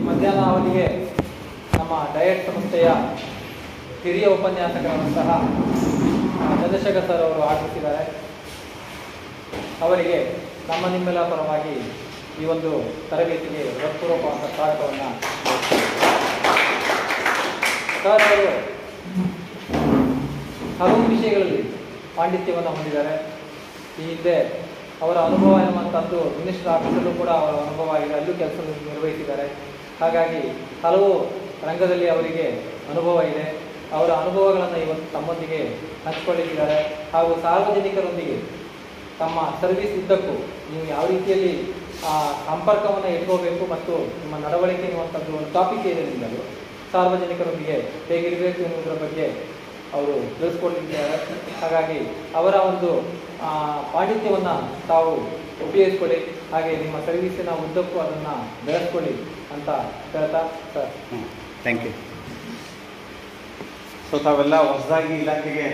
ಮಧ್ಯಾಹ್ನ ಅವಧಿಗೆ ನಮ್ಮ ಡಯಟ್ ಸಂಸ್ಥೆಯ ಹಿರಿಯ ಉಪನ್ಯಾಸಕರಾದಂತಹ ಚಂದ್ರಶೇಖರ್ ಸರ್ ಅವರು ಆಗಮಿಸಿದ್ದಾರೆ. ಅವರಿಗೆ ನಮ್ಮ ನಿಮ್ಮೆಲ್ಲ ಪರವಾಗಿ ಈ ಒಂದು ತರಬೇತಿಗೆ ಹೃತ್ಪೂರ್ವಕವಾದ ಸ್ವಾಗತವನ್ನು. ಸರ್ ಅವರು ಹಲವು ವಿಷಯಗಳಲ್ಲಿ ಪಾಂಡಿತ್ಯವನ್ನು ಹೊಂದಿದ್ದಾರೆ. ಈ ಹಿಂದೆ ಅವರ ಅನುಭವ ಎನ್ನುವಂಥದ್ದು ಮಿನಿಸ್ಟರ್ ಆಫೀಸಲ್ಲೂ ಕೂಡ ಅವರ ಅನುಭವ ಆಗಿದೆ, ಅಲ್ಲೂ ಕೆಲಸ ನಿರ್ವಹಿಸಿದ್ದಾರೆ. ಹಾಗಾಗಿ ಹಲವು ರಂಗದಲ್ಲಿ ಅವರಿಗೆ ಅನುಭವ ಇದೆ. ಅವರ ಅನುಭವಗಳನ್ನು ಇವತ್ತು ತಮ್ಮೊಂದಿಗೆ ಹಂಚಿಕೊಳ್ಳಿದ್ದಾರೆ. ಹಾಗೂ ಸಾರ್ವಜನಿಕರೊಂದಿಗೆ ತಮ್ಮ ಸರ್ವಿಸ್ ಉದ್ದಕ್ಕೂ ನೀವು ಯಾವ ರೀತಿಯಲ್ಲಿ ಸಂಪರ್ಕವನ್ನು ಇಟ್ಕೋಬೇಕು ಮತ್ತು ನಿಮ್ಮ ನಡವಳಿಕೆ ಎನ್ನುವಂಥದ್ದು ಒಂದು ಟಾಪಿಕ್ ಇದೆ ನಿಮ್ಮದು. ಸಾರ್ವಜನಿಕರೊಂದಿಗೆ ಹೇಗಿರಬೇಕು ಎನ್ನುವುದರ ಬಗ್ಗೆ ಅವರು ತಿಳಿಸ್ಕೊಟ್ಟಿದ್ದಾರೆ. ಹಾಗಾಗಿ ಅವರ ಒಂದು ಪಾಂಡಿತ್ಯವನ್ನು ತಾವು ಉಪಯೋಗಿಸ್ಕೊಳ್ಳಿ, ಹಾಗೆ ನಿಮ್ಮ ಸರ್ವಿಸಿನ ಉದ್ದಕ್ಕೂ ಅದನ್ನು ಬೆಳೆಸ್ಕೊಳ್ಳಿ ಅಂತ ಹೇಳ್ತಾ ಸರ್. Thank you. ಸೊ ತಾವೆಲ್ಲ ಹೊಸದಾಗಿ ಇಲಾಖೆಗೆ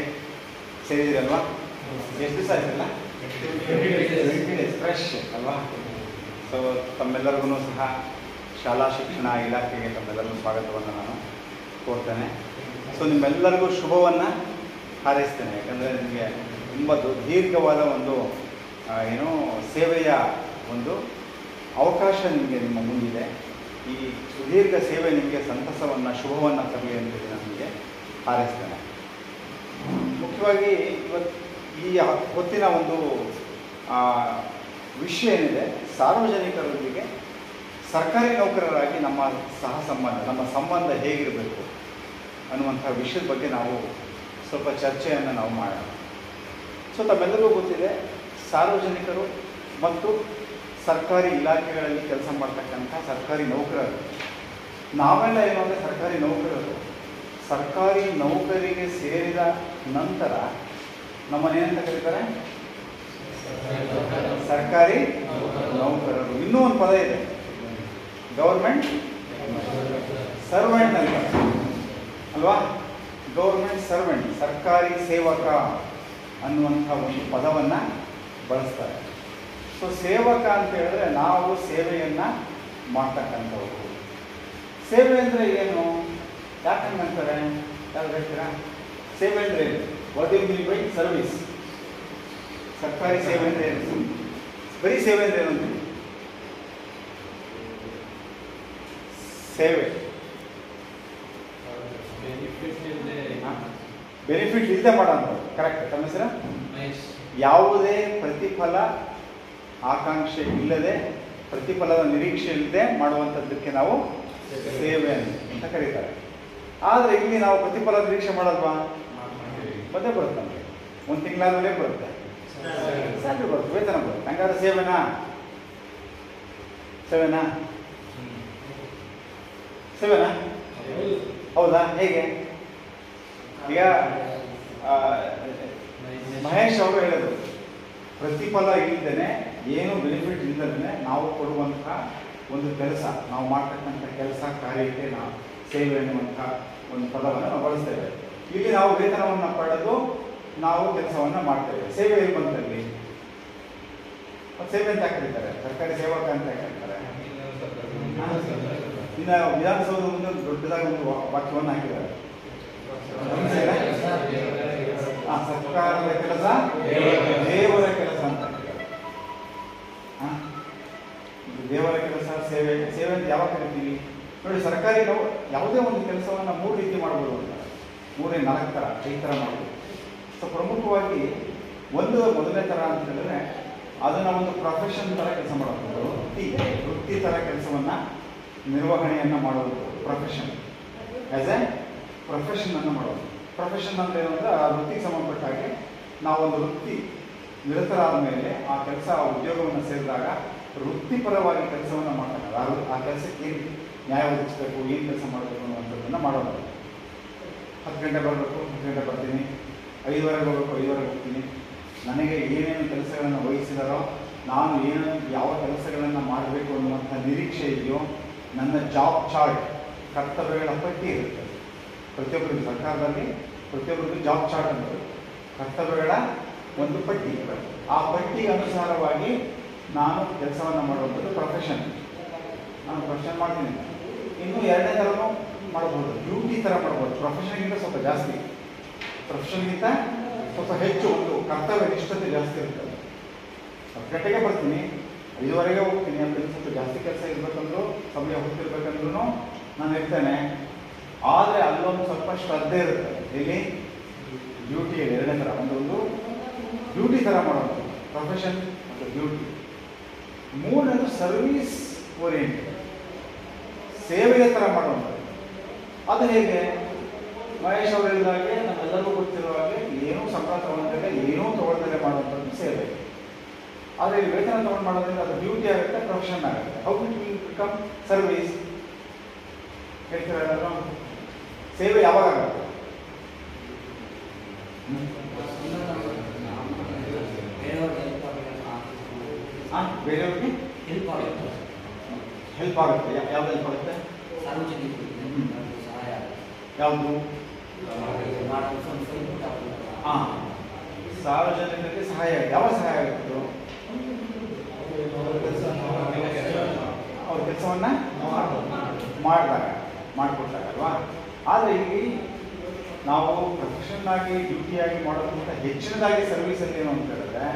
ಸೇರಿದಿರಲ್ವಾ? ಎಷ್ಟು ದಿವಸ ಆಯ್ತಲ್ಲ? ಫ್ರೆಶ್ ಅಲ್ವಾ? ಸೊ ತಮ್ಮೆಲ್ಲರಿಗೂ ಸಹ ಶಾಲಾ ಶಿಕ್ಷಣ ಇಲಾಖೆಗೆ ತಮ್ಮೆಲ್ಲರಿಗೂ ಸ್ವಾಗತವನ್ನು ನಾನು ಕೋರ್ತೇನೆ. ಸೊ ನಿಮ್ಮೆಲ್ಲರಿಗೂ ಶುಭವನ್ನು ಹಾರೈಸ್ತೇನೆ. ಯಾಕಂದರೆ ನಿಮಗೆ ತುಂಬ ದೀರ್ಘವಾದ ಒಂದು ಸೇವೆಯ ಒಂದು ಅವಕಾಶ ನಿಮಗೆ ನಿಮ್ಮ ಮುಂದಿದೆ. ಈ ಸುದೀರ್ಘ ಸೇವೆ ನಿಮಗೆ ಸಂತಸವನ್ನು ಶುಭವನ್ನು ತರಲಿ ಅಂತೇಳಿ ನಾನು ನಿಮಗೆ ಹಾರೈಸ್ತೇನೆ. ಮುಖ್ಯವಾಗಿ ಇವತ್ತು ಈ ಹೊತ್ತಿನ ಒಂದು ವಿಷಯ ಏನಿದೆ, ಸಾರ್ವಜನಿಕರೊಂದಿಗೆ ಸರ್ಕಾರಿ ನೌಕರರಾಗಿ ನಮ್ಮ ಸಂಬಂಧ ಹೇಗಿರಬೇಕು ಅನ್ನುವಂಥ ವಿಷಯದ ಬಗ್ಗೆ ನಾವು ಸ್ವಲ್ಪ ಚರ್ಚೆಯನ್ನು ನಾವು ಮಾಡೋಣ. ಸೊ ತಮ್ಮೆಲ್ಲರಿಗೂ ಗೊತ್ತಿದೆ, ಸಾರ್ವಜನಿಕರು ಮತ್ತು ಸರ್ಕಾರಿ ಇಲಾಖೆಗಳಲ್ಲಿ ಕೆಲಸ ಮಾಡ್ತಕ್ಕಂಥ ಸರ್ಕಾರಿ ನೌಕರರು, ನಾವೆಲ್ಲ ಏನು ಅಂದರೆ ಸರ್ಕಾರಿ ನೌಕರರು. ಸರ್ಕಾರಿ ನೌಕರಿಗೆ ಸೇರಿದ ನಂತರ ನಮ್ಮನ್ನೇನಂತ ಕರೀತಾರೆ? ಸರ್ಕಾರಿ ನೌಕರರು. ಇನ್ನೂ ಒಂದು ಪದ ಇದೆ, ಗೌರ್ಮೆಂಟ್ ಸರ್ವೆಂಟ್ ಅಂತ ಅಲ್ವಾ? ಗೌರ್ಮೆಂಟ್ ಸರ್ವೆಂಟ್, ಸರ್ಕಾರಿ ಸೇವಕ ಅನ್ನುವಂಥ ಒಂದು ಪದವನ್ನು ಬಳಸ್ತಾರೆ. ಸೊ ಸೇವಕ ಅಂತ ಹೇಳಿದ್ರೆ ನಾವು ಸೇವೆಯನ್ನು ಮಾಡ್ತಕ್ಕಂಥವ್ರು. ಸೇವೆ ಅಂದರೆ ಏನು? ಯಾಕಂಗೆ ಅಂತಾರೆ? ಯಾರು ಹೇಳ್ತೀರಾ? ಸೇವೆ ಅಂದರೆ ಏನು? What you mean by service? ಸರ್ಕಾರಿ ಸೇವೆ ಅಂದರೆ ಏನು? ಬರೀ ಸೇವೆ ಅಂದರೆ ಏನು ಅಂತೀವಿ? ಸೇವೆ ಬೆನಿಫಿಟ್ ಇಲ್ಲದೆ ಮಾಡೋಂಥದ್ದು. ಕರೆಕ್ಟ್. ತಮ್ಮ ಹೆಸರು? ಯಾವುದೇ ಪ್ರತಿಫಲ ಆಕಾಂಕ್ಷೆ ಇಲ್ಲದೆ, ಪ್ರತಿಫಲದ ನಿರೀಕ್ಷೆ ಇಲ್ಲದೆ ಮಾಡುವಂಥದ್ದಕ್ಕೆ ನಾವು ಸೇವೆ ಅಂತ ಕರೀತಾರೆ. ಆದರೆ ಇಲ್ಲಿ ನಾವು ಪ್ರತಿಫಲ ನಿರೀಕ್ಷೆ ಮಾಡಲ್ವಾ? ಮತ್ತೆ ಬರುತ್ತೆ ನಮಗೆ. ಒಂದು ತಿಂಗಳಾದ್ಮೇಲೆ ಬರುತ್ತೆ, ಸ್ಯಾಲ್ರಿ ಬರುತ್ತೆ, ವೇತನ ಬರುತ್ತೆ. ಹಂಗಾದ್ರೆ ಸೇವೆನಾ? ಹೌದಾ? ಹೇಗೆ? ಈಗ ಮಹೇಶ್ ಅವರು ಹೇಳಿದ್ರು, ಪ್ರತಿಫಲ ಇಲ್ಲದೇ, ಏನು ಬೆನಿಫಿಟ್ ಇಲ್ಲದೇ ನಾವು ಕೊಡುವಂಥ ಒಂದು ಕೆಲಸ, ನಾವು ಮಾಡ್ತಕ್ಕಂಥ ಕೆಲಸ ಕಾರ್ಯಕ್ಕೆ ನಾವು ಸೇವೆ ಎನ್ನುವಂಥ ಒಂದು ಪದವನ್ನು ನಾವು ಬಳಸ್ತೇವೆ. ಇಲ್ಲಿ ನಾವು ವೇತನವನ್ನು ಪಡೆದು ನಾವು ಕೆಲಸವನ್ನು ಮಾಡ್ತೇವೆ. ಸೇವೆ ಎಲ್ಲಿ ಬಂದಲ್ಲಿ? ಸೇವೆ ಅಂತ ಕರೀತಾರೆ, ಸರ್ಕಾರಿ ಸೇವಕ ಅಂತ ಕರೀತಾರೆ. ಇನ್ನು ವಿಧಾನಸೌಧ ಮುಂದೆ ದೊಡ್ಡದಾಗಿ ಒಂದು ವಾಕ್ಯವನ್ನು ಹಾಕಿದ್ದಾರೆ, ಸರ್ಕಾರದ ಕೆಲಸ ದೇವರ ಕೆಲಸ ಅಂತ ಹಾಕಿದ್ದಾರೆ. ದೇವರ ಕೆಲಸ, ಸೇವೆ ಅಂತ ಯಾವಾಗ ಕರಿತೀವಿ ನೋಡಿ? ಸರ್ಕಾರಿ ನಾವು ಯಾವುದೇ ಒಂದು ಕೆಲಸವನ್ನು 3 ರೀತಿ ಮಾಡ್ಬೋದು ಅಂತ, 3-4 ಥರ 5 ಥರ ಮಾಡ್ಬೋದು. ಸೊ ಪ್ರಮುಖವಾಗಿ ಮೊದಲನೇ ಥರ ಅಂತ ಹೇಳಿದ್ರೆ ಅದನ್ನು ಒಂದು ಪ್ರೊಫೆಷನ್ ಥರ ಕೆಲಸ ಮಾಡೋದು, ವೃತ್ತಿ ಥರ ಕೆಲಸವನ್ನು ನಿರ್ವಹಣೆಯನ್ನು ಮಾಡೋದು. ಪ್ರೊಫೆಷನ್ ಆ್ಯಸ್ ಎ ಪ್ರೊಫೆಷನನ್ನು ಮಾಡೋದು. ಪ್ರೊಫೆಷನ್ ಅಂದರೆ ಏನಂದರೆ ಆ ವೃತ್ತಿಗೆ ಸಂಬಂಧಪಟ್ಟ ಹಾಗೆ ನಾವೊಂದು ವೃತ್ತಿ ನಿರತರಾದ ಮೇಲೆ ಆ ಕೆಲಸ, ಆ ಉದ್ಯೋಗವನ್ನು ಸೇರಿದಾಗ ವೃತ್ತಿಪರವಾಗಿ ಕೆಲಸವನ್ನು ಮಾಡ್ತಾರೆ. ಆ ಕೆಲಸಕ್ಕೆ ಏನು ನ್ಯಾಯ ಒದಗಿಸಬೇಕು, ಏನು ಕೆಲಸ ಮಾಡಬೇಕು ಅನ್ನುವಂಥದ್ದನ್ನು ಮಾಡೋದು. 10 ಗಂಟೆ ಬರಬೇಕು, 10 ಗಂಟೆ ಬರ್ತೀನಿ, 5:15 ಹೋಗಬೇಕು, 5:15 ಹೋಗ್ತೀನಿ. ನನಗೆ ಏನೇನು ಕೆಲಸಗಳನ್ನು ವಹಿಸಿದಾರೋ, ನಾನು ಯಾವ ಕೆಲಸಗಳನ್ನು ಮಾಡಬೇಕು ಅನ್ನುವಂಥ ನಿರೀಕ್ಷೆ ಇದೆಯೋ, ನನ್ನ ಜಾಬ್ ಚಾರ್ಟ್, ಕರ್ತವ್ಯಗಳ ಪಟ್ಟಿ ಇರುತ್ತೆ ಪ್ರತಿಯೊಬ್ಬರಿಗೂ. ಸರ್ಕಾರದಲ್ಲಿ ಪ್ರತಿಯೊಬ್ಬರಿಗೂ ಜಾಬ್ ಚಾರ್ಟ್ ಅನ್ನೋದು ಕರ್ತವ್ಯಗಳ ಒಂದು ಪಟ್ಟಿ. ಆ ಪಟ್ಟಿಗೆ ಅನುಸಾರವಾಗಿ ನಾನು ಕೆಲಸವನ್ನು ಮಾಡುವಂಥದ್ದು ಪ್ರೊಫೆಷನ್. ನಾನು ಪ್ರೊಫೆಷನ್ ಮಾಡ್ತೀನಿ. ಇನ್ನು ಎರಡನೇ ಥರನೂ ಮಾಡ್ಬೋದು, ಡ್ಯೂಟಿ ಥರ ಮಾಡ್ಬೋದು. ಪ್ರೊಫೆಷನ್ಗಿಂತ ಸ್ವಲ್ಪ ಜಾಸ್ತಿ, ಪ್ರೊಫೆಷನ್ಗಿಂತ ಸ್ವಲ್ಪ ಹೆಚ್ಚು ಒಂದು ಕರ್ತವ್ಯ ನಿಷ್ಠತೆ ಜಾಸ್ತಿ ಇರ್ತದೆ. 10 ಗಂಟೆಗೆ ಬರ್ತೀನಿ, 5ವರೆಗೆ ಹೋಗ್ತೀನಿ ಅಂತ ಸ್ವಲ್ಪ ಜಾಸ್ತಿ ಕೆಲಸ ಇರಬೇಕಂದ್ರೂ, ಸಮಯ ಹೋಗ್ತಿರ್ಬೇಕಂದ್ರೂ ನಾನು ಇರ್ತೇನೆ. ಆದರೆ ಅಲ್ಲೊಂದು ಸ್ವಲ್ಪ ಶ್ರದ್ಧೆ ಇರುತ್ತೆ. ಇಲ್ಲಿ ಡ್ಯೂಟಿಯಲ್ಲಿ ಎರಡನೇ ಥರ, ಒಂದು ಡ್ಯೂಟಿ ಥರ ಮಾಡೋದು, ಪ್ರೊಫೆಷನ್ ಮತ್ತು ಡ್ಯೂಟಿ. ಮೂರನೇದು ಸರ್ವಿಸ್ ಓರಿಯೆಂಟೆಡ್, ಸೇವೆಯ ಥರ ಮಾಡುವಂಥದ್ದು. ಅದು ಹೇಗೆ? ಮಹೇಶ್ ಅವರು ಹೇಳಿದಾಗೆ, ನಮ್ಮೆಲ್ಲರಿಗೂ ಗೊತ್ತಿರುವ ಹಾಗೆ, ಏನೂ ಸಂಬಳ ತಗೊಳ್ತಾರೆ, ಏನೂ ತಗೊಳ್ತಾರೆ ಮಾಡುವಂಥದ್ದು ಸೇವೆ. ಆದರೆ ಇಲ್ಲಿ ವೇತನ ತಗೊಂಡು ಮಾಡೋದ್ರಿಂದ ಅದು ಡ್ಯೂಟಿ ಆಗುತ್ತೆ, ಪ್ರೊಫೆಷನ್ ಆಗುತ್ತೆ. How it will become service? ಹೇಳ್ತೀರ? ಸೇವೆ ಯಾವಾಗ ಆಗುತ್ತೆ? ಬೇರೆಯವ್ರಿಗೆ ಹೆಲ್ಪ್ ಆಗುತ್ತೆ. ಯಾವ್ದು ಹೆಲ್ಪ್ ಆಗುತ್ತೆ? ಯಾವುದು? ಸಾರ್ವಜನಿಕರಿಗೆ ಸಹಾಯ. ಯಾವ ಸಹಾಯ ಆಗುತ್ತೋ ಅವ್ರ ಕೆಲಸವನ್ನ ಮಾಡಿಕೊಡ್ತಾರೆ ಅಲ್ವಾ? ಆದರೆ ಇಲ್ಲಿ ನಾವು ಪ್ರೊಫೆಷನ್ ಆಗಿ ಡ್ಯೂಟಿಯಾಗಿ ಮಾಡೋದಕ್ಕಿಂತ ಹೆಚ್ಚಿನದಾಗಿ ಸರ್ವಿಸಲ್ಲಿ ಏನು ಅಂತ ಹೇಳಿದ್ರೆ,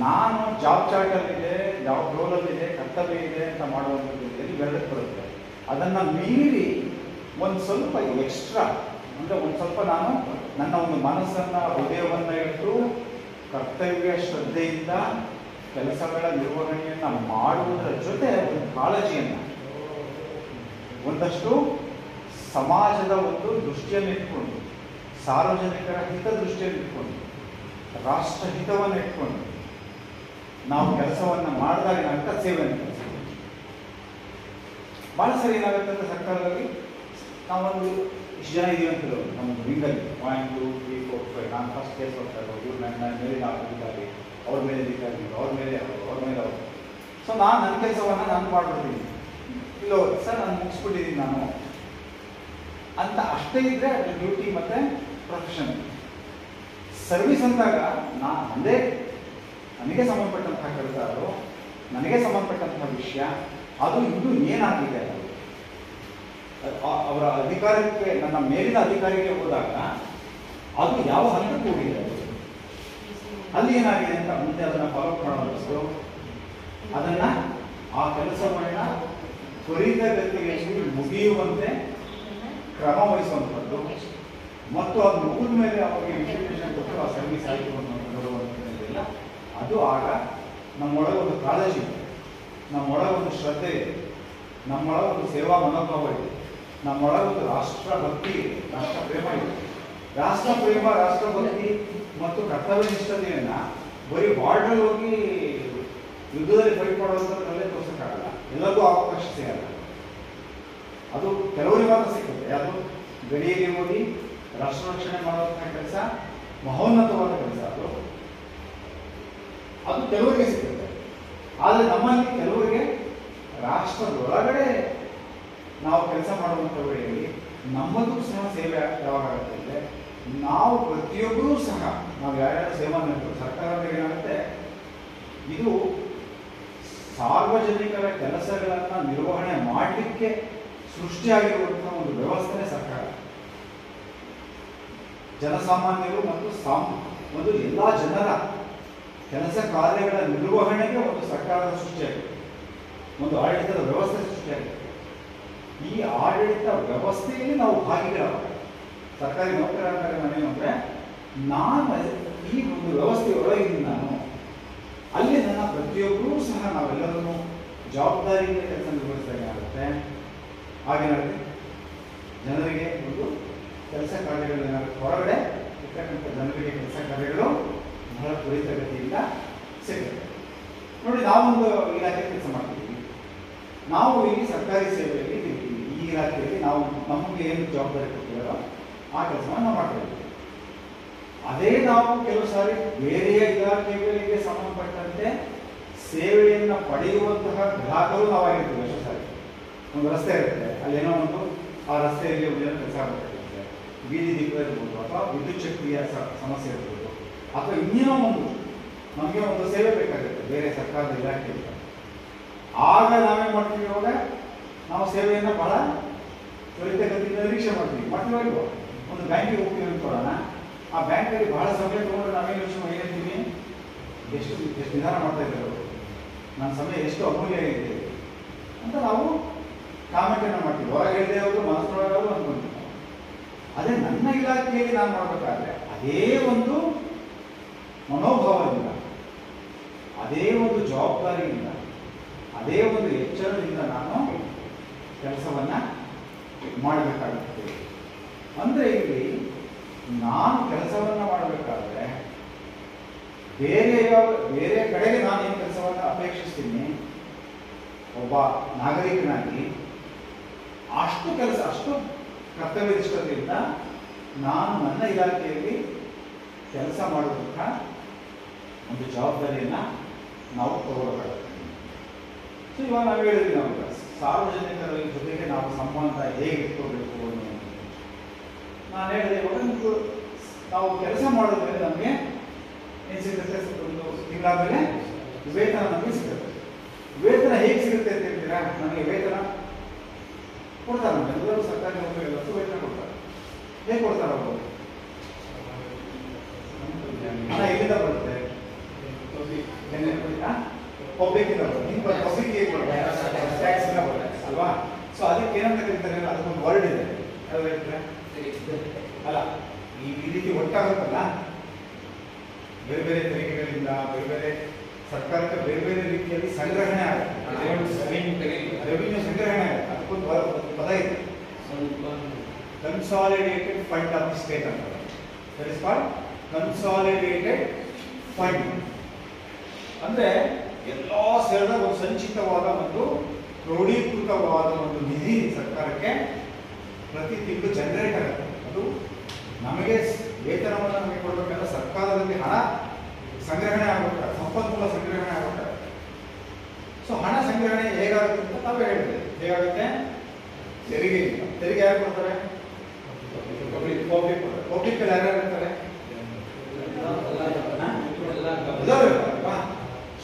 ನಾನು ಜಾಬ್ ಚಾರ್ಟಲ್ಲಿದೆ, ಜಾಬ್ ರೋಲಲ್ಲಿದೆ, ಕರ್ತವ್ಯ ಇದೆ ಅಂತ ಮಾಡುವಂಥದ್ದು ಇವೆರಡಕ್ಕೆ ಬರುತ್ತೆ. ಅದನ್ನು ಮೀರಿ ಒಂದು ಸ್ವಲ್ಪ ಎಕ್ಸ್ಟ್ರಾ ಅಂದರೆ ಒಂದು ಸ್ವಲ್ಪ ನಾನು ನನ್ನ ಒಂದು ಮನಸ್ಸನ್ನು, ಹೃದಯವನ್ನು ಇಟ್ಟು ಕರ್ತವ್ಯ ಶ್ರದ್ಧೆಯಿಂದ ಕೆಲಸಗಳ ನಿರ್ವಹಣೆಯನ್ನು ಮಾಡುವುದರ ಜೊತೆ ಒಂದು ಕಾಳಜಿಯನ್ನು, ಒಂದಷ್ಟು ಸಮಾಜದ ಒಂದು ದೃಷ್ಟಿಯನ್ನು ಇಟ್ಕೊಂಡು, ಸಾರ್ವಜನಿಕರ ಹಿತದೃಷ್ಟಿಯನ್ನು ಇಟ್ಕೊಂಡು, ರಾಷ್ಟ್ರ ಹಿತವನ್ನು ಇಟ್ಕೊಂಡು ನಾವು ಕೆಲಸವನ್ನು ಮಾಡಿದಾಗ ಏನಾಗುತ್ತೆ? ಸೇವೆಯನ್ನು ಕೆಲಸ. ಭಾಳ ಸರಿ ಏನಾಗುತ್ತೆ ಅಂತ ಸರ್ಕಾರದಲ್ಲಿ ನಾವೊಂದು ಇಷ್ಟು ಜನ ಇದೀವಿ ಅಂತ ಹೇಳೋದು, ನಮ್ಮ ವಿಂಗಲ್ಲಿ 1 2 3 4 5 ನಾನು ಫಸ್ಟ್ ಕೇಸ್ ಹೋಗ್ತಾ ಇರೋದು, ಇವ್ರು ನನ್ನ ಮೇಲೆ ನಾವು ಅಧಿಕಾರಿ, ಅವ್ರ ಮೇಲೆ ಅಧಿಕಾರಿ, ಅವ್ರ ಮೇಲೆ ಅವರು. ಸೊ ನಾನು ನನ್ನ ಕೆಲಸವನ್ನು ನಾನು ಮಾಡಿಬಿಡ್ತೀನಿ, ಇಲ್ಲೋ ಸರ್ ನಾನು ಮುಗಿಸ್ಬಿಟ್ಟಿದ್ದೀನಿ ನಾನು ಅಂತ ಅಷ್ಟೇ ಇದ್ದರೆ ಅದು ಡ್ಯೂಟಿ ಮತ್ತು ಪ್ರೊಫೆಷನ್. ಸರ್ವಿಸ್ ಅಂದಾಗ ನನಗೆ ಸಂಬಂಧಪಟ್ಟಂತಹ ಕೆಲಸ, ಅದು ನನಗೆ ಸಂಬಂಧಪಟ್ಟಂತಹ ವಿಷಯ, ಅದು ಇನ್ನೂ ಏನಾಗಿದೆ, ಅವರ ಅಧಿಕಾರಕ್ಕೆ, ನನ್ನ ಮೇಲಿನ ಅಧಿಕಾರಿಗೆ ಹೋದಾಗ ಅದು ಯಾವ ಹಂತಕ್ಕೆ ಹೋಗಿದೆ, ಅಲ್ಲಿ ಏನಾಗಿದೆ ಅಂತ ಮುಂದೆ ಅದನ್ನು ಫಾಲೋಅಪ್ ಮಾಡೋದು, ಅದನ್ನು ಆ ಕೆಲಸವನ್ನು ತ್ವರಿತಗತಿಯಲ್ಲಿ ಮುಗಿಯುವಂತೆ ಕ್ರಮ ವಹಿಸುವಂಥದ್ದು, ಮತ್ತು ಅದು ಮುಗಿದ ಮೇಲೆ ಅವರಿಗೆ ಇನ್ಫಾರ್ಮೇಷನ್ ಕೊಟ್ಟು ಆ ಸರ್ವಿಸ್ ಆಯಿತು ಅನ್ನೋದಿಲ್ಲ. ಅದು ಆಗ ನಮ್ಮೊಳಗೆ ಒಂದು ಕಾಳಜಿ ಇದೆ, ನಮ್ಮೊಳಗೆ ಒಂದು ಶ್ರದ್ಧೆ ಇದೆ, ನಮ್ಮೊಳಗೆ ಒಂದು ಸೇವಾ ಮನೋಭಾವ ಇದೆ, ನಮ್ಮೊಳಗೆ ಒಂದು ರಾಷ್ಟ್ರಭಕ್ತಿ ಇದೆ, ರಾಷ್ಟ್ರ ಪ್ರೇಮ ಇದೆ. ರಾಷ್ಟ್ರ ಪ್ರೇಮ, ರಾಷ್ಟ್ರಭಕ್ತಿ ಮತ್ತು ಕರ್ತವ್ಯ ನಿಷ್ಠತೆಯನ್ನು ಬರೀ ಬಾರ್ಡರ್ ಹೋಗಿ ಯುದ್ಧದಲ್ಲಿ ಫೈಟ್ ಮಾಡೋದ್ರಲ್ಲೇ ತೋರಿಸೋಕ್ಕಾಗಲ್ಲ, ಎಲ್ಲರಿಗೂ ಅವಕಾಶ ಸಿಗಲ್ಲ. ಅದು ಕೆಲವರಿಗೆ ಮಾತ್ರ ಸಿಗುತ್ತೆ. ಅದು ಗಡಿಯಲ್ಲಿ ಹೋಗಿ ರಾಷ್ಟ್ರ ರಕ್ಷಣೆ ಮಾಡುವಂತಹ ಕೆಲಸ ಮಹೋನ್ನತವಾದ ಕೆಲಸ, ಅದು ಕೆಲವರಿಗೆ ಸಿಗುತ್ತೆ. ಆದರೆ ನಮ್ಮಲ್ಲಿ ಕೆಲವರಿಗೆ ರಾಷ್ಟ್ರದೊಳಗಡೆ ನಾವು ಕೆಲಸ ಮಾಡುವಂಥ ವೇಳೆಯಲ್ಲಿ ನಮ್ಮದು ಸಹ ಸೇವೆ ಯಾವಾಗ ಆಗುತ್ತೆ ಅಂದರೆ, ನಾವು ಪ್ರತಿಯೊಬ್ಬರೂ ಸಹ ನಾವು ಯಾರ್ಯಾರು ಸೇವಾ ನೀಡ್ತೀವಿ, ಸರ್ಕಾರದ ಏನಾಗುತ್ತೆ, ಇದು ಸಾರ್ವಜನಿಕರ ಕೆಲಸಗಳನ್ನು ನಿರ್ವಹಣೆ ಮಾಡಲಿಕ್ಕೆ ಸೃಷ್ಟಿಯಾಗಿರುವಂತಹ ಒಂದು ವ್ಯವಸ್ಥೆ ಸರ್ಕಾರ. ಜನಸಾಮಾನ್ಯರು ಮತ್ತು ಒಂದು ಎಲ್ಲ ಜನರ ಕೆಲಸ ಕಾರ್ಯಗಳ ನಿರ್ವಹಣೆಗೆ ಒಂದು ಸರ್ಕಾರದ ಸೃಷ್ಟಿಯಾಗಿದೆ, ಒಂದು ಆಡಳಿತದ ವ್ಯವಸ್ಥೆ ಸೃಷ್ಟಿಯಾಗಿದೆ. ಈ ಆಡಳಿತ ವ್ಯವಸ್ಥೆಯಲ್ಲಿ ನಾವು ಭಾಗಿಗಳಾಗ ಸರ್ಕಾರಿ ನೌಕರರಾಗಿ ನಾನೇನು ಅಂದರೆ, ನಾನು ಈ ಒಂದು ವ್ಯವಸ್ಥೆಯೊಳಗಿದ್ದೀನಿ, ನಾನು ಅಲ್ಲಿ ನನ್ನ ಪ್ರತಿಯೊಬ್ಬರೂ ಸಹ ನಾವೆಲ್ಲರೂ ಜವಾಬ್ದಾರಿಯಿಂದ ಕೆಲಸ ನಿರ್ವಹಿಸಿದಾಗುತ್ತೆ. ಹಾಗೇನಾಗುತ್ತೆ, ಜನರಿಗೆ ಒಂದು ಕೆಲಸ ಕಾರ್ಯಗಳೇನಾಗುತ್ತೆ, ಹೊರಗಡೆ ಇರ್ತಕ್ಕಂಥ ಜನರಿಗೆ ಕೆಲಸ ಕಾರ್ಯಗಳು ಬಹಳ ತ್ವರಿತಗತಿಯಿಂದ ಸಿಗುತ್ತೆ. ನೋಡಿ, ನಾವೊಂದು ಇಲಾಖೆ ಕೆಲಸ ಮಾಡ್ತೀವಿ, ನಾವು ಇಲ್ಲಿ ಸರ್ಕಾರಿ ಸೇವೆಯಲ್ಲಿ ಇರ್ತೀವಿ. ಈ ಇಲಾಖೆಯಲ್ಲಿ ನಾವು ನಮಗೆ ಏನು ಜವಾಬ್ದಾರಿ ಕೊಡ್ತೀವೋ ಆ ಕೆಲಸವನ್ನು ನಾವು ಮಾಡ್ತೀವಿ. ಅದೇ ನಾವು ಕೆಲವು ಸಾರಿ ಬೇರೆಯ ಇಲಾಖೆಗಳಿಗೆ ಸಂಬಂಧಪಟ್ಟಂತೆ ಸೇವೆಯನ್ನು ಪಡೆಯುವಂತಹ ಗ್ರಾಹಕರು ನಾವಾಗಿರ್ತೀವಿ. ಎಷ್ಟೋ ಸಾರಿ ಒಂದು ರಸ್ತೆ ಇರುತ್ತೆ, ಅಲ್ಲೇನೋ ಒಂದು ಆ ರಸ್ತೆಯಲ್ಲಿ ಒಂದು ಕೆಲಸ ಆಗಬೇಕಾಗುತ್ತೆ, ಬೀದಿ ದೀಪ ಇರ್ಬೋದು, ಅಥವಾ ವಿದ್ಯುತ್ ಶಕ್ತಿಯ ಸಮಸ್ಯೆ ಇರ್ಬೋದು, ಅಥವಾ ಇನ್ನೇನೋ ಒಂದು ನಮಗೆ ಒಂದು ಸೇವೆ ಬೇಕಾಗುತ್ತೆ ಬೇರೆ ಸರ್ಕಾರದ ಇಲಾಖೆಯಿಂದ. ಆಗ ನಾವೇನು ಮಾಡ್ತೀವಿ, ಇವಾಗ ನಾವು ಸೇವೆಯನ್ನು ಬಹಳ ತ್ವರಿತಗತಿಯಿಂದ ನಿರೀಕ್ಷೆ ಮಾಡ್ತೀವಿ. ಇಲ್ವೋ? ಒಂದು ಬ್ಯಾಂಕಿಗೆ ಹೋಗ್ತೀವಿ ಅನ್ಕೊಳ್ಳೋಣ, ಆ ಬ್ಯಾಂಕಲ್ಲಿ ಬಹಳ ಸಮಯ ತಗೊಂಡ್ರೆ ನಾವೇನು ಯೋಚನೆ ಏನಂತೀವಿ, ಎಷ್ಟು ನಿಧಾನ ಮಾಡ್ತಾ ಇದ್ದಾರೆ ಅವರು, ನನ್ನ ಸಮಯ ಎಷ್ಟು ಅಮೂಲ್ಯ ಇದೆ ಅಂತ ನಾವು ಕಾಮೆಂಟನ್ನು ಮಾಡ್ತೀವಿ. ಹೊರಗೆ ಹೇಳಿದೆ ಅವರು ಮನಸ್ಸೊಳಗಾದ್ರು ಅಂದ್ಕೊಂತೀವಿ. ಅದೇ ನನ್ನ ಇಲಾಖೆಯಲ್ಲಿ ನಾನು ಮಾಡಬೇಕಾದ್ರೆ ಅದೇ ಒಂದು ಮನೋಭಾವದಿಂದ, ಅದೇ ಒಂದು ಜವಾಬ್ದಾರಿಯಿಂದ, ಅದೇ ಒಂದು ಎಚ್ಚರದಿಂದ ನಾನು ಕೆಲಸವನ್ನ ಮಾಡಬೇಕಾಗುತ್ತದೆ. ಅಂದ್ರೆ ಇಲ್ಲಿ ನಾನು ಕೆಲಸವನ್ನ ಮಾಡಬೇಕಾದ್ರೆ ಬೇರೆ ಕಡೆಗೆ ನಾನು ಏನು ಕೆಲಸವನ್ನ ಅಪೇಕ್ಷಿಸ್ತೀನಿ, ಒಬ್ಬ ನಾಗರಿಕನಾಗಿ ಅಷ್ಟು ಕರ್ತವ್ಯನಿಷ್ಠತೆಯಿಂದ ನಾನು ನನ್ನ ಇಲಾಖೆಯಲ್ಲಿ ಕೆಲಸ ಮಾಡೋದಕ್ಕ ಒಂದು ಜವಾಬ್ದಾರಿಯನ್ನ ನಾವು ತಗೊಳ್ಬೇಕಾಗುತ್ತೆ. ಸೊ ಇವಾಗ ನಾವು ಹೇಳಿದ್ವಿ, ನಾವು ಸಾರ್ವಜನಿಕರ ಜೊತೆಗೆ ನಾವು ಸಂಬಂಧ ಹೇಗೆ ಇಟ್ಕೋಬೇಕು ಅನ್ನೋದು ನಾನು ಹೇಳಿದೆ. ಇವಾಗ ನಾವು ಕೆಲಸ ಮಾಡೋದ್ಮೇಲೆ ನಮಗೆ ಏನು ಸಿಗುತ್ತೆ, ಒಂದು ತಿಂಗಳಾದ್ಮೇಲೆ ವೇತನ ನಮಗೆ ಸಿಗುತ್ತೆ. ವೇತನ ಹೇಗೆ ಸಿಗುತ್ತೆ ಅಂತ ಹೇಳ್ತೀರಾ? ನನಗೆ ವೇತನ ಕೊಡ್ತಾರೆ, ಎಲ್ಲರೂ ಸರ್ಕಾರಿ ನೌಕರಿಗಳಂತೂ ವೇತನ ಕೊಡ್ತಾರೆ. ಹೇಗೆ ಕೊಡ್ತಾರೆ ಅವರು? ಹಣ ಎಲ್ಲಿಂದ ಬರುತ್ತೆ? ಪಬ್ಲಿಕ್ ಇಂದ ಬರುತ್ತೆ. ನಿಮ್ಮ ಪಬ್ಲಿಕ್ ಹೇಗೆ ಬರುತ್ತೆ? ಟ್ಯಾಕ್ಸ್ ಇಂದ ಬರುತ್ತೆ ಅಲ್ವಾ? ಸೊ ಅದಕ್ಕೆ ಏನಂತ ಕರೀತಾರೆ, ಅದಕ್ಕೊಂದು ವರ್ಡ್ ಇದೆ, ಯಾವ್ದು ಹೇಳ್ತಾರೆ ಅಲ್ಲ, ಈ ರೀತಿ ಒಟ್ಟಾಗುತ್ತಲ್ಲ, ಬೇರೆ ಬೇರೆ ತೆರಿಗೆಗಳಿಂದ ಬೇರೆ ಬೇರೆ ಸರ್ಕಾರಕ್ಕೆ ಬೇರೆ ಬೇರೆ ರೀತಿಯಲ್ಲಿ ಸಂಗ್ರಹಣೆ ಆಗುತ್ತೆ, ರೆವಿನ್ಯೂ ಸಂಗ್ರಹಣೆ ಆಗುತ್ತೆ. ಅದಕ್ಕೊಂದು ಪದ ಇದೆ, consolidated fund of the state ಅಂತ. That is called consolidated fund. ಅಂದ್ರೆ ಎಲ್ಲಾ ಸೇರಿದ ಒಂದು ಸಂಚಿತವಾದ ಒಂದು ಕ್ರೋಢೀಕೃತವಾದ ಒಂದು ನಿಧಿ ಸರ್ಕಾರಕ್ಕೆ ಪ್ರತಿ ತಿಂಗಳು ಜನರೇಟ್ ಆಗುತ್ತೆ. ಅದು ನಮಗೆ ವೇತನವನ್ನು ನಮಗೆ ಕೊಡಬೇಕಂದ್ರೆ ಸರ್ಕಾರದಲ್ಲಿ ಹಣ ಸಂಗ್ರಹಣೆ ಆಗಬೇಕಾಗ, ಸಂಪನ್ಮೂಲ ಸಂಗ್ರಹಣೆ ಆಗಬೇಕಾಗ. ಸೊ ಹಣ ಸಂಗ್ರಹಣೆ ಹೇಗಾಗುತ್ತೆ ಅಂತ ತಾವೇ ಹೇಳಿದೆ. ಹೇಗಾಗುತ್ತೆ? ತೆರಿಗೆ ಯಾರು ಕೊಡ್ತಾರೆ? ಪಬ್ಲಿಕ್ ಯಾರು ಇರ್ತಾರೆ?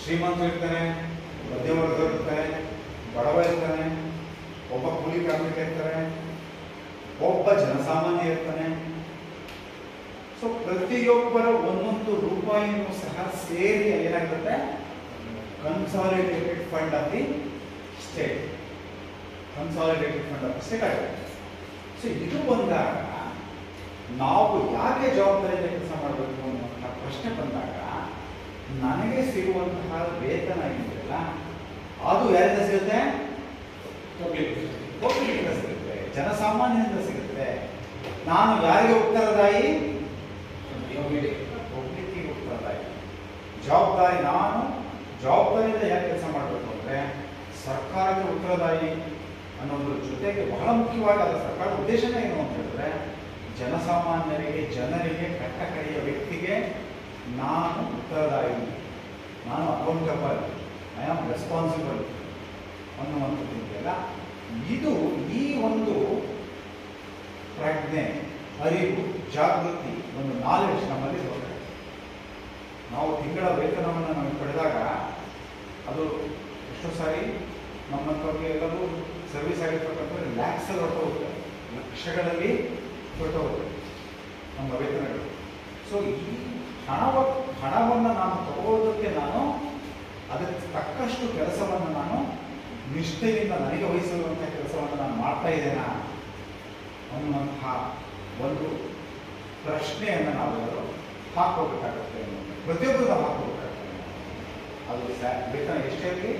ಶ್ರೀಮಂತರು ಇರ್ತಾನೆ, ಮಧ್ಯಮ ವರ್ಗದವರು ಇರ್ತಾರೆ, ಬಡವ ಇರ್ತಾನೆ, ಒಬ್ಬ ಕೂಲಿ ಕಾರ್ಮಿಕ ಇರ್ತಾರೆ, ಒಬ್ಬ ಜನಸಾಮಾನ್ಯ ಇರ್ತಾನೆ. ಸೊ ಪ್ರತಿಯೊಬ್ಬರ ಒಂದೊಂದು ರೂಪಾಯಿನೂ ಸಹ ಸೇರಿ ಏನಾಗುತ್ತೆ, consolidated fund of the state, consolidated fund of the state ಆಗುತ್ತೆ. ಸೊ ಇದು ಬಂದಾಗ ನಾವು ಯಾಕೆ ಜವಾಬ್ದಾರಿಯಿಂದ ಕೆಲಸ ಮಾಡಬೇಕು ಅನ್ನುವಂತಹ ಪ್ರಶ್ನೆ ಬಂದಾಗ, ನನಗೆ ಸಿಗುವಂತಹ ವೇತನ ಏನಿದೆಯಲ್ಲ ಅದು ಯಾರಿಂದ ಸಿಗುತ್ತೆ? ಪಬ್ಲಿಕ್ಕಿಂದ ಸಿಗುತ್ತೆ, ಜನಸಾಮಾನ್ಯರಿಂದ ಸಿಗುತ್ತೆ. ನಾನು ಯಾರಿಗೆ ಉತ್ತರದಾಯಿ? ಪಬ್ಲಿಕ್ಕಿಗೆ ಉತ್ತರದಾಯಿ. ಜವಾಬ್ದಾರಿ, ನಾನು ಜವಾಬ್ದಾರಿಯಿಂದ ಯಾಕೆ ಕೆಲಸ ಮಾಡಬೇಕು ಅಂದ್ರೆ ಸರ್ಕಾರಕ್ಕೆ ಉತ್ತರದಾಯಿ ಅನ್ನೋದ್ರ ಜೊತೆಗೆ ಬಹಳ ಮುಖ್ಯವಾಗಿ ಅದರ ಸರ್ಕಾರದ ಉದ್ದೇಶನೇ ಏನು ಅಂತ ಹೇಳಿದ್ರೆ, ಜನಸಾಮಾನ್ಯರಿಗೆ, ಜನರಿಗೆ, ಕಟ್ಟ ಕಡೆಯ ವ್ಯಕ್ತಿಗೆ ನಾನು ಉತ್ತರದಾಯಿ, ನಾನು ಅಕೌಂಟಬಲ್, ಐ ಆಮ್ ರೆಸ್ಪಾನ್ಸಿಬಲ್ ಅನ್ನುವಂಥದ್ದು ಇದೆಯಲ್ಲ, ಇದು ಈ ಒಂದು ಪ್ರಜ್ಞೆ, ಅರಿವು, ಜಾಗೃತಿ, ಒಂದು ನಾಲೆಡ್ಜ್ ನಮ್ಮಲ್ಲಿ ಬರುತ್ತೆ. ನಾವು ತಿಂಗಳ ವೇತನವನ್ನು ನಾವು ಪಡೆದಾಗ ಅದು ಎಷ್ಟೋ ಸಾರಿ ನಮ್ಮಂಥವ್ರಿಗೆ ಎಲ್ಲರೂ ಸರ್ವಿಸ್ ಆಗಿರ್ತಕ್ಕಂಥ ಲ್ಯಾಕ್ಸಲ್ಲಿ ಹೊರಟೋಗುತ್ತೆ, ಲಕ್ಷಗಳಲ್ಲಿ ಹೊರಟೋಗುತ್ತೆ ನಮ್ಮ ವೇತನಗಳು. ಸೊ ಈ ಹಣವನ್ನು ನಾನು ತಗೊಳ್ಳೋದಕ್ಕೆ ನಾನು ಅದಕ್ಕೆ ತಕ್ಕಷ್ಟು ಕೆಲಸವನ್ನು ನಾನು ನಿಷ್ಠೆಯಿಂದ ನನಗೆ ವಹಿಸಿರುವಂತಹ ಕೆಲಸವನ್ನು ನಾನು ಮಾಡ್ತಾ ಇದ್ದೇನಾ ಅನ್ನುವಂತಹ ಒಂದು ಪ್ರಶ್ನೆಯನ್ನು ನಾವೆಲ್ಲರೂ ಹಾಕೋಬೇಕಾಗುತ್ತೆ. ಪ್ರತಿಯೊಬ್ಬರು ನಾವು ಹಾಕೋಬೇಕಾಗುತ್ತೆ. ಅದು ವೇತನ ಎಷ್ಟೇ ಇರಲಿ,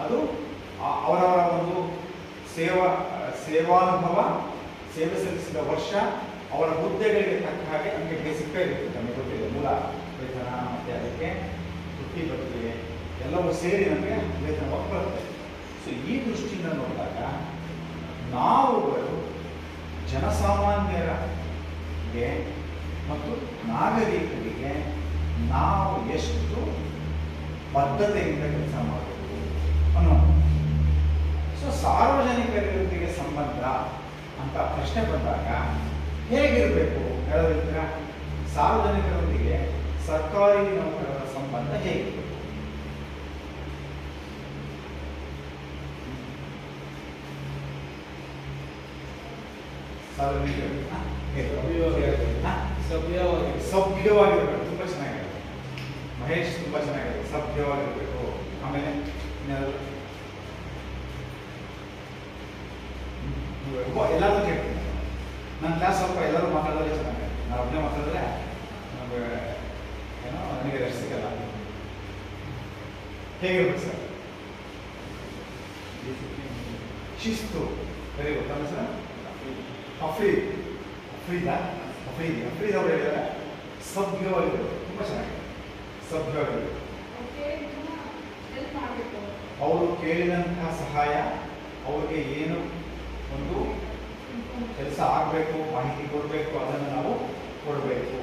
ಅದು ಅವರವರ ಒಂದು ಸೇವಾನುಭವ, ಸೇವೆ ಸಲ್ಲಿಸಿದ ವರ್ಷ, ಅವರ ಹುದ್ದೆಗಳಿಗೆ ತಕ್ಕ ಹಾಗೆ ನಮಗೆ ಬೇಸಿಕ್ ಪೇ ಇರುತ್ತೆ. ನಮಗೆ ಗೊತ್ತಿದೆ, ಮೂಲ ವೇತನ ಮತ್ತು ಅದಕ್ಕೆ ವೃತ್ತಿ ಬರ್ತದೆ, ಎಲ್ಲವೂ ಸೇರಿ ನಮಗೆ ವೇತನವಾಗಿ ಬರುತ್ತೆ. ಸೊ ಈ ದೃಷ್ಟಿಯಿಂದ ನೋಡಿದಾಗ ನಾವುಗಳು ಜನಸಾಮಾನ್ಯರಿಗೆ ಮತ್ತು ನಾಗರಿಕರಿಗೆ ನಾವು ಎಷ್ಟು ಬದ್ಧತೆಯಿಂದ ಕೆಲಸ ಮಾಡಬೇಕು ಅನ್ನೋದು. ಸೊ ಸಾರ್ವಜನಿಕರೊಂದಿಗೆ ಸಂಬಂಧ ಅಂತ ಪ್ರಶ್ನೆ ಬಂದಾಗ ಹೇಗಿರಬೇಕು ಹೇಳೋದಿಲ್ಲ, ಸಾರ್ವಜನಿಕರೊಂದಿಗೆ ಸರ್ಕಾರಿ ನೌಕರರ ಸಂಬಂಧ ಹೇಗಿರಬೇಕು? ಸಭ್ಯವಾಗಿರ್ಬೇಕು. ತುಂಬ ಚೆನ್ನಾಗಿದೆ ಮಹೇಶ್, ತುಂಬ ಚೆನ್ನಾಗಿದೆ. ಸಭ್ಯವಾಗಿರ್ಬೇಕು. ಆಮೇಲೆ ಇನ್ಯಾರು ಎಲ್ಲರೂ ಕೇಳ್ತೀನಿ. ನನ್ನ ಕ್ಲಾಸ್ ಸ್ವಲ್ಪ ಎಲ್ಲರೂ ಮಾತಾಡಿದ್ರೆ ಚೆನ್ನಾಗಿದೆ. ನಾನು ಒಬ್ಬನೇ ಮಾತಾಡಿದ್ರೆ ನಮಗೆ ಏನೋ ನನಗೆ ರೆಸ್ಟ್ ಸಿಗಲ್ಲ. ಹೇಗಿರ್ಬೇಕು ಸರ್? ಶಿಸ್ತು. Very good. ನಮ್ಮ ಸರ್ ಅಫ್ರೀದ್ ಅವರು ಹೇಳಿದ್ದಾರೆ ಸಭ್ಯವಾಗಿರ್ಬೇಕು. ತುಂಬ ಚೆನ್ನಾಗಿದೆ. ಸಭ್ಯವಾಗಿರ್ಬೇಕು. ಅವರು ಕೇಳಿದಂತಹ ಸಹಾಯ, ಅವ್ರಿಗೆ ಏನು ಒಂದು ಕೆಲಸ ಆಗಬೇಕು, ಮಾಹಿತಿ ಕೊಡಬೇಕು, ಅದನ್ನು ನಾವು ಕೊಡಬೇಕು.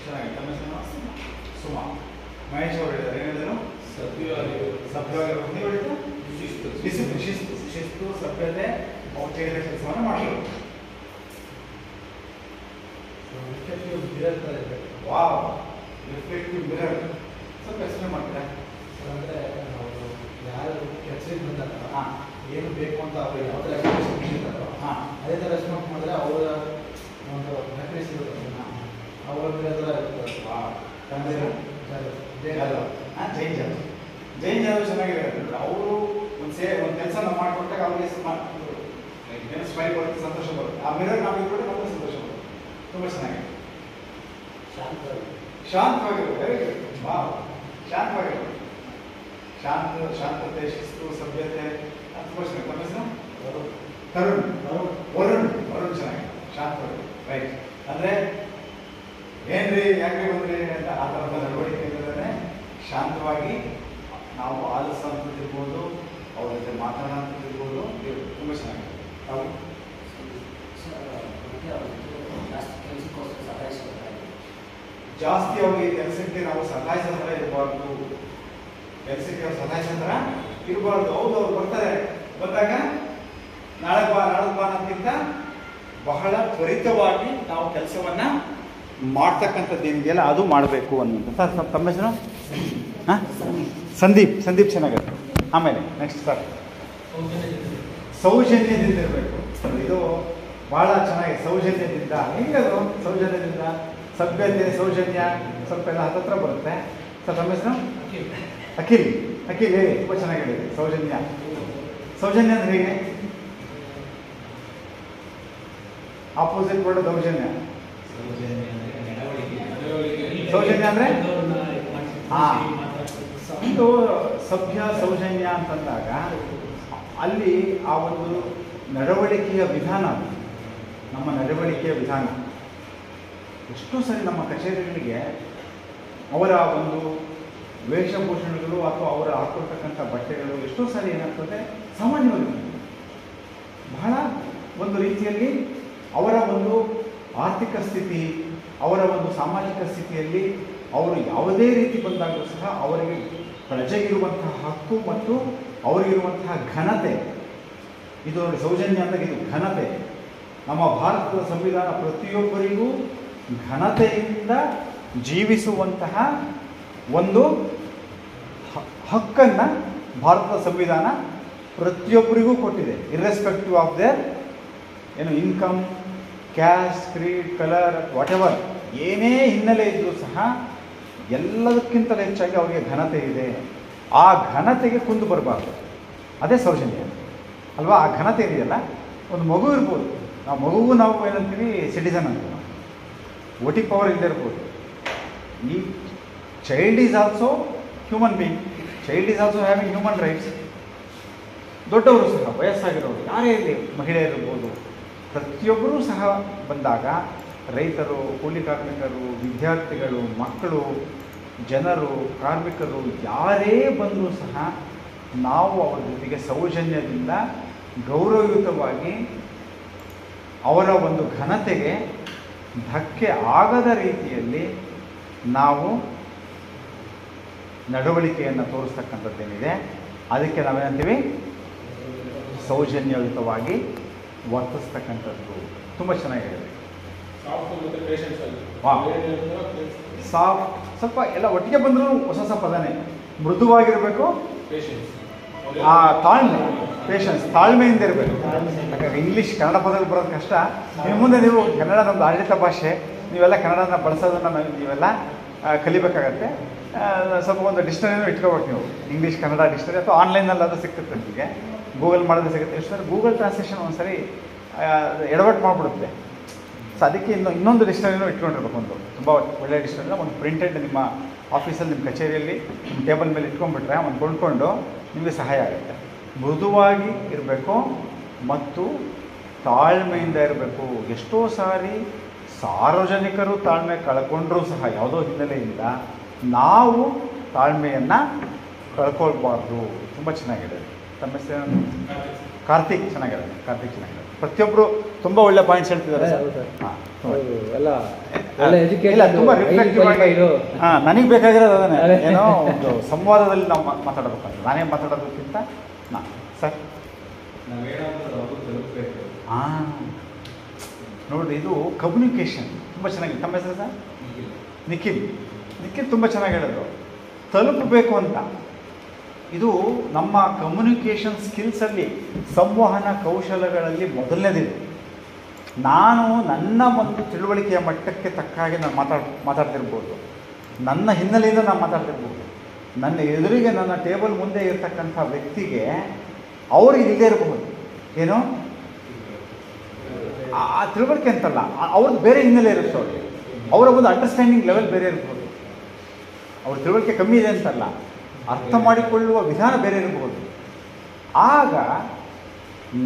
ಚೆನ್ನಾಗಿದೆ. ನಮ್ಮ ಹೆಸರು ಸುಮಾ. ಮಹೇಶ್ ಅವರು ಹೇಳಿದ್ದಾರೆ ಏನು ಹೇಳಿದರು? ಸಭ್ಯವಾಗಿರ್ಬೇಕು. ನೀವು ಹೇಳಿದ್ರು ಶಿಸ್ತು, ಸಭ್ಯತೆ, ಅವ್ರು ಕೇಳಿದ ಕೆಲಸವನ್ನು ಮಾಡಬೇಕು. Wow, reflective mirror. ಸ್ವಲ್ಪ ಎಕ್ಸ್ಪ್ಲೇನ್ ಮಾಡ್ತೀರಾ? ಅಂದರೆ ಅವರು ಯಾರು ಕೆಲಸಕ್ಕೆ ಬಂದಾಗ ಏನು ಬೇಕು ಅಂತ ಅವರು ಯಾವ ಥರ ರೆಸ್ಪಾನ್ಸ್ ಮಾಡಿರ್ತಾರೋ ಅದೇ ಥರ ರೆಸ್ಪಾನ್ಸ್ ಮಾಡಿದ್ರೆ ಅವರ ಒಂದು ಮೆಟ್ರಿಕ್ಸ್ ಇರುತ್ತೆ. ಅವರ ಥರ ಇರ್ತಾರೆ. ಜೈನ್ ಜಾಧವ್ ಚೆನ್ನಾಗಿದೆ. ಅವರು ಒಂದು ಕೆಲಸ ನಾವು ಮಾಡಿಕೊಟ್ಟಾಗ ಅವ್ರಿಗೆ ಸ್ಮೈಲ್ ಬರುತ್ತೆ, ಸಂತೋಷ ಬರುತ್ತೆ. ಆ ಮಿರರ್ ನಾವು ಇಟ್ಬಿಟ್ಟು ನಮಗೆ ಸಂತೋಷ ಬರುತ್ತೆ. ತುಂಬ ಚೆನ್ನಾಗಿದೆ. ಶಾಂತವಾಗಿರುತ್ತೆ. Very good. ವಾವ್, ಶಾಂತವಾಗಿರುತ್ತೆ. ಶಾಂತತೆ, ಶಿಸ್ತು, ಸಭ್ಯತೆ, ತುಂಬ ಚೆನ್ನಾಗಿದೆ. ನಮ್ಮ ಹೆಸರು ವರುಣ್ ಚೆನ್ನಾಗಿದೆ. ಶಾಂತವಾಗಿ. ರೈಟ್. ಅಂದರೆ ಏನ್ರಿ ಯಾಕೆ ಬಂದ್ರಿ ಅಂತ ಆ ಥರದ ನಡವಳಿಕೆ ಇಲ್ಲದೇ ಶಾಂತವಾಗಿ ನಾವು ಆಲಿಸೋಂಥದ್ದಿರ್ಬೋದು, ಅವ್ರ ಜೊತೆ ಮಾತಾಡೋಂಥದ್ದಿರ್ಬೋದು. ತುಂಬ ಚೆನ್ನಾಗಿದೆ. ನಾವು ಜಾಸ್ತಿ ಅವ್ರಿಗೆ ಕೆಲಸಕ್ಕೆ ನಾವು ಸತಾಯಿಸೋ ಥರ ಇರಬಾರ್ದು. ಕೆಲಸಕ್ಕೆ ಅವ್ರು ಸತಾಯಿಸೋ ಥರ ಇರಬಾರ್ದು. ಹೌದು, ಅವ್ರು ಬರ್ತಾರೆ, ಬಂದಾಗ ನಾಳೆ ಬಾ ಅನ್ನೋದಕ್ಕಿಂತ ಬಹಳ ತ್ವರಿತವಾಗಿ ನಾವು ಕೆಲಸವನ್ನ ಮಾಡ್ತಕ್ಕಂಥದ್ದು ಏನಿದೆಯಲ್ಲ ಅದು ಮಾಡಬೇಕು ಅನ್ನೋದು. ಸರ್ ತಮ್ಮ ಹೆಸರು? ಹಾಂ, ಸಂದೀಪ್ ಚೆನ್ನಾಗಿದೆ. ಆಮೇಲೆ ನೆಕ್ಸ್ಟ್ ಸರ್, ಸೌಜನ್ಯದಿಂದ ಇರಬೇಕು. ಇದು ಬಹಳ ಚೆನ್ನಾಗಿದೆ. ಸೌಜನ್ಯದಿಂದ ಹೆಂಗದು? ಸೌಜನ್ಯದಿಂದ ಸಭ್ಯತೆ, ಸೌಜನ್ಯ ಸ್ವಲ್ಪ ಎಲ್ಲ ಹತ್ತತ್ರ ಬರುತ್ತೆ. ಸರ್ ತಮ್ಮ ಹೆಸರು? ಅಖಿಲ್ ಹೇಳಿ. ತುಂಬ ಚೆನ್ನಾಗಿದೆ. ಸೌಜನ್ಯ ಅಂದ್ರೆ ಹೇಗೆ? ಆಪೋಸಿಟ್ ವರ್ಡ್ ದೌರ್ಜನ್ಯ. ಸೌಜನ್ಯ ಅಂದ್ರೆ ಇದು ಸಭ್ಯ ಸೌಜನ್ಯ ಅಂತಂದಾಗ ಅಲ್ಲಿ ಆ ಒಂದು ನಡವಳಿಕೆಯ ವಿಧಾನ, ನಮ್ಮ ನಡವಳಿಕೆಯ ವಿಧಾನ. ಎಷ್ಟೋ ಸರಿ ನಮ್ಮ ಕಚೇರಿಗಳಿಗೆ ಅವರ ಒಂದು ವೇಷಭೂಷಣಗಳು ಅಥವಾ ಅವರು ಹಾಕೊಳ್ತಕ್ಕಂಥ ಬಟ್ಟೆಗಳು ಎಷ್ಟೋ ಸಾರಿ ಏನಾಗ್ತದೆ, ಸಾಮಾನ್ಯವಾಗಿ ಬಹಳ ಒಂದು ರೀತಿಯಲ್ಲಿ ಅವರ ಒಂದು ಆರ್ಥಿಕ ಸ್ಥಿತಿ, ಅವರ ಒಂದು ಸಾಮಾಜಿಕ ಸ್ಥಿತಿಯಲ್ಲಿ ಅವರು ಯಾವುದೇ ರೀತಿ ಬಂದಾಗಲೂ ಸಹ ಅವರಿಗೆ ಪ್ರಜೆಗಿರುವಂತಹ ಹಕ್ಕು ಮತ್ತು ಅವರಿಗಿರುವಂತಹ ಘನತೆ, ಇದು ನೋಡಿ ಸೌಜನ್ಯ ಅಂದಾಗ ಇದು ಘನತೆ. ನಮ್ಮ ಭಾರತದ ಸಂವಿಧಾನ ಪ್ರತಿಯೊಬ್ಬರಿಗೂ ಘನತೆಯಿಂದ ಜೀವಿಸುವಂತಹ ಒಂದು ಹಕ್ಕನ್ನು ಭಾರತದ ಸಂವಿಧಾನ ಪ್ರತಿಯೊಬ್ಬರಿಗೂ ಕೊಟ್ಟಿದೆ. Irrespective of their income, caste, Creed, colour, what ever, ಏನೇ ಹಿನ್ನೆಲೆ ಇದ್ದರೂ ಸಹ ಎಲ್ಲದಕ್ಕಿಂತಲೂ ಹೆಚ್ಚಾಗಿ ಅವರಿಗೆ ಘನತೆ ಇದೆ. ಆ ಘನತೆಗೆ ಕುಂದು ಬರಬಾರ್ದು. ಅದೇ ಸೌಜನ್ಯ ಅಲ್ವಾ? ಆ ಘನತೆ ಇದೆಯಲ್ಲ, ಒಂದು ಮಗು ಇರ್ಬೋದು, ನಾವು ಮಗುವು ನಾವು ಏನಂತೀವಿ ಸಿಟಿಸನ್ ಅಂತ, ವೋಟಿಂಗ್ ಪವರ್ ಇಲ್ಲದೆ ಇರ್ಬೋದು. ಈ child is also human being, child is also having human rights. ದೊಡ್ಡವರು ಸಹ, ವಯಸ್ಸಾಗಿರೋರು ಯಾರೇ ಇರಲಿ, ಮಹಿಳೆಯರಿರ್ಬೋದು, ಪ್ರತಿಯೊಬ್ಬರೂ ಸಹ ಬಂದಾಗ ರೈತರು, ಕೂಲಿ ಕಾರ್ಮಿಕರು, ವಿದ್ಯಾರ್ಥಿಗಳು, ಮಕ್ಕಳು, ಜನರು, ಕಾರ್ಮಿಕರು ಯಾರೇ ಬಂದರೂ ಸಹ ನಾವು ಅವರ ಜೊತೆಗೆ ಸೌಜನ್ಯದಿಂದ ಗೌರವಯುತವಾಗಿ ಅವರ ಒಂದು ಘನತೆಗೆ ಧಕ್ಕೆ ಆಗದ ರೀತಿಯಲ್ಲಿ ನಾವು ನಡವಳಿಕೆಯನ್ನು ತೋರಿಸ್ತಕ್ಕಂಥದ್ದೇನಿದೆ ಅದಕ್ಕೆ ನಾವೇನಂತೀವಿ ಸೌಜನ್ಯಯುತವಾಗಿ ವರ್ತಿಸ್ತಕ್ಕಂಥದ್ದು. ತುಂಬ ಚೆನ್ನಾಗಿದೆ. ಸಾಫ್ಟ್ ಸ್ವಲ್ಪ ಎಲ್ಲ ಒಟ್ಟಿಗೆ ಬಂದರೂ ಹೊಸ ಹೊಸ ಪದನೇ. ಮೃದುವಾಗಿರಬೇಕು, ಆ ತಾಳ್ಮೆ, ಪೇಷನ್ಸ್, ತಾಳ್ಮೆಯಿಂದ ಇರಬೇಕು. ಯಾಕಂದರೆ ಇಂಗ್ಲೀಷ್ ಕನ್ನಡ ಪದಗಳು ಬರೋದು ಕಷ್ಟ. ಇನ್ನು ಮುಂದೆ ನೀವು ಕನ್ನಡ ನಮ್ಮದು ಆಡಳಿತ ಭಾಷೆ, ನೀವೆಲ್ಲ ಕನ್ನಡನ ಬಳಸೋದನ್ನು ನೀವೆಲ್ಲ ಕಲಿಬೇಕಾಗತ್ತೆ. ಸ್ವಲ್ಪ ಒಂದು ಡಿಕ್ಷನರಿನೂ ಇಟ್ಕೋಬೇಕು ನೀವು, ಇಂಗ್ಲೀಷ್ ಕನ್ನಡ ಡಿಕ್ಷನರಿ, ಅಥವಾ ಆನ್ಲೈನಲ್ಲಿ ಅದು ಸಿಕ್ಕುತ್ತೆ ನಿಮಗೆ, ಗೂಗಲ್ ಮಾಡೋದು ಸಿಗುತ್ತೆ. ಎಷ್ಟು ಗೂಗಲ್ ಟ್ರಾನ್ಸ್ಲೇಷನ್ ಒಂದು ಸರಿ ಎಡವಟ್ಟು ಮಾಡಿಬಿಡುತ್ತೆ. ಸೊ ಅದಕ್ಕೆ ಇನ್ನೊಂದು ಡಿಕ್ಷನರಿನೂ ಇಟ್ಕೊಂಡಿರ್ಬೇಕು. ಒಂದು ತುಂಬ ಒಳ್ಳೆಯ ಡಿಕ್ಷನರಿನ ಒಂದು ಪ್ರಿಂಟೆಡ್ ನಿಮ್ಮ ಆಫೀಸಲ್ಲಿ, ನಿಮ್ಮ ಕಚೇರಿಯಲ್ಲಿ ನಿಮ್ಮ ಟೇಬಲ್ ಮೇಲೆ ಇಟ್ಕೊಂಡ್ಬಿಟ್ರೆ ಒಂದು ಕೊಂಡ್ಕೊಂಡು ನಿಮಗೆ ಸಹಾಯ ಆಗುತ್ತೆ. ಮೃದುವಾಗಿ ಇರಬೇಕು ಮತ್ತು ತಾಳ್ಮೆಯಿಂದ ಇರಬೇಕು. ಎಷ್ಟೋ ಸಾರಿ ಸಾರ್ವಜನಿಕರು ತಾಳ್ಮೆ ಕಳ್ಕೊಂಡ್ರೂ ಸಹ ಯಾವುದೋ ಹಿನ್ನೆಲೆಯಿಂದ ನಾವು ತಾಳ್ಮೆಯನ್ನು ಕಳ್ಕೊಳ್ಬಾರ್ದು. ತುಂಬ ಚೆನ್ನಾಗಿದೆ. ತಮ್ಮ ಹೆಸರು? ಕಾರ್ತಿಕ್. ಚೆನ್ನಾಗಿದೆ. ಪ್ರತಿಯೊಬ್ಬರು ತುಂಬ ಒಳ್ಳೆ ಪಾಯಿಂಟ್ಸ್ ಹೇಳ್ತಿದ್ದಾರೆ. ಇಲ್ಲ, ತುಂಬ ರಿಫ್ಲೆಕ್ಟಿವ್ ಆಗಿ. ನನಗೆ ಬೇಕಾಗಿರೋದು ಅದನ್ನೇ, ಏನೋ ಒಂದು ಸಂವಾದದಲ್ಲಿ ನಾವು ಮಾತಾಡಬೇಕಂತ. ನಾನೇ ಮಾತಾಡೋದಕ್ಕಿಂತ ಸರ್ ನೋಡಿರಿ, ಇದು ಕಮ್ಯುನಿಕೇಷನ್ ತುಂಬ ಚೆನ್ನಾಗಿದೆ. ತಮ್ಮ ಹೆಸರು ಸರ್? ನಿಖಿಲ್ ತುಂಬ ಚೆನ್ನಾಗಿ ಹೇಳಿದ್ರು. ತಲುಪಬೇಕು ಅಂತ, ಇದು ನಮ್ಮ ಕಮ್ಯುನಿಕೇಷನ್ ಸ್ಕಿಲ್ಸಲ್ಲಿ, ಸಂವಹನ ಕೌಶಲಗಳಲ್ಲಿ ಮೊದಲನೇದಿದೆ. ನಾನು ನನ್ನ ಒಂದು ತಿಳುವಳಿಕೆಯ ಮಟ್ಟಕ್ಕೆ ತಕ್ಕ ಹಾಗೆ ನಾನು ಮಾತಾಡ್ತಿರ್ಬೋದು, ನನ್ನ ಹಿನ್ನೆಲೆಯಿಂದ ನಾನು ಮಾತಾಡ್ತಿರ್ಬೋದು. ನನ್ನ ಎದುರಿಗೆ ನನ್ನ ಟೇಬಲ್ ಮುಂದೆ ಇರತಕ್ಕಂಥ ವ್ಯಕ್ತಿಗೆ ಅವ್ರಿಗೆ ಇಲ್ಲದೇ ಇರಬಹುದು, ಏನೋ ಆ ತಿಳುವಳಿಕೆ ಅಂತಲ್ಲ, ಅವ್ರದ್ದು ಬೇರೆ ಹಿನ್ನೆಲೆ ಇರುತ್ತೆ. ಅವರ ಒಂದು ಅಂಡರ್ಸ್ಟ್ಯಾಂಡಿಂಗ್ ಲೆವೆಲ್ ಬೇರೆ ಇರಬಹುದು. ಅವ್ರ ತಿಳುವಳಿಕೆ ಕಮ್ಮಿ ಇದೆ ಅಂತಲ್ಲ, ಅರ್ಥ ಮಾಡಿಕೊಳ್ಳುವ ವಿಧಾನ ಬೇರೆ ಇರಬಹುದು. ಆಗ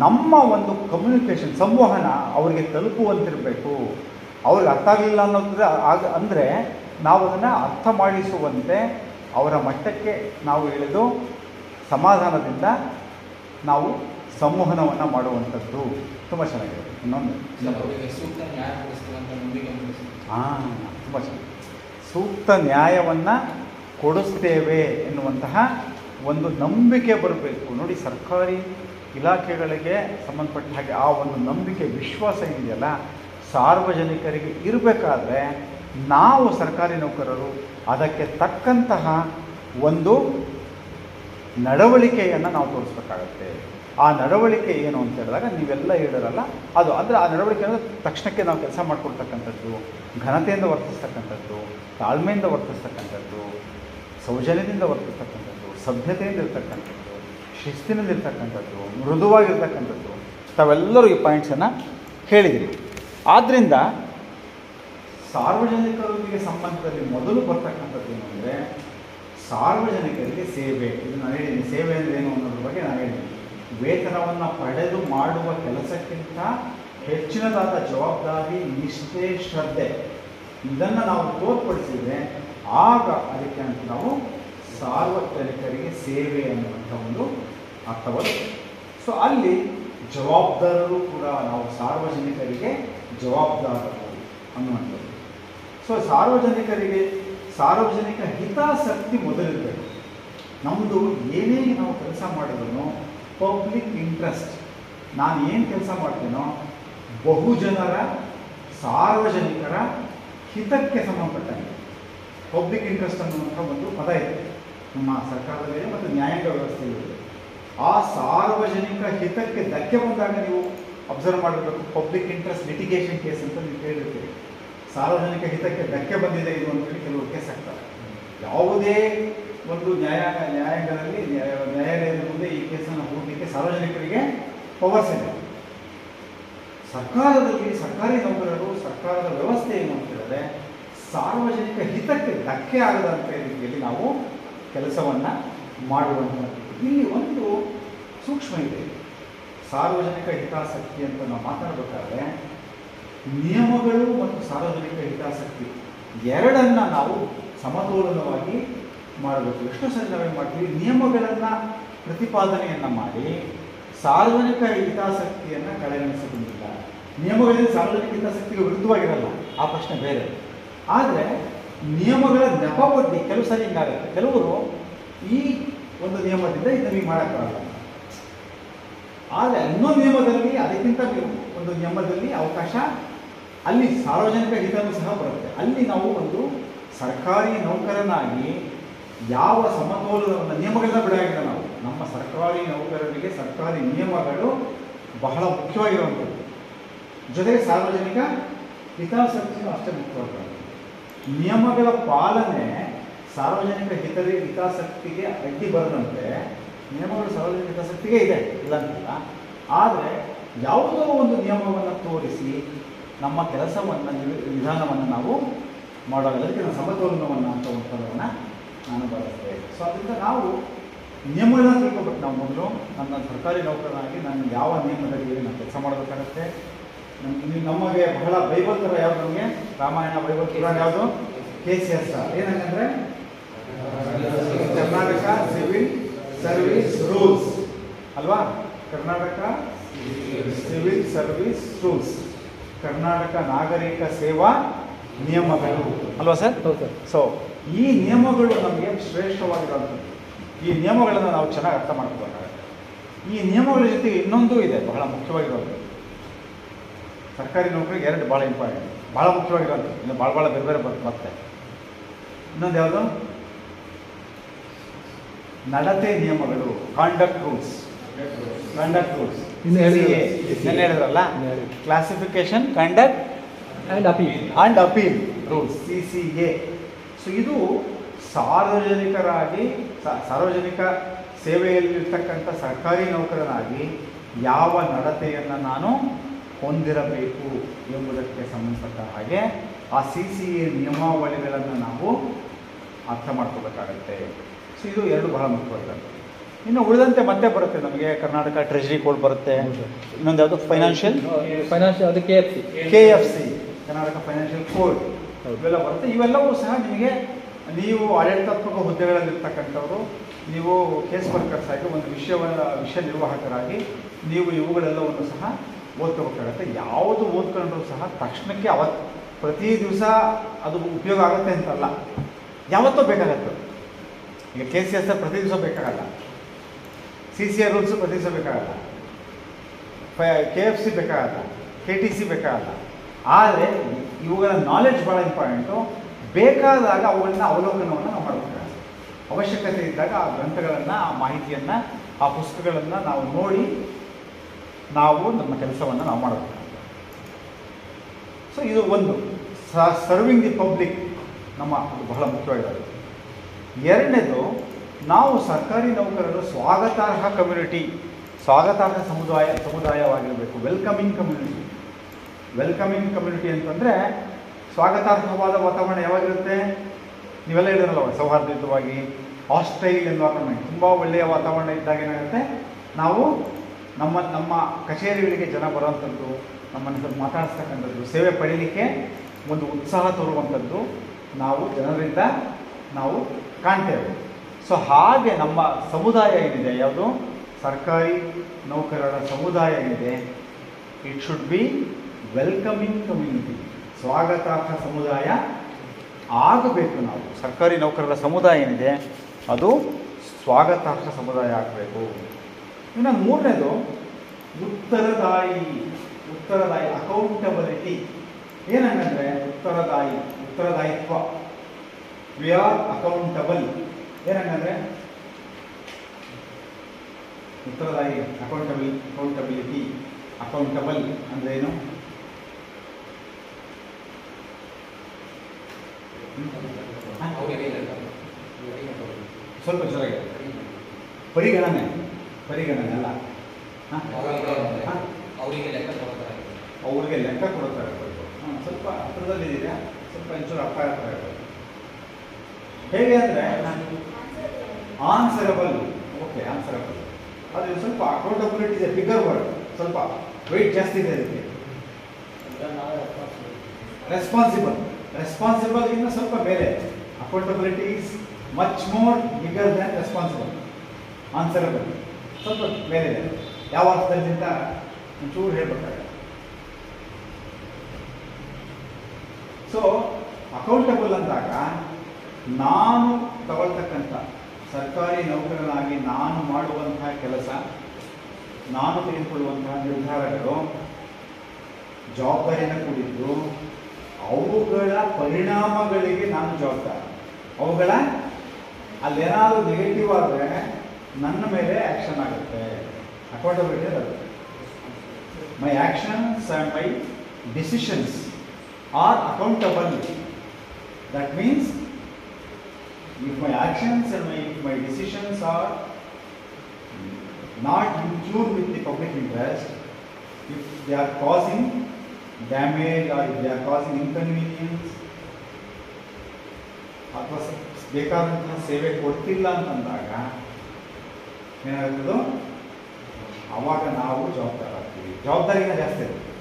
ನಮ್ಮ ಒಂದು ಕಮ್ಯುನಿಕೇಷನ್, ಸಂವಹನ ಅವರಿಗೆ ತಲುಪುವಂತಿರಬೇಕು. ಅವ್ರಿಗೆ ಅರ್ಥ ಆಗಲಿಲ್ಲ ಅನ್ನೋದ್ರೆ ಅಂದರೆ ನಾವು ಅದನ್ನು ಅರ್ಥ ಮಾಡಿಸುವಂತೆ ಅವರ ಮಟ್ಟಕ್ಕೆ ನಾವು ಇಳಿದು ಸಮಾಧಾನದಿಂದ ನಾವು ಸಂವಹನವನ್ನು ಮಾಡುವಂಥದ್ದು ತುಂಬ ಚೆನ್ನಾಗಿದೆ. ಇನ್ನೊಂದು ತುಂಬ ಚೆನ್ನಾಗಿ, ಸೂಕ್ತ ನ್ಯಾಯವನ್ನು ಕೊಡಿಸ್ತೇವೆ ಎನ್ನುವಂತಹ ಒಂದು ನಂಬಿಕೆ ಬರಬೇಕು. ನೋಡಿ, ಸರ್ಕಾರಿ ಇಲಾಖೆಗಳಿಗೆ ಸಂಬಂಧಪಟ್ಟ ಹಾಗೆ ಆ ಒಂದು ನಂಬಿಕೆ, ವಿಶ್ವಾಸ ಇದೆಯಲ್ಲ, ಸಾರ್ವಜನಿಕರಿಗೆ ಇರಬೇಕಾದ್ರೆ ನಾವು ಸರ್ಕಾರಿ ನೌಕರರು ಅದಕ್ಕೆ ತಕ್ಕಂತಹ ಒಂದು ನಡವಳಿಕೆಯನ್ನು ನಾವು ತೋರಿಸ್ಬೇಕಾಗತ್ತೆ. ಆ ನಡವಳಿಕೆ ಏನು ಅಂತ ಹೇಳಿದಾಗ ನೀವೆಲ್ಲ ಹೇಳಿರಲ್ಲ ಅದು, ಅಂದರೆ ಆ ನಡವಳಿಕೆ ಅಂದರೆ ತಕ್ಷಣಕ್ಕೆ ನಾವು ಕೆಲಸ ಮಾಡಿಕೊಡ್ತಕ್ಕಂಥದ್ದು, ಘನತೆಯಿಂದ ವರ್ತಿಸ್ತಕ್ಕಂಥದ್ದು, ತಾಳ್ಮೆಯಿಂದ ವರ್ತಿಸ್ತಕ್ಕಂಥದ್ದು, ಸೌಜನ್ಯದಿಂದ ವರ್ತಿಸ್ತಕ್ಕಂಥದ್ದು, ಸಭ್ಯತೆಯಿಂದ ಇರ್ತಕ್ಕಂಥದ್ದು, ಶಿಸ್ತಿನಲ್ಲಿರ್ತಕ್ಕಂಥದ್ದು, ಮೃದುವಾಗಿರ್ತಕ್ಕಂಥದ್ದು. ತಾವೆಲ್ಲರೂ ಈ ಪಾಯಿಂಟ್ಸನ್ನು ಹೇಳಿದಿರಿ. ಆದ್ದರಿಂದ ಸಾರ್ವಜನಿಕರಿಗೆ ಸಂಬಂಧದಲ್ಲಿ ಮೊದಲು ಬರ್ತಕ್ಕಂಥದ್ದು ಏನು ಅಂದರೆ ಸಾರ್ವಜನಿಕರಿಗೆ ಸೇವೆ. ಇದು ನಾನು ಹೇಳಿದ್ದೀನಿ, ಸೇವೆ ಅಂದರೆ ಏನು ಅನ್ನೋದ್ರ ಬಗ್ಗೆ ನಾನು ಹೇಳಿದ್ದೀನಿ. ವೇತನವನ್ನು ಪಡೆದು ಮಾಡುವ ಕೆಲಸಕ್ಕಿಂತ ಹೆಚ್ಚಿನದಾದ ಜವಾಬ್ದಾರಿ, ನಿಷ್ಠೆ, ಶ್ರದ್ಧೆ ಇದನ್ನು ನಾವು ತೋರ್ಪಡಿಸಿದರೆ ಆಗ ಅದಕ್ಕೆ ಅಂತ ನಾವು ಸಾರ್ವಜನಿಕರಿಗೆ ಸೇವೆ ಅನ್ನುವಂಥ ಒಂದು ಅರ್ಥವನ್ನು. ಸೊ ಅಲ್ಲಿ ಜವಾಬ್ದಾರರು ಕೂಡ, ನಾವು ಸಾರ್ವಜನಿಕರಿಗೆ ಜವಾಬ್ದಾರರು ಅನ್ನುವಂಥದ್ದು. ಸೊ ಸಾರ್ವಜನಿಕ ಹಿತಾಸಕ್ತಿ ಮೊದಲಿರಬೇಕು. ನಮ್ಮದು ಏನೇ ನಾವು ಕೆಲಸ ಮಾಡಿದ್ರು ಪಬ್ಲಿಕ್ ಇಂಟ್ರೆಸ್ಟ್, ನಾನು ಏನು ಕೆಲಸ ಮಾಡ್ತೀನೋ ಬಹುಜನರ, ಸಾರ್ವಜನಿಕರ ಹಿತಕ್ಕೆ ಸಂಬಂಧಪಟ್ಟಂಗೆ. ಪಬ್ಲಿಕ್ ಇಂಟ್ರೆಸ್ಟ್ ಅನ್ನುವಂಥ ಒಂದು ಪದ ಇದೆ ನಮ್ಮ ಸರ್ಕಾರದಲ್ಲಿದೆ ಮತ್ತು ನ್ಯಾಯಾಂಗ ವ್ಯವಸ್ಥೆಯಿದೆ. ಆ ಸಾರ್ವಜನಿಕ ಹಿತಕ್ಕೆ ಧಕ್ಕೆ ಬಂದಾಗ ನೀವು ಅಬ್ಸರ್ವ್ ಮಾಡಿರಬೇಕು, ಪಬ್ಲಿಕ್ ಇಂಟ್ರೆಸ್ಟ್ ಲಿಟಿಗೇಷನ್ ಕೇಸ್ ಅಂತ ನೀವು ಕೇಳಿರ್ತೀರಿ. ಸಾರ್ವಜನಿಕ ಹಿತಕ್ಕೆ ಧಕ್ಕೆ ಬಂದಿದೆ ಇದು ಅಂತೇಳಿ ಕೆಲವು ಕೇಸ್ ಆಗ್ತವೆ. ಯಾವುದೇ ಒಂದು ನ್ಯಾಯಾಂಗದಲ್ಲಿ, ನ್ಯಾಯಾಲಯದ ಮುಂದೆ ಈ ಕೇಸನ್ನು ಹೂಡಲಿಕ್ಕೆ ಸಾರ್ವಜನಿಕರಿಗೆ ಪವರ್ಸ್ ಇದೆ. ಸರ್ಕಾರದಲ್ಲಿ ಸರ್ಕಾರಿ ನೌಕರರು, ಸರ್ಕಾರದ ವ್ಯವಸ್ಥೆ ಏನು ಅಂತ ಹೇಳಿದ್ರೆ ಸಾರ್ವಜನಿಕ ಹಿತಕ್ಕೆ ಧಕ್ಕೆ ಆಗದಂಥ ರೀತಿಯಲ್ಲಿ ನಾವು ಕೆಲಸವನ್ನು ಮಾಡುವಂಥದ್ದು. ಇಲ್ಲಿ ಒಂದು ಸೂಕ್ಷ್ಮ ಇದೆ. ಸಾರ್ವಜನಿಕ ಹಿತಾಸಕ್ತಿ ಅಂತ ನಾವು ಮಾತಾಡಬೇಕಾದ್ರೆ ನಿಯಮಗಳು ಮತ್ತು ಸಾರ್ವಜನಿಕ ಹಿತಾಸಕ್ತಿ ಎರಡನ್ನು ನಾವು ಸಮತೋಲನವಾಗಿ ಮಾಡಬೇಕು. ಎಷ್ಟೋ ಸರಿ ನಾವೇನು ಮಾಡ್ತೀವಿ, ನಿಯಮಗಳನ್ನು ಪ್ರತಿಪಾದನೆಯನ್ನು ಮಾಡಿ ಸಾರ್ವಜನಿಕ ಹಿತಾಸಕ್ತಿಯನ್ನು ಕಡೆಗಣಿಸೋದಿಲ್ಲ. ನಿಯಮಗಳಲ್ಲಿ ಸಾರ್ವಜನಿಕ ಹಿತಾಸಕ್ತಿಗೆ ವಿರುದ್ಧವಾಗಿರಲ್ಲ, ಆ ಪ್ರಶ್ನೆ ಬೇರೆ. ಆದರೆ ನಿಯಮಗಳ ನೆಪವೊಡ್ಡಿ ಕೆಲವು ಸರಿ ಹಿಂಗಾಗುತ್ತೆ. ಕೆಲವರು ಈ ಒಂದು ನಿಯಮದಿಂದ ಇದನ್ನು ಮಾಡೋಕ್ಕಾಗಲ್ಲ, ಆದರೆ ಇನ್ನೊಂದು ನಿಯಮದಲ್ಲಿ ಅದಕ್ಕಿಂತ ಒಂದು ನಿಯಮದಲ್ಲಿ ಅವಕಾಶ, ಅಲ್ಲಿ ಸಾರ್ವಜನಿಕ ಹಿತನೂ ಸಹ ಬರುತ್ತೆ. ಅಲ್ಲಿ ನಾವು ಒಂದು ಸರ್ಕಾರಿ ನೌಕರನಾಗಿ ಯಾವ ಸಮತೋಲನವನ್ನು, ನಿಯಮಗಳನ್ನ ಬಿಡಾಗಿಲ್ಲ ನಾವು, ನಮ್ಮ ಸರ್ಕಾರಿ ನೌಕರರಿಗೆ ಸರ್ಕಾರಿ ನಿಯಮಗಳು ಬಹಳ ಮುಖ್ಯವಾಗಿರುವಂಥದ್ದು. ಜೊತೆಗೆ ಸಾರ್ವಜನಿಕ ಹಿತಾಸಕ್ತಿಯೂ ಅಷ್ಟೇ ಮುಖ್ಯವಾಗಿರುವಂಥದ್ದು. ನಿಯಮಗಳ ಪಾಲನೆ ಸಾರ್ವಜನಿಕ ಹಿತಾಸಕ್ತಿಗೆ ಅಡ್ಡಿ ಬರದಂತೆ ನಿಯಮಗಳು ಸಾರ್ವಜನಿಕ ಹಿತಾಸಕ್ತಿಗೆ ಇದೆ, ಇಲ್ಲ ಅಂತಿಲ್ಲ. ಆದರೆ ಯಾವುದೋ ಒಂದು ನಿಯಮವನ್ನು ತೋರಿಸಿ ನಮ್ಮ ಕೆಲಸವನ್ನು ವಿಧಾನವನ್ನು ನಾವು ಮಾಡೋಲ್ಲ. ಅದಕ್ಕೆ ನಾವು ಸಮತೋಲನವನ್ನು ಅಂತ ಒಂದು ಪದವನ್ನು ನಾನು ಬಳಸ್ತೇವೆ. ಸೊ ಅದರಿಂದ ನಾವು ನಿಯಮಗಳನ್ನ ತಿಳ್ಕೊಬೇಕು. ನಾವು ಮೊದಲು ನನ್ನ ಸರ್ಕಾರಿ ನೌಕರನಾಗಿ ನಾನು ಯಾವ ನಿಯಮದಲ್ಲಿ ನಾನು ಕೆಲಸ ಮಾಡಬೇಕಾಗತ್ತೆ. ನಮಗೆ ಬಹಳ ಬೈಬಲ್ ಥರ ಯಾವುದು, ನಮಗೆ ರಾಮಾಯಣ ಬೈಬಲ್ ಪುರಾಣ ಯಾವುದು, KCS ಏನಂತಂದರೆ ಕರ್ನಾಟಕ ಸಿವಿಲ್ ಸರ್ವಿಸ್ ರೂಲ್ಸ್ ಅಲ್ವಾ, Karnataka civil service rules, Karnataka ನಾಗರಿಕ ಸೇವಾ ನಿಯಮಗಳು ಅಲ್ವಾ ಸರ್? ಹೌದು ಸರ್. ಸೊ ಈ ನಿಯಮಗಳು ನಮಗೆ ಶ್ರೇಷ್ಠವಾಗಿರುವಂಥದ್ದು. ಈ ನಿಯಮಗಳನ್ನು ನಾವು ಚೆನ್ನಾಗಿ ಅರ್ಥ ಮಾಡ್ಕೋಬೇಕಾಗುತ್ತೆ. ಈ ನಿಯಮಗಳ ಜೊತೆಗೆ ಇನ್ನೊಂದು ಇದೆ ಬಹಳ ಮುಖ್ಯವಾಗಿರೋದು. ಸರ್ಕಾರಿ ನೌಕರಿಗೆ ಎರಡು ಭಾಳ ಇಂಪಾರ್ಟೆಂಟ್, ಭಾಳ ಮುಖ್ಯವಾಗಿರೋಂಥದ್ದು. ಇನ್ನು ಭಾಳ ಬೇರೆ ಬೇರೆ ಬರುತ್ತೆ. ಇನ್ನೊಂದು ಯಾವುದು, ನಡತೆ ನಿಯಮಗಳು, ಕಾಂಡಕ್ಟ್ ರೂಲ್ಸ್. ಹೇಳಿದ್ರಲ್ಲ, classification, conduct and appeal rules, CCA. So ಇದು ಸಾರ್ವಜನಿಕ ಸೇವೆಯಲ್ಲಿರ್ತಕ್ಕಂಥ ಸರ್ಕಾರಿ ನೌಕರನಾಗಿ ಯಾವ ನಡತೆಯನ್ನು ನಾನು ಹೊಂದಿರಬೇಕು ಎಂಬುದಕ್ಕೆ ಸಂಬಂಧಪಟ್ಟ ಹಾಗೆ ಆ CCA ನಿಯಮಾವಳಿಗಳನ್ನು ನಾವು ಅರ್ಥ ಮಾಡ್ಕೋಬೇಕಾಗತ್ತೆ. ಸೊ ಇದು ಎರಡು ಬಹಳ ಮುಖ್ಯವಾಗಿರುತ್ತೆ. ಇನ್ನು ಉಳಿದಂತೆ ಮತ್ತೆ ಬರುತ್ತೆ ನಮಗೆ ಕರ್ನಾಟಕ ಟ್ರೆಜರಿ ಕೋಡ್ ಬರುತ್ತೆ. ಇನ್ನೊಂದು ಯಾವುದು, ಫೈನಾನ್ಷಿಯಲ್ ಅದು KFC ಕರ್ನಾಟಕ ಫೈನಾನ್ಷಿಯಲ್ ಕೋಡ್ ಇವೆಲ್ಲ ಬರುತ್ತೆ. ಇವೆಲ್ಲವೂ ಸಹ ನಿಮಗೆ, ನೀವು ಆಡಳಿತಾತ್ಮಕ ಹುದ್ದೆಗಳಲ್ಲಿರ್ತಕ್ಕಂಥವರು, ನೀವು ಕೇಸ್ ವರ್ಕರ್ಸ್ ಆಗಿ ಒಂದು ವಿಷಯ ನಿರ್ವಾಹಕರಾಗಿ ನೀವು ಇವುಗಳೆಲ್ಲವನ್ನು ಸಹ ಓದ್ಕೋಬೇಕಾಗತ್ತೆ. ಯಾವುದು ಓದ್ಕೊಂಡ್ರೂ ಸಹ ತಕ್ಷಣಕ್ಕೆ ಪ್ರತಿ ದಿವಸ ಅದು ಉಪಯೋಗ ಆಗುತ್ತೆ ಅಂತಲ್ಲ, ಯಾವತ್ತೂ ಬೇಕಾಗತ್ತೆ. ಈಗ KCS ಪ್ರತಿ ದಿವಸ ಬೇಕಾಗಲ್ಲ, CCA ರೂಲ್ಸು ಪ್ರತಿ ದಿವಸ ಬೇಕಾಗಲ್ಲ, KFC ಬೇಕಾಗಲ್ಲ, KTC ಬೇಕಾಗಲ್ಲ. ಆದರೆ ಇವುಗಳ ನಾಲೆಡ್ಜ್ ಭಾಳ ಇಂಪಾರ್ಟೆಂಟು. ಬೇಕಾದಾಗ ಅವುಗಳನ್ನ ಅವಲೋಕನವನ್ನು ನಾವು ಮಾಡಬೇಕಾಗುತ್ತೆ. ಅವಶ್ಯಕತೆ ಇದ್ದಾಗ ಆ ಗ್ರಂಥಗಳನ್ನು, ಆ ಮಾಹಿತಿಯನ್ನು, ಆ ಪುಸ್ತಕಗಳನ್ನು ನಾವು ನೋಡಿ ನಾವು ನಮ್ಮ ಕೆಲಸವನ್ನು ನಾವು ಮಾಡಬೇಕಾಗುತ್ತೆ. ಸೊ ಇದು ಒಂದು ಸರ್ವಿಂಗ್ ದಿ ಪಬ್ಲಿಕ್ ನಮ್ಮ ಬಹಳ ಮುಖ್ಯವಾಗಿರೋದು. ಎರಡನೇದು, ನಾವು ಸರ್ಕಾರಿ ನೌಕರರು ಸ್ವಾಗತಾರ್ಹ ಸಮುದಾಯವಾಗಿರಬೇಕು. ವೆಲ್ಕಮಿಂಗ್ ಕಮ್ಯುನಿಟಿ ಅಂತಂದರೆ ಸ್ವಾಗತಾರ್ಹವಾದ ವಾತಾವರಣ ಯಾವಾಗಿರುತ್ತೆ? ನೀವೆಲ್ಲ ಹೇಳಿದ್ರಲ್ಲ, ಸೌಹಾರ್ದಯುತವಾಗಿ, ಹಾಸ್ಟೈಲ್ ಎನ್ವೈರನ್ಮೆಂಟ್, ತುಂಬ ಒಳ್ಳೆಯ ವಾತಾವರಣ ಇದ್ದಾಗ ಏನಾಗುತ್ತೆ, ನಾವು ನಮ್ಮ ಕಚೇರಿಗಳಿಗೆ ಜನ ಬರುವಂಥದ್ದು, ನಮ್ಮನ್ನು ಮಾತಾಡಿಸ್ತಕ್ಕಂಥದ್ದು, ಸೇವೆ ಪಡೀಲಿಕ್ಕೆ ಒಂದು ಉತ್ಸಾಹ ತೋರುವಂಥದ್ದು ನಾವು ಜನರಿಂದ ನಾವು ಕಾಣ್ತೇವೆ. ಸೊ ಹಾಗೆ ನಮ್ಮ ಸಮುದಾಯ ಏನಿದೆ, ಯಾವುದು ಸರ್ಕಾರಿ ನೌಕರರ ಸಮುದಾಯ ಏನಿದೆ, it should be welcoming community, ಸ್ವಾಗತಾರ್ಹ ಸಮುದಾಯ ಆಗಬೇಕು. ನಾವು ಸರ್ಕಾರಿ ನೌಕರರ ಸಮುದಾಯ ಏನಿದೆ ಅದು ಸ್ವಾಗತಾರ್ಹ ಸಮುದಾಯ ಆಗಬೇಕು. ಇನ್ನು ಮೂರನೇದು, ಉತ್ತರದಾಯಿ ಅಕೌಂಟಬಿಲಿಟಿ. ಏನಂದರೆ ಉತ್ತರದಾಯಿತ್ವ. We are accountable. ಏನಂದರೆ ಅಕೌಂಟಬಲ್ ಅಂದರೆ ಏನು? ಸ್ವಲ್ಪ ಜೊತೆಗೆ ಪರಿಗಣನೆ ಅಲ್ಲ, ಅವರಿಗೆ ಲೆಕ್ಕ ಕೊಡ್ತಾರೆ. ಸ್ವಲ್ಪ ಹತ್ರದಲ್ಲಿದ್ದೀರಾ, ಸ್ವಲ್ಪ ಒಂಚೂರು ಅರ್ಥ ಆಗ್ತಾ ಇರ್ಬೋದು. ಹೇಗೆ ಅಂದರೆ ಆನ್ಸರಬಲ್. ಓಕೆ, ಆನ್ಸರಬಲ್ ಅದು ಸ್ವಲ್ಪ ಅಕೌಂಟಬಿಲಿಟಿ ಇದೆ, ಬಿಗರ್ ವರ್ಡ್, ಸ್ವಲ್ಪ ವೆಯ್ಟ್ ಜಾಸ್ತಿ ಇದೆ ಅದಕ್ಕೆ. ರೆಸ್ಪಾನ್ಸಿಬಲ್ ಇನ್ನು ಸ್ವಲ್ಪ ಮೇಲೆ. Accountability is much more bigger than responsible. Answerable ಸ್ವಲ್ಪ ಮೇಲೆ ಇದೆ. ಯಾವ ಅರ್ಥದಲ್ಲಿ ಅಂತ ಒಂಚೂರು ಹೇಳ್ಬೇಕಾಗುತ್ತೆ. ಸೊ ಅಕೌಂಟಬಲ್ ಅಂದಾಗ ನಾನು ತಗೊಳ್ತಕ್ಕಂಥ ಸರ್ಕಾರಿ ನೌಕರನಾಗಿ ನಾನು ಮಾಡುವಂತಹ ಕೆಲಸ, ನಾನು ತೆಗೆದುಕೊಳ್ಳುವಂತಹ ನಿರ್ಧಾರಗಳು ಜವಾಬ್ದಾರಿಯಿಂದ ಕೂಡಿದ್ದು, ಅವುಗಳ ಪರಿಣಾಮಗಳಿಗೆ ನಾನು ಜವಾಬ್ದಾರ. ಅಲ್ಲೇನಾದರೂ ನೆಗೆಟಿವ್ ಆದರೆ ನನ್ನ ಮೇಲೆ ಆ್ಯಕ್ಷನ್ ಆಗುತ್ತೆ. ಅಕೌಂಟಬಿಲಿಟಿ ಅದು my actions and my decisions are accountable. That means if my actions and my decisions are not in tune with the public interest, if they are causing damage or if they are causing inconvenience, ಅಥವಾ ಬೇಕಾದಂತಹ ಸೇವೆ ಕೊಡ್ತಿಲ್ಲ ಅಂತಂದಾಗ ಏನಾಗುತ್ತದೋ ಆವಾಗ ನಾವು ಜವಾಬ್ದಾರ ಆಗ್ತೀವಿ. ಜವಾಬ್ದಾರಿನ ಜಾಸ್ತಿ ಇರುತ್ತೆ.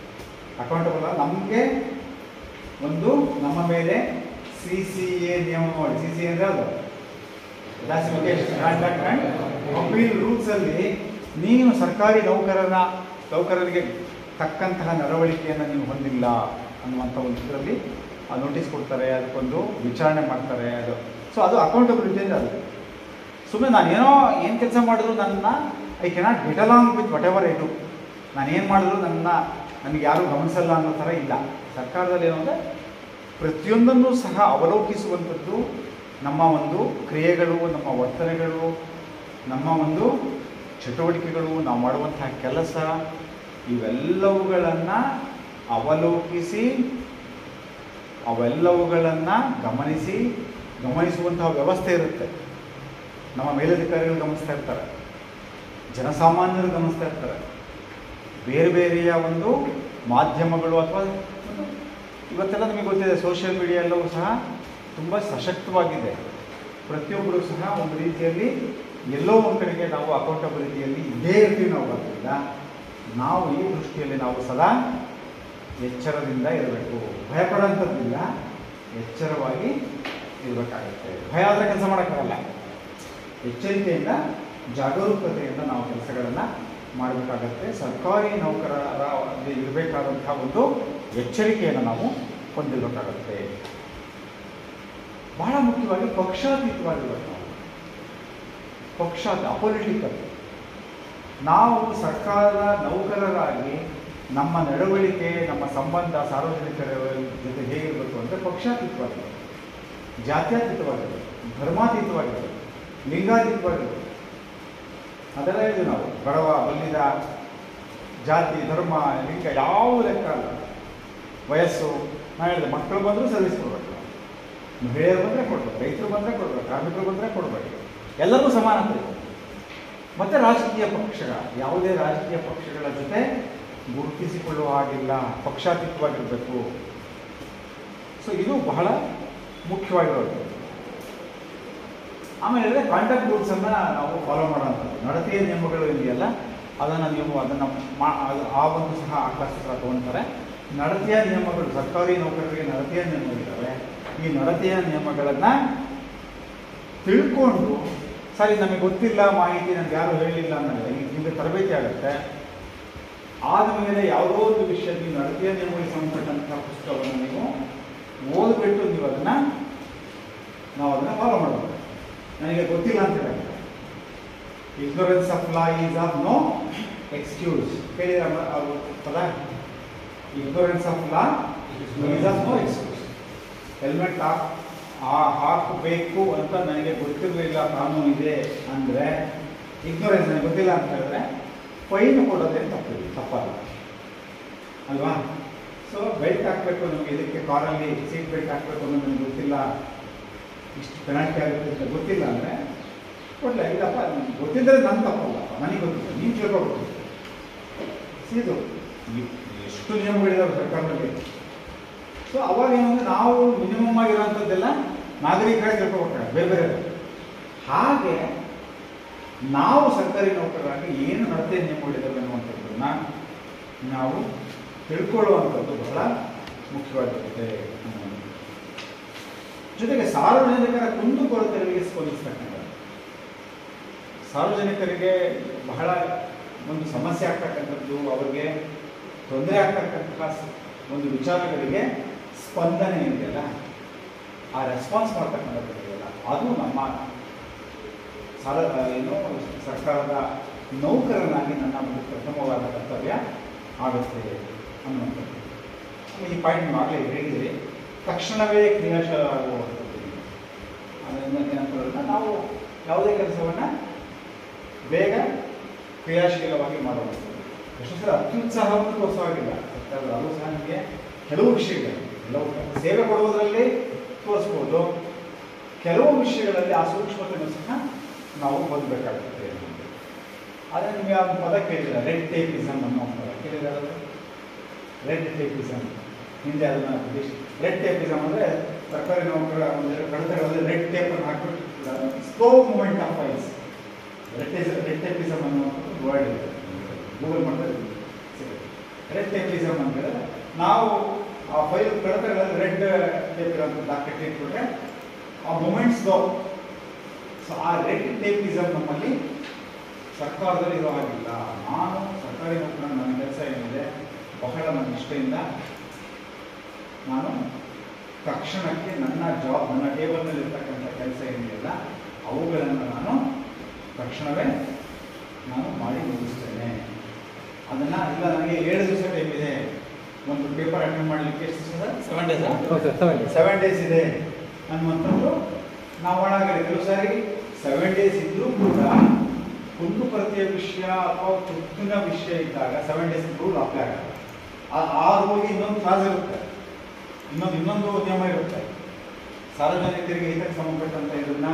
ಅಕೌಂಟಬಲ್ ನಮಗೆ ಒಂದು ನಮ್ಮ ಮೇಲೆ CCA ನಿಯಮ ಮಾಡಿ. CCA ಅಂದರೆ ಅದು ಕ್ಲಾಸಿಫಿಕೇಶನ್ ಆ್ಯಂಡ್ ಅಪೀಲ್ ರೂಲ್ಸಲ್ಲಿ ನೀನು ಸರ್ಕಾರಿ ನೌಕರರಿಗೆ ತಕ್ಕಂತಹ ನಡವಳಿಕೆಯನ್ನು ನೀವು ಹೊಂದಿಲ್ಲ ಅನ್ನುವಂಥ ಒಂದು ಇದರಲ್ಲಿ ನೋಟಿಸ್ ಕೊಡ್ತಾರೆ, ಅದಕ್ಕೊಂದು ವಿಚಾರಣೆ ಮಾಡ್ತಾರೆ. ಅದು ಸೊ ಅದು ಅಕೌಂಟಬಿಲಿಟಿ ಅಂದರೆ ಅದು. ಸುಮ್ಮನೆ ನಾನೇನೋ ಏನು ಕೆಲಸ ಮಾಡಿದ್ರು I cannot get along with what ever I do. ನಾನೇನು ಮಾಡಿದ್ರು ನನಗೆ ಯಾರೂ ಗಮನಿಸಲ್ಲ ಅನ್ನೋ ಥರ ಇಲ್ಲ. ಸರ್ಕಾರದಲ್ಲಿ ಏನು ಅಂದರೆ ಪ್ರತಿಯೊಂದನ್ನು ಸಹ ಅವಲೋಕಿಸುವಂಥದ್ದು ನಮ್ಮ ಒಂದು ಕ್ರಿಯೆಗಳು, ನಮ್ಮ ವರ್ತನೆಗಳು, ನಮ್ಮ ಒಂದು ಚಟುವಟಿಕೆಗಳು, ನಾವು ಮಾಡುವಂತಹ ಕೆಲಸ, ಇವೆಲ್ಲವುಗಳನ್ನು ಅವಲೋಕಿಸಿ ಅವೆಲ್ಲವುಗಳನ್ನು ಗಮನಿಸುವಂತಹ ವ್ಯವಸ್ಥೆ ಇರುತ್ತೆ. ನಮ್ಮ ಮೇಲಧಿಕಾರಿಗಳು ಗಮನಿಸ್ತಾ ಇರ್ತಾರೆ, ಜನಸಾಮಾನ್ಯರು ಗಮನಿಸ್ತಾ ಇರ್ತಾರೆ, ಬೇರೆ ಬೇರೆಯ ಒಂದು ಮಾಧ್ಯಮಗಳು ಅಥವಾ ಇವತ್ತೆಲ್ಲ ನಿಮಗೆ ಗೊತ್ತಿದೆ ಸೋಷಿಯಲ್ ಮೀಡಿಯಾ ಎಲ್ಲವೂ ಸಹ ತುಂಬ ಸಶಕ್ತವಾಗಿದೆ. ಪ್ರತಿಯೊಬ್ಬರು ಸಹ ಒಂದು ರೀತಿಯಲ್ಲಿ ಎಲ್ಲೋ ಒಂದು ಕಡೆಗೆ ನಾವು ಅಕೌಂಟಬಿಲಿಟಿಯಲ್ಲಿ ಇದ್ದೇ ಇರ್ತೀವಿ. ನಾವು ಬರೋದ್ರಿಂದ ನಾವು ಈ ದೃಷ್ಟಿಯಲ್ಲಿ ನಾವು ಸದಾ ಎಚ್ಚರದಿಂದ ಇರಬೇಕು. ಭಯಪಡೋಂಥದ್ದಿಲ್ಲ, ಎಚ್ಚರವಾಗಿ ಇರಬೇಕಾಗುತ್ತೆ. ಭಯ ಆದರೆ ಕೆಲಸ ಮಾಡೋಕ್ಕಾಗಲ್ಲ. ಎಚ್ಚರಿಕೆಯಿಂದ ಜಾಗರೂಕತೆಯಿಂದ ನಾವು ಕೆಲಸಗಳನ್ನು ಮಾಡಬೇಕಾಗತ್ತೆ. ಸರ್ಕಾರಿ ನೌಕರರ ಇರಬೇಕಾದಂಥ ಒಂದು ಎಚ್ಚರಿಕೆಯನ್ನು ನಾವು ಹೊಂದಿರಬೇಕಾಗತ್ತೆ. ಬಹಳ ಮುಖ್ಯವಾಗಿ ಪಕ್ಷಾತೀತವಾಗಿರಬೇಕು. ಅಪೊಲಿಟಿಕಲ್. ನಾವು ಸರ್ಕಾರದ ನೌಕರರಾಗಿ ನಮ್ಮ ನಡವಳಿಕೆ, ನಮ್ಮ ಸಂಬಂಧ ಸಾರ್ವಜನಿಕರ ಜೊತೆ ಹೇಗಿರಬೇಕು ಅಂದರೆ ಪಕ್ಷಾತೀತವಾಗಿರಬೇಕು, ಜಾತ್ಯತೀತವಾಗಿರಬೇಕು, ಧರ್ಮಾತೀತವಾಗಿರಬೇಕು, ಲಿಂಗಾತೀತವಾಗಿರಬೇಕು. ಅದೆಲ್ಲ ಇದು ನಾವು ಬಡವ ಬಲ್ಲಿದ ಜಾತಿ ಧರ್ಮ ಲಿಂಗ ಯಾವ ಲೆಕ್ಕ ಅಲ್ಲ. ವಯಸ್ಸು ನಾನು ಹೇಳಿದೆ, ಮಕ್ಕಳು ಬಂದರೂ ಸರ್ವಿಸ್ ಕೊಡಬೇಕು, ಮಹಿಳೆಯರು ಬಂದರೆ ಕೊಡಬೇಕು, ರೈತರು ಬಂದರೆ ಕೊಡಬೇಕು, ಕಾರ್ಮಿಕರು ಬಂದರೆ ಕೊಡಬೇಕು, ಎಲ್ಲರಿಗೂ ಸಮಾನತೆ. ಮತ್ತು ರಾಜಕೀಯ ಯಾವುದೇ ರಾಜಕೀಯ ಪಕ್ಷಗಳ ಜೊತೆ ಗುರುತಿಸಿಕೊಳ್ಳುವ ಹಾಗಿಲ್ಲ, ಪಕ್ಷಾತೀತವಾಗಿರಬೇಕು. ಸೊ ಇದು ಬಹಳ ಮುಖ್ಯವಾಗಿರೋದು. ಆಮೇಲೆ ಕಾಂಡಕ್ಟ್ ರೂಲ್ಸನ್ನು ನಾವು ಫಾಲೋ ಮಾಡೋಂಥದ್ದು. ನಡತೆಯ ನಿಯಮಗಳು ಇದೆಯಲ್ಲ, ಅದನ್ನು ಆ ಒಂದು ಸಹ ಆ ಕ್ಲಾಸ್ ತಗೊಳ್ತಾರೆ. ನಡತೆಯ ನಿಯಮಗಳು, ಸರ್ಕಾರಿ ನೌಕರರಿಗೆ ನಡತೆಯ ನಿಯಮಗಳಿದ್ದಾವೆ. ಈ ನಡತೆಯ ನಿಯಮಗಳನ್ನು ತಿಳ್ಕೊಂಡು, ಸರಿ ನಮಗೆ ಗೊತ್ತಿಲ್ಲ ಮಾಹಿತಿ, ನನಗೆ ಯಾರು ಹೇಳಲಿಲ್ಲ ಅನ್ನೋದು ನಿಮಗೆ ತರಬೇತಿ ಆಗುತ್ತೆ. ಆದಮೇಲೆ ಯಾವುದೋ ಒಂದು ವಿಷಯ ನೀವು ನಡತೆಯ ನಿಯಮಗಳಿಗೆ ಸಂಬಂಧಪಟ್ಟಂಥ ಪುಸ್ತಕವನ್ನು ನೀವು ಓದ್ಬಿಟ್ಟು ನಾವು ಅದನ್ನು ಫಾಲೋ ಮಾಡಬೇಕು. ನನಗೆ ಗೊತ್ತಿಲ್ಲ ಅಂತ ಹೇಳಿ ignorance of law is of no excuse. ಕೇಳಿದ ಅವರು ಪದ, ignorance of law is of no excuse. Helmet ಹಾಕಬೇಕು ಅಂತ ನನಗೆ ಗೊತ್ತಿರಲಿಲ್ಲ, ಕಾನೂನು ಇದೆ ಅಂದರೆ ಇಗ್ನೋರೆನ್ಸ್, ನನಗೆ ಗೊತ್ತಿಲ್ಲ ಅಂತ ಹೇಳಿದ್ರೆ ಫೈನ್ ಕೊಡೋದೇನು ತಪ್ಪಲ್ಲ ಅಲ್ವಾ? ಸೊ ಬೆಲ್ಟ್ ಹಾಕಬೇಕು, ನಮಗೆ ಇದಕ್ಕೆ ಕಾರಲ್ಲಿ ಸೀಟ್ ಬೆಲ್ಟ್ ಹಾಕಬೇಕು ಅನ್ನೋದು ನನಗೆ ಗೊತ್ತಿಲ್ಲ, ಇಷ್ಟು ಪೆನಾಲ್ಟಿ ಆಗುತ್ತೆ ಅಂತ ಗೊತ್ತಿಲ್ಲ ಅಂದರೆ ಕೊಡಲ. ಇಲ್ಲಪ್ಪ ಗೊತ್ತಿದ್ದರೆ ನನ್ನ ತಪ್ಪಲ್ಲ, ನನಗೆ ಗೊತ್ತಿಲ್ಲ, ನೀನು ತಿಳ್ಕೊಬೇಕು. ಇದು ಎಷ್ಟು ನಿಯಮಗಳಿದಾವೆ ಸರ್ಕಾರದಲ್ಲಿ. ಸೊ ಅವಾಗ ಏನಂದರೆ ನಾವು ಮಿನಿಮಮ್ ಆಗಿರೋಂಥದ್ದೆಲ್ಲ ನಾಗರಿಕರಾಗಿ ತಿಳ್ಕೊಬೇಕಾಗುತ್ತೆ, ಬೇರೆ ಬೇರೆ. ಹಾಗೆ ನಾವು ಸರ್ಕಾರಿ ನೌಕರರಾಗಿ ಏನು ನಡತೆ ನಿಯಮಗಳಿದ್ದಾವೆ ಅನ್ನುವಂಥದ್ದನ್ನು ನಾವು ತಿಳ್ಕೊಳ್ಳುವಂಥದ್ದು ಬಹಳ ಮುಖ್ಯವಾಗಿರುತ್ತೆ. ಜೊತೆಗೆ ಸಾರ್ವಜನಿಕರ ಕುಂದುಕೊರತೆಗಳಿಗೆ ಸ್ಪಂದಿಸ್ತಕ್ಕಂಥದ್ದು. ಸಾರ್ವಜನಿಕರಿಗೆ ಬಹಳ ಒಂದು ಸಮಸ್ಯೆ ಆಗ್ತಕ್ಕಂಥದ್ದು, ಅವರಿಗೆ ತೊಂದರೆ ಆಗ್ತಕ್ಕಂತಹ ಒಂದು ವಿಚಾರಗಳಿಗೆ ಸ್ಪಂದನೆ ಇದೆಯಲ್ಲ, ಆ ರೆಸ್ಪಾನ್ಸ್ ಮಾಡ್ತಕ್ಕಂಥದ್ದು ಇದೆಯಲ್ಲ, ಅದು ನಮ್ಮ ಸರ್ಕಾರದ ನೌಕರನಾಗಿ ನನ್ನ ಒಂದು ಪ್ರಥಮವಾದ ಕರ್ತವ್ಯ ಆಗುತ್ತೆ ಅನ್ನುವಂಥದ್ದು. ಈ ಪಾಯಿಂಟ್ ನೀವು ಆಗಲೇ ಹೇಳಿದರೆ ತಕ್ಷಣವೇ ಕ್ರಿಯಾಶೀಲರಾಗುವಂಥದ್ದು. ಅದರಿಂದ ಏನಂತ ನಾವು ಯಾವುದೇ ಕೆಲಸವನ್ನು ಬೇಗ ಕ್ರಿಯಾಶೀಲವಾಗಿ ಮಾಡುವಂಥದ್ದು. ಎಷ್ಟೋ ಸಲ ಅತ್ಯುತ್ಸಾಹವನ್ನು ತೋರಿಸೋವಾಗಿಲ್ಲ, ಅದು ಸಹ ನಿಮಗೆ ಕೆಲವು ವಿಷಯಗಳು, ಕೆಲವು ಸೇವೆ ಕೊಡುವುದರಲ್ಲಿ ತೋರಿಸ್ಬೋದು, ಕೆಲವು ವಿಷಯಗಳಲ್ಲಿ ಆ ಸೂಕ್ಷ್ಮತೆಯನ್ನು ಸಹ ನಾವು ಓದಬೇಕಾಗುತ್ತೆ. ಆದರೆ ನಿಮಗೆ ಆ ಪದ ಕೇಳಿಲ್ಲ, ರೆಡ್ ಟೇಪಿಸಮ್ ಅನ್ನೋ ಪದ ಕೇಳಿದಾರೆ. ರೆಡ್ ಟೇಪಿಸಮ್ ಹಿಂದೆ ಅದನ್ನು ರೆಡ್ ಟೇಪಿಸಮ್ ಅಂದರೆ ಸರ್ಕಾರಿ ನೌಕರ ಕಡತಗಳಲ್ಲಿ ರೆಡ್ ಟೇಪನ್ನು ಹಾಕಿಬಿಟ್ಟು slow movement of files. Red tapism ಅನ್ನುವಂಥದ್ದು ವರ್ಡ್ ಇದೆ, ಗೂಗಲ್ ಮಾಡಿದ್ರೆ ರೆಡ್ ಟೇಪಿಸಮ್ ಅಂತ ಹೇಳಿದ್ರೆ ನಾವು ಆ ಫೈಲ್ ಕಡತಗಳಲ್ಲಿ ರೆಡ್ ಟೇಪ್ ಇರೋಂಥದ್ದು ಹಾಕಿ ಇಟ್ಬಿಟ್ರೆ ಆ ಮೂಮೆಂಟ್ಸ್ ಸ್ಲೋ. ಸೊ ಆ ರೆಡ್ ಟೇಪಿಸಮ್ ನಮ್ಮಲ್ಲಿ ಸರ್ಕಾರದಲ್ಲಿ ಇರೋ ಹಾಗಿಲ್ಲ. ನಾನು ಸರ್ಕಾರಿ ನೌಕರ, ನನ್ನ ಕೆಲಸ ಏನಿದೆ ಬಹಳ ನನ್ನ ನಿಷ್ಠೆಯಿಂದ ನಾನು ತಕ್ಷಣಕ್ಕೆ ನನ್ನ ಜಾಬ್, ನನ್ನ ಟೇಬಲ್ನಲ್ಲಿ ಇರ್ತಕ್ಕಂಥ ಕೆಲಸ ಏನಿದೆಯಲ್ಲ ಅವುಗಳನ್ನು ನಾನು ತಕ್ಷಣವೇ ನಾನು ಮಾಡಿ ಮುಗಿಸ್ತೇನೆ. ಅದನ್ನು ಇಲ್ಲ ನನಗೆ 7 ದಿವಸ ಟೈಮ್ ಇದೆ, ಒಂದು ಪೇಪರ್ ಅಟೆಂಡ್ ಮಾಡಲಿಕ್ಕೆ ಎಷ್ಟು ದಿವಸ? 7 ಡೇಸ್. 7 ಡೇಸ್ ಇದೆ ಅನ್ನುವಂಥದ್ದು ನಾವು ಒಳಗಡೆ ಕೆಲವು ಸಾರಿ 7 ಡೇಸ್ ಇದ್ದರೂ ಕೂಡ ಒಂದು ಪ್ರತಿಯ ವಿಷಯ ಅಥವಾ ತುರ್ತಿನ ವಿಷಯ ಇದ್ದಾಗ 7 ಡೇಸ್ ರೂಲ್ ಅಪ್ಲೈ ಆಗಲ್ಲ. ಆ ರೂಲ್ಗೆ ಇನ್ನೊಂದು ಕ್ಲಾಸ್ ಇರುತ್ತೆ, ಇನ್ನೊಂದು ನಿಯಮ ಇರುತ್ತೆ. ಸಾರ್ವಜನಿಕರಿಗೆ ಹಿತಕ್ಕೆ ಸಂಬಂಧಪಟ್ಟಂತ ಇದನ್ನ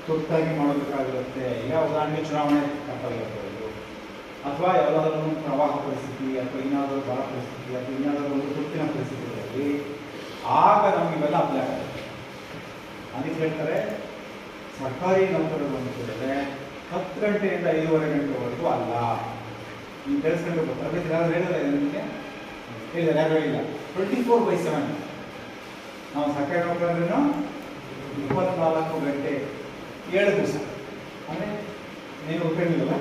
ತುರ್ತಾಗಿ ಮಾಡೋದಕ್ಕಾಗಿರುತ್ತೆ. ಈಗ ಉದಾಹರಣೆಗೆ ಚುನಾವಣೆ ಕರ್ತವ್ಯ ಇರ್ಬೋದು, ಅಥವಾ ಯಾವುದಾದ್ರೂ ಒಂದು ಪ್ರವಾಹ ಪರಿಸ್ಥಿತಿ, ಅಥವಾ ಇನ್ನಾದರೂ ಬರ ಪರಿಸ್ಥಿತಿ, ಅಥವಾ ಇನ್ನಾದರೂ ಒಂದು ತುರ್ತಿನ ಪರಿಸ್ಥಿತಿಗಳಲ್ಲಿ ಆಗ ನಮಗೆ ಇವೆಲ್ಲ ಅಪ್ಲೈ ಆಗುತ್ತೆ. ಅದಕ್ಕೆ ಹೇಳ್ತಾರೆ ಸರ್ಕಾರಿ ನೌಕರರು ಅಂತ ಹೇಳಿದ್ರೆ 10 ಗಂಟೆಯಿಂದ 5:30 ಗಂಟೆವರೆಗೂ ಅಲ್ಲ. ನೀವು ಕೆಲಸಕ್ಕೆ ತರಬೇತಿ ಯಾರು ಹೇಳಿದ್ರೆ ನಿಮಗೆ ಹೇಳಿದ್ದಾರೆ, ಯಾರು ಹೇಳಿಲ್ಲ. 24/7 ನಾವು ಸರ್ಕಾರಿ ನೌಕರರನ್ನು 24 ಗಂಟೆ 7 ದಿವಸ ಅಂದರೆ ಏನು ಉಪಯೋಗಿಲ್ಲ.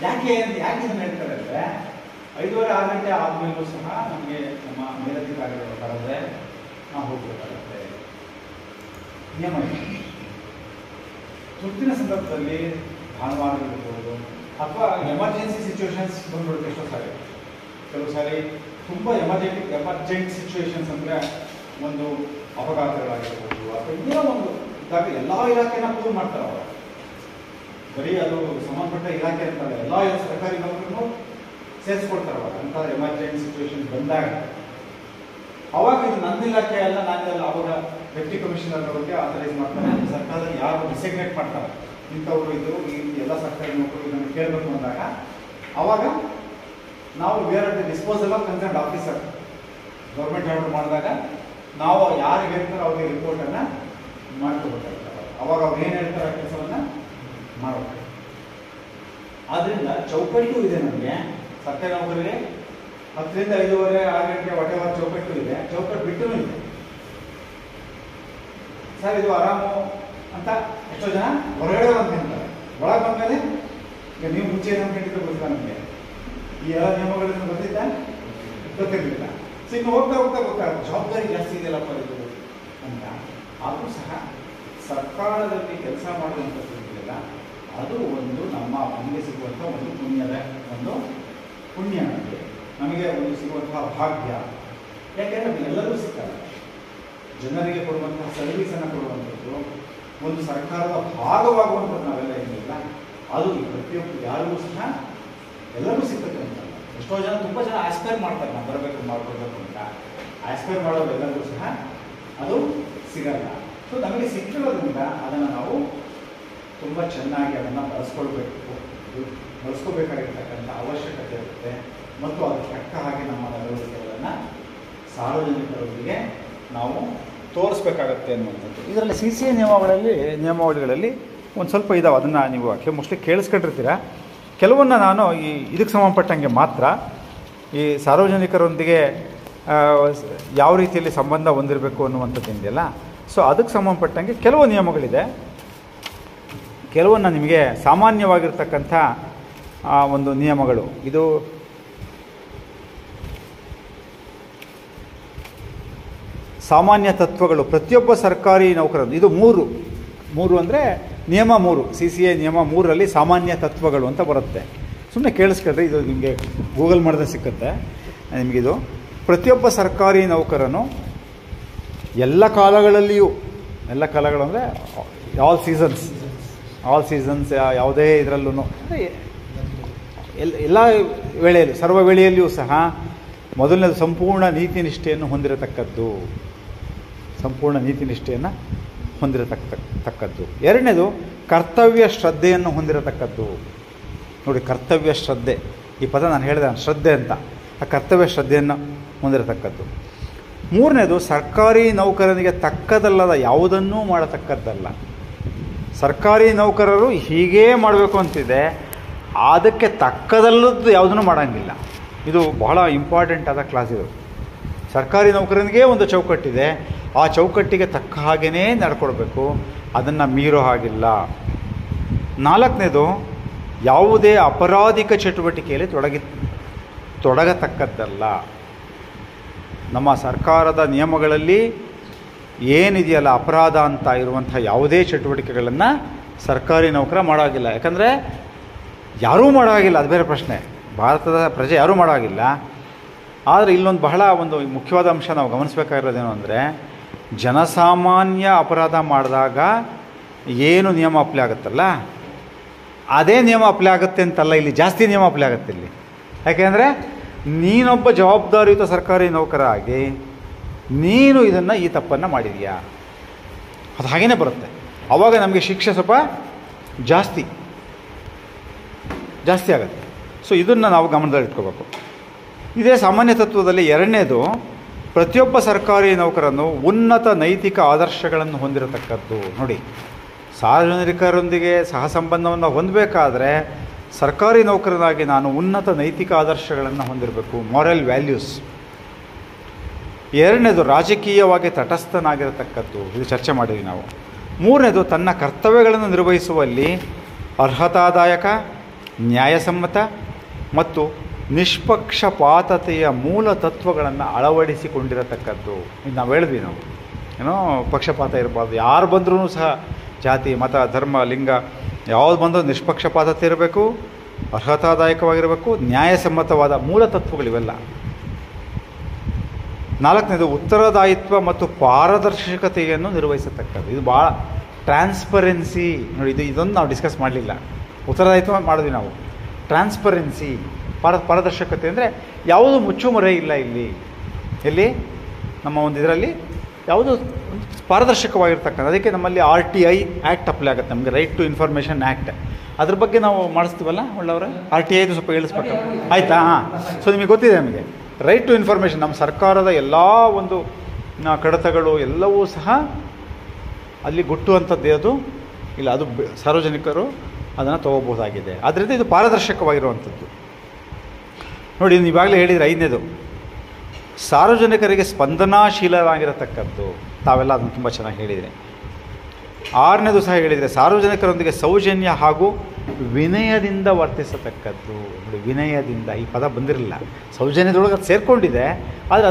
ಯಾಕೆ ಇದನ್ನು ಹೇಳ್ತಾರೆ ಅಂದರೆ 5:30 6 ಗಂಟೆ ಆದಮೇಲೂ ಸಹ ನಮಗೆ ನಮ್ಮ ಮೇಲಧಿಕಾರಿಗಳು ಕರೆದ್ರೆ ನಾವು ಹೋಗಬೇಕಾಗುತ್ತೆ. ನಿಯಮ ಇದೆ. ತುರ್ತಿನ ಸಂದರ್ಭದಲ್ಲಿ ಭಾನುವಾರ ಇರ್ಬೋದು, ಅಥವಾ ಎಮರ್ಜೆನ್ಸಿ ಸಿಚುವೇಶನ್ಸ್ ಬಂದ್ಬಿಡುತ್ತೆ. ಎಷ್ಟೋ ಸಾರಿ ಕೆಲವು ಸಾರಿ ತುಂಬ ಎಮರ್ಜೆಂಟ್ ಸಿಚುವೇಶನ್ಸ್ ಅಂದರೆ ಒಂದು ಅಪಘಾತಗಳಾಗಿರ್ಬೋದು, ಅಥವಾ ಇನ್ನೂ ಒಂದು ಇದ್ದಾಗ ಎಲ್ಲ ಇಲಾಖೆನ ಪೂರ್ ಮಾಡ್ತಾರೆ ಅವರು. ಬರೀ ಅದು ಸಂಬಂಧಪಟ್ಟ ಇಲಾಖೆ ಅಂತಲ್ಲ, ಎಲ್ಲ ಸರ್ಕಾರಿ ನೌಕರನ್ನು ಸೇರಿಸ್ಕೊಡ್ತಾರೆ ಅವಾಗ. ಅಂಥ ಎಮರ್ಜೆಂಟ್ ಸಿಚುವೇಶನ್ ಬಂದಾಗ ಅವಾಗ ಇದು ನನ್ನ ಇಲಾಖೆ ಅಲ್ಲ, ನಾನೆಲ್ಲ ಅವಾಗ ಡೆಪ್ಟಿ ಕಮಿಷನರ್ ಅವರಿಗೆ ಆಥರೈಸ್ ಮಾಡ್ತಾರೆ. ಸರ್ಕಾರದಲ್ಲಿ ಯಾರು ಡಿಸಿಗ್ನೇಟ್ ಮಾಡ್ತಾರೆ ಇಂಥವ್ರು ಇದ್ದರು, ಈ ಎಲ್ಲ ಸರ್ಕಾರಿ ನೌಕರು ಇದನ್ನು ಕೇಳಬೇಕು ಅಂದಾಗ ಅವಾಗ ನಾವು we are at the disposal of concern officer. Government order ಮಾಡಿದಾಗ ನಾವು ಯಾರಿಗೆ ಹೇಳ್ತಾರೋ ಅವ್ರಿಗೆ ರಿಪೋರ್ಟನ್ನು ಮಾಡ್ಕೋಬೇಕಾಗ್ತದೆ. ಅವಾಗ ಅವ್ರು ಏನು ಹೇಳ್ತಾರೆ ಆ ಕೆಲಸವನ್ನು ಮಾಡಬೇಕು. ಆದ್ದರಿಂದ ಚೌಕಟ್ಟು ಇದೆ ನಮಗೆ ಸರ್ಕಾರಿ ನೌಕರಿಗೆ 10ರಿಂದ 5:30 6 ಗಂಟೆ ಹೊಟ್ಟೆವಾರ ಚೌಕಟ್ಟು ಇದೆ, ಚೌಕಟ್ಟು ಬಿಟ್ಟೂ ಇದೆ. ಸರ್ ಇದು ಆರಾಮು ಅಂತ ಎಷ್ಟೋ ಜನ ಹೊರಗಡೆ ಬಂದ್ಕೊಂತಾರೆ. ಒಳಗೆ ಬಂದಮೇಲೆ ಈಗ ನೀವು ಮುಂಚೆ ಏನು ಅಂದ್ಕೊಂಡಿದ್ರೆ ಗೊತ್ತಿಲ್ಲ, ನಮಗೆ ಈ ಎಲ್ಲ ನಿಯಮಗಳನ್ನು ಗೊತ್ತಿರಲಿಲ್ಲ. ಸೊ ಇನ್ನು ಹೋಗ್ತಾ ಗೊತ್ತಾಗುತ್ತೆ ಜವಾಬ್ದಾರಿ ಜಾಸ್ತಿ ಇದೆಯಲ್ಲಪ್ಪ ಇದು ಅಂತ. ಆದರೂ ಸಹ ಸರ್ಕಾರದಲ್ಲಿ ಕೆಲಸ ಮಾಡುವಂಥದ್ದು ಇದೆಯಲ್ಲ, ಅದು ಒಂದು ನಮಗೆ ಸಿಗುವಂಥ ಒಂದು ಪುಣ್ಯ ನಮಗೆ ಒಂದು ಸಿಗುವಂತಹ ಭಾಗ್ಯ. ಯಾಕೆಂದರೆ ಎಲ್ಲರೂ ಸಿಗ್ತಾರೆ. ಜನರಿಗೆ ಕೊಡುವಂತಹ ಸರ್ವಿಸನ್ನು ಕೊಡುವಂಥದ್ದು, ಒಂದು ಸರ್ಕಾರದ ಭಾಗವಾಗುವಂಥದ್ದು ನಾವೆಲ್ಲ ಏನಿಲ್ಲ, ಅದು ಪ್ರತಿಯೊಬ್ಬರು ಯಾರಿಗೂ ಸಹ ಎಲ್ಲರೂ ಸಿಗ್ತದೆ ಅಂತ. ಎಷ್ಟೋ ಜನ ತುಂಬ ಜನ ಆಸ್ಪೈರ್ ಮಾಡ್ತಾರೆ, ನಾವು ಬರಬೇಕು ಮಾಡ್ಕೊಳ್ಬೇಕು ಅಂತ. ಆಸ್ಪೈರ್ ಮಾಡೋರು ಎಲ್ಲರಿಗೂ ಸಹ ಅದು ಸಿಗಲ್ಲ. ಸೊ ನಮಗೆ ಸಿಕ್ಕಿರೋದ್ರಿಂದ ಅದನ್ನು ನಾವು ತುಂಬ ಚೆನ್ನಾಗಿ ಅದನ್ನು ಬಳಸ್ಕೋಬೇಕಾಗಿರ್ತಕ್ಕಂಥ ಅವಶ್ಯಕತೆ ಇರುತ್ತೆ. ಮತ್ತು ಅದಕ್ಕೆ ತಕ್ಕ ಹಾಗೆ ನಮ್ಮ ನಡವಳಿಕೆಗಳನ್ನು ಸಾರ್ವಜನಿಕರೊಂದಿಗೆ ನಾವು ತೋರಿಸ್ಬೇಕಾಗತ್ತೆ ಅನ್ನುವಂಥದ್ದು. ಇದರಲ್ಲಿ CCA ನಿಯಮಾವಳಿಗಳಲ್ಲಿ ಒಂದು ಸ್ವಲ್ಪ ಇದಾವೆ. ಅದನ್ನು ನೀವು ಮೋಸ್ಟ್ಲಿ ಕೇಳಿಸ್ಕೊಂಡಿರ್ತೀರ. ಕೆಲವನ್ನ ನಾನು ಇದಕ್ಕೆ ಸಂಬಂಧಪಟ್ಟಂಗೆ ಮಾತ್ರ ಈ ಸಾರ್ವಜನಿಕರೊಂದಿಗೆ ಯಾವ ರೀತಿಯಲ್ಲಿ ಸಂಬಂಧ ಹೊಂದಿರಬೇಕು ಅನ್ನುವಂಥದ್ದು ಇದೆಯಲ್ಲ, ಸೊ ಅದಕ್ಕೆ ಸಂಬಂಧಪಟ್ಟಂಗೆ ಕೆಲವು ನಿಯಮಗಳಿದೆ. ಕೆಲವನ್ನ ನಿಮಗೆ ಸಾಮಾನ್ಯವಾಗಿರ್ತಕ್ಕಂಥ ಒಂದು ನಿಯಮಗಳು. ಇದು ಸಾಮಾನ್ಯ ತತ್ವಗಳು ಪ್ರತಿಯೊಬ್ಬ ಸರ್ಕಾರಿ ನೌಕರರು. ಇದು ಮೂರು ಅಂದರೆ ನಿಯಮ 3, CCA ನಿಯಮ 3ರಲ್ಲಿ ಸಾಮಾನ್ಯ ತತ್ವಗಳು ಅಂತ ಬರುತ್ತೆ. ಸುಮ್ಮನೆ ಕೇಳಿಸ್ಕೊಂಡ್ರೆ ಇದು ನಿಮಗೆ ಗೂಗಲ್ ಮಾಡಿದ್ರೆ ಸಿಕ್ಕುತ್ತೆ ನಿಮಗಿದು. ಪ್ರತಿಯೊಬ್ಬ ಸರ್ಕಾರಿ ನೌಕರನು ಎಲ್ಲ ಕಾಲಗಳಲ್ಲಿಯೂ, ಎಲ್ಲ ಕಾಲಗಳು ಅಂದರೆ ಆಲ್ ಸೀಸನ್ಸ್, ಆಲ್ ಸೀಸನ್ಸ್ ಯಾವುದೇ ಇದರಲ್ಲೂ ಎಲ್ಲ ವೇಳೆಯಲ್ಲಿ ಸರ್ವ ವೇಳೆಯಲ್ಲಿಯೂ ಸಹ ಮೊದಲನೇದು ಸಂಪೂರ್ಣ ನೀತಿನಿಷ್ಠೆಯನ್ನು ಹೊಂದಿರತಕ್ಕದ್ದು, ಸಂಪೂರ್ಣ ನೀತಿನಿಷ್ಠೆಯನ್ನು ಹೊಂದಿರತಕ್ಕದ್ದು. ಎರಡನೇದು ಕರ್ತವ್ಯ ಶ್ರದ್ಧೆಯನ್ನು ಹೊಂದಿರತಕ್ಕದ್ದು. ನೋಡಿ, ಕರ್ತವ್ಯ ಶ್ರದ್ಧೆ, ಈ ಪದ ನಾನು ಹೇಳಿದೆ ಶ್ರದ್ಧೆ ಅಂತ, ಆ ಕರ್ತವ್ಯ ಶ್ರದ್ಧೆಯನ್ನು ಹೊಂದಿರತಕ್ಕದ್ದು. ಮೂರನೇದು ಸರ್ಕಾರಿ ನೌಕರನಿಗೆ ತಕ್ಕದಲ್ಲದ ಯಾವುದನ್ನೂ ಮಾಡತಕ್ಕದ್ದಲ್ಲ. ಸರ್ಕಾರಿ ನೌಕರರು ಹೀಗೇ ಮಾಡಬೇಕು ಅಂತಿದೆ, ಅದಕ್ಕೆ ತಕ್ಕದಲ್ಲದ್ದು ಯಾವುದನ್ನು ಮಾಡೋಂಗಿಲ್ಲ. ಇದು ಬಹಳ ಇಂಪಾರ್ಟೆಂಟ್ ಆದ ಕ್ಲಾಸ್ ಇದು. ಸರ್ಕಾರಿ ನೌಕರನಿಗೆ ಒಂದು ಚೌಕಟ್ಟಿದೆ, ಆ ಚೌಕಟ್ಟಿಗೆ ತಕ್ಕ ಹಾಗೆಯೇ ನಡ್ಕೊಳ್ಬೇಕು, ಅದನ್ನು ಮೀರೋ ಹಾಗಿಲ್ಲ. ನಾಲ್ಕನೇದು ಯಾವುದೇ ಅಪರಾಧಿಕ ಚಟುವಟಿಕೆಯಲ್ಲಿ ತೊಡಗತಕ್ಕದ್ದಲ್ಲ. ನಮ್ಮ ಸರ್ಕಾರದ ನಿಯಮಗಳಲ್ಲಿ ಏನಿದೆಯಲ್ಲ ಅಪರಾಧ ಅಂತ ಇರುವಂಥ ಯಾವುದೇ ಚಟುವಟಿಕೆಗಳನ್ನು ಸರ್ಕಾರಿ ನೌಕರ ಮಾಡೋಗಿಲ್ಲ. ಯಾಕಂದರೆ ಯಾರೂ ಮಾಡೋಗಿಲ್ಲ, ಅದು ಬೇರೆ ಪ್ರಶ್ನೆ, ಭಾರತದ ಪ್ರಜೆ ಯಾರೂ ಮಾಡೋಗಿಲ್ಲ. ಆದರೆ ಇಲ್ಲೊಂದು ಬಹಳ ಒಂದು ಮುಖ್ಯವಾದ ಅಂಶ ನಾವು ಗಮನಿಸಬೇಕಾಗಿರೋದೇನು ಅಂದರೆ, ಜನಸಾಮಾನ್ಯ ಅಪರಾಧ ಮಾಡಿದಾಗ ಏನು ನಿಯಮ ಅಪ್ಲೈ ಆಗುತ್ತಲ್ಲ ಅದೇ ನಿಯಮ ಅಪ್ಲೈ ಆಗುತ್ತೆ ಅಂತಲ್ಲ, ಇಲ್ಲಿ ಜಾಸ್ತಿ ನಿಯಮ ಅಪ್ಲೈ ಆಗುತ್ತೆ ಇಲ್ಲಿ. ಯಾಕೆಂದರೆ ನೀನೊಬ್ಬ ಜವಾಬ್ದಾರಿಯುತ ಸರ್ಕಾರಿ ನೌಕರ ಆಗಿ ನೀನು ಇದನ್ನು ಈ ತಪ್ಪನ್ನು ಮಾಡಿದೀಯಾ, ಅದು ಹಾಗೇ ಬರುತ್ತೆ. ಆವಾಗ ನಮಗೆ ಶಿಕ್ಷೆ ಸ್ವಲ್ಪ ಜಾಸ್ತಿ ಆಗುತ್ತೆ. ಸೊ ಇದನ್ನು ನಾವು ಗಮನದಲ್ಲಿಟ್ಕೋಬೇಕು. ಇದೇ ಸಾಮಾನ್ಯ ತತ್ವದಲ್ಲಿ ಎರಡನೇದು, ಪ್ರತಿಯೊಬ್ಬ ಸರ್ಕಾರಿ ನೌಕರನು ಉನ್ನತ ನೈತಿಕ ಆದರ್ಶಗಳನ್ನು ಹೊಂದಿರತಕ್ಕದ್ದು. ನೋಡಿ, ಸಾರ್ವಜನಿಕರೊಂದಿಗೆ ಸಹಸಂಬಂಧವನ್ನು ಹೊಂದಬೇಕಾದ್ರೆ ಸರ್ಕಾರಿ ನೌಕರನಾಗಿ ನಾನು ಉನ್ನತ ನೈತಿಕ ಆದರ್ಶಗಳನ್ನು ಹೊಂದಿರಬೇಕು, ಮಾರಲ್ ವ್ಯಾಲ್ಯೂಸ್. ಎರಡನೇದು ರಾಜಕೀಯವಾಗಿ ತಟಸ್ಥನಾಗಿರತಕ್ಕದ್ದು, ಇದು ಚರ್ಚೆ ಮಾಡಿದ್ವಿ ನಾವು. ಮೂರನೇದು ತನ್ನ ಕರ್ತವ್ಯಗಳನ್ನು ನಿರ್ವಹಿಸುವಲ್ಲಿ ಅರ್ಹತಾದಾಯಕ, ನ್ಯಾಯಸಮ್ಮತ ಮತ್ತು ನಿಷ್ಪಕ್ಷಪಾತತೆಯ ಮೂಲ ತತ್ವಗಳನ್ನು ಅಳವಡಿಸಿಕೊಂಡಿರತಕ್ಕದ್ದು. ಇದು ನಾವು ಹೇಳಿದ್ವಿ, ನಾವು ಏನೋ ಪಕ್ಷಪಾತ ಇರಬಾರ್ದು, ಯಾರು ಬಂದ್ರೂ ಸಹ ಜಾತಿ, ಮತ, ಧರ್ಮ, ಲಿಂಗ ಯಾವುದು ಬಂದರೂ ನಿಷ್ಪಕ್ಷಪಾತತೆ ಇರಬೇಕು, ಅರ್ಹತಾದಾಯಕವಾಗಿರಬೇಕು, ನ್ಯಾಯಸಮ್ಮತವಾದ ಮೂಲ ತತ್ವಗಳಿವೆಲ್ಲ. ನಾಲ್ಕನೇದು ಉತ್ತರದಾಯಿತ್ವ ಮತ್ತು ಪಾರದರ್ಶಕತೆಯನ್ನು ನಿರ್ವಹಿಸತಕ್ಕದ್ದು. ಇದು ಭಾಳ ಟ್ರಾನ್ಸ್ಪರೆನ್ಸಿ. ನೋಡಿ, ಇದೊಂದು ನಾವು ಡಿಸ್ಕಸ್ ಮಾಡಲಿಲ್ಲ. ಉತ್ತರದಾಯಿತ್ವ ಮಾಡಿದ್ವಿ ನಾವು. ಟ್ರಾನ್ಸ್ಪರೆನ್ಸಿ, ಪಾರದರ್ಶಕತೆ ಅಂದರೆ ಯಾವುದು ಮುಚ್ಚುಮರೆ ಇಲ್ಲ ಇಲ್ಲಿ. ಎಲ್ಲಿ ನಮ್ಮ ಒಂದು ಇದರಲ್ಲಿ ಯಾವುದು ಪಾರದರ್ಶಕವಾಗಿರ್ತಕ್ಕಂಥ, ಅದಕ್ಕೆ ನಮ್ಮಲ್ಲಿ RTI ಆ್ಯಕ್ಟ್ ಅಪ್ಲೈ ಆಗುತ್ತೆ, ನಮಗೆ ರೈಟ್ ಟು ಇನ್ಫಾರ್ಮೇಷನ್ ಆ್ಯಕ್ಟ್. ಅದ್ರ ಬಗ್ಗೆ ನಾವು ಮಾಡಿಸ್ತೀವಲ್ಲ ಒಳ್ಳೆಯವರೇ, RTIದು ಸ್ವಲ್ಪ ಹೇಳಿಸ್ಬೇಕು ಆಯಿತಾ? ಹಾಂ. ಸೊ ನಿಮಗೆ ಗೊತ್ತಿದೆ, ನಮಗೆ ರೈಟ್ ಟು ಇನ್ಫಾರ್ಮೇಷನ್ ನಮ್ಮ ಸರ್ಕಾರದ ಎಲ್ಲ ಒಂದು ಕಡತಗಳು ಎಲ್ಲವೂ ಸಹ ಅಲ್ಲಿ ಗುಟ್ಟುವಂಥದ್ದೇ ಅದು ಇಲ್ಲ, ಅದು ಸಾರ್ವಜನಿಕರು ಅದನ್ನು ತೊಗೋಬಹುದಾಗಿದೆ. ಆದ್ದರಿಂದ ಇದು ಪಾರದರ್ಶಕವಾಗಿರುವಂಥದ್ದು. ನೋಡಿ, ನೀವಾಗಲೇ ಹೇಳಿದರೆ ಐದನೇದು ಸಾರ್ವಜನಿಕರಿಗೆ ಸ್ಪಂದನಾಶೀಲರಾಗಿರತಕ್ಕದ್ದು. ತಾವೆಲ್ಲ ಅದನ್ನು ತುಂಬ ಚೆನ್ನಾಗಿ ಹೇಳಿದರೆ. ಆರನೇದು ಸಹ ಹೇಳಿದರೆ ಸಾರ್ವಜನಿಕರೊಂದಿಗೆ ಸೌಜನ್ಯ ಹಾಗೂ ವಿನಯದಿಂದ ವರ್ತಿಸತಕ್ಕದ್ದು. ನೋಡಿ, ವಿನಯದಿಂದ ಈ ಪದ ಬಂದಿರಲಿಲ್ಲ, ಸೌಜನ್ಯದೊಳಗೆ ಅದು ಸೇರಿಕೊಂಡಿದೆ, ಆದರೆ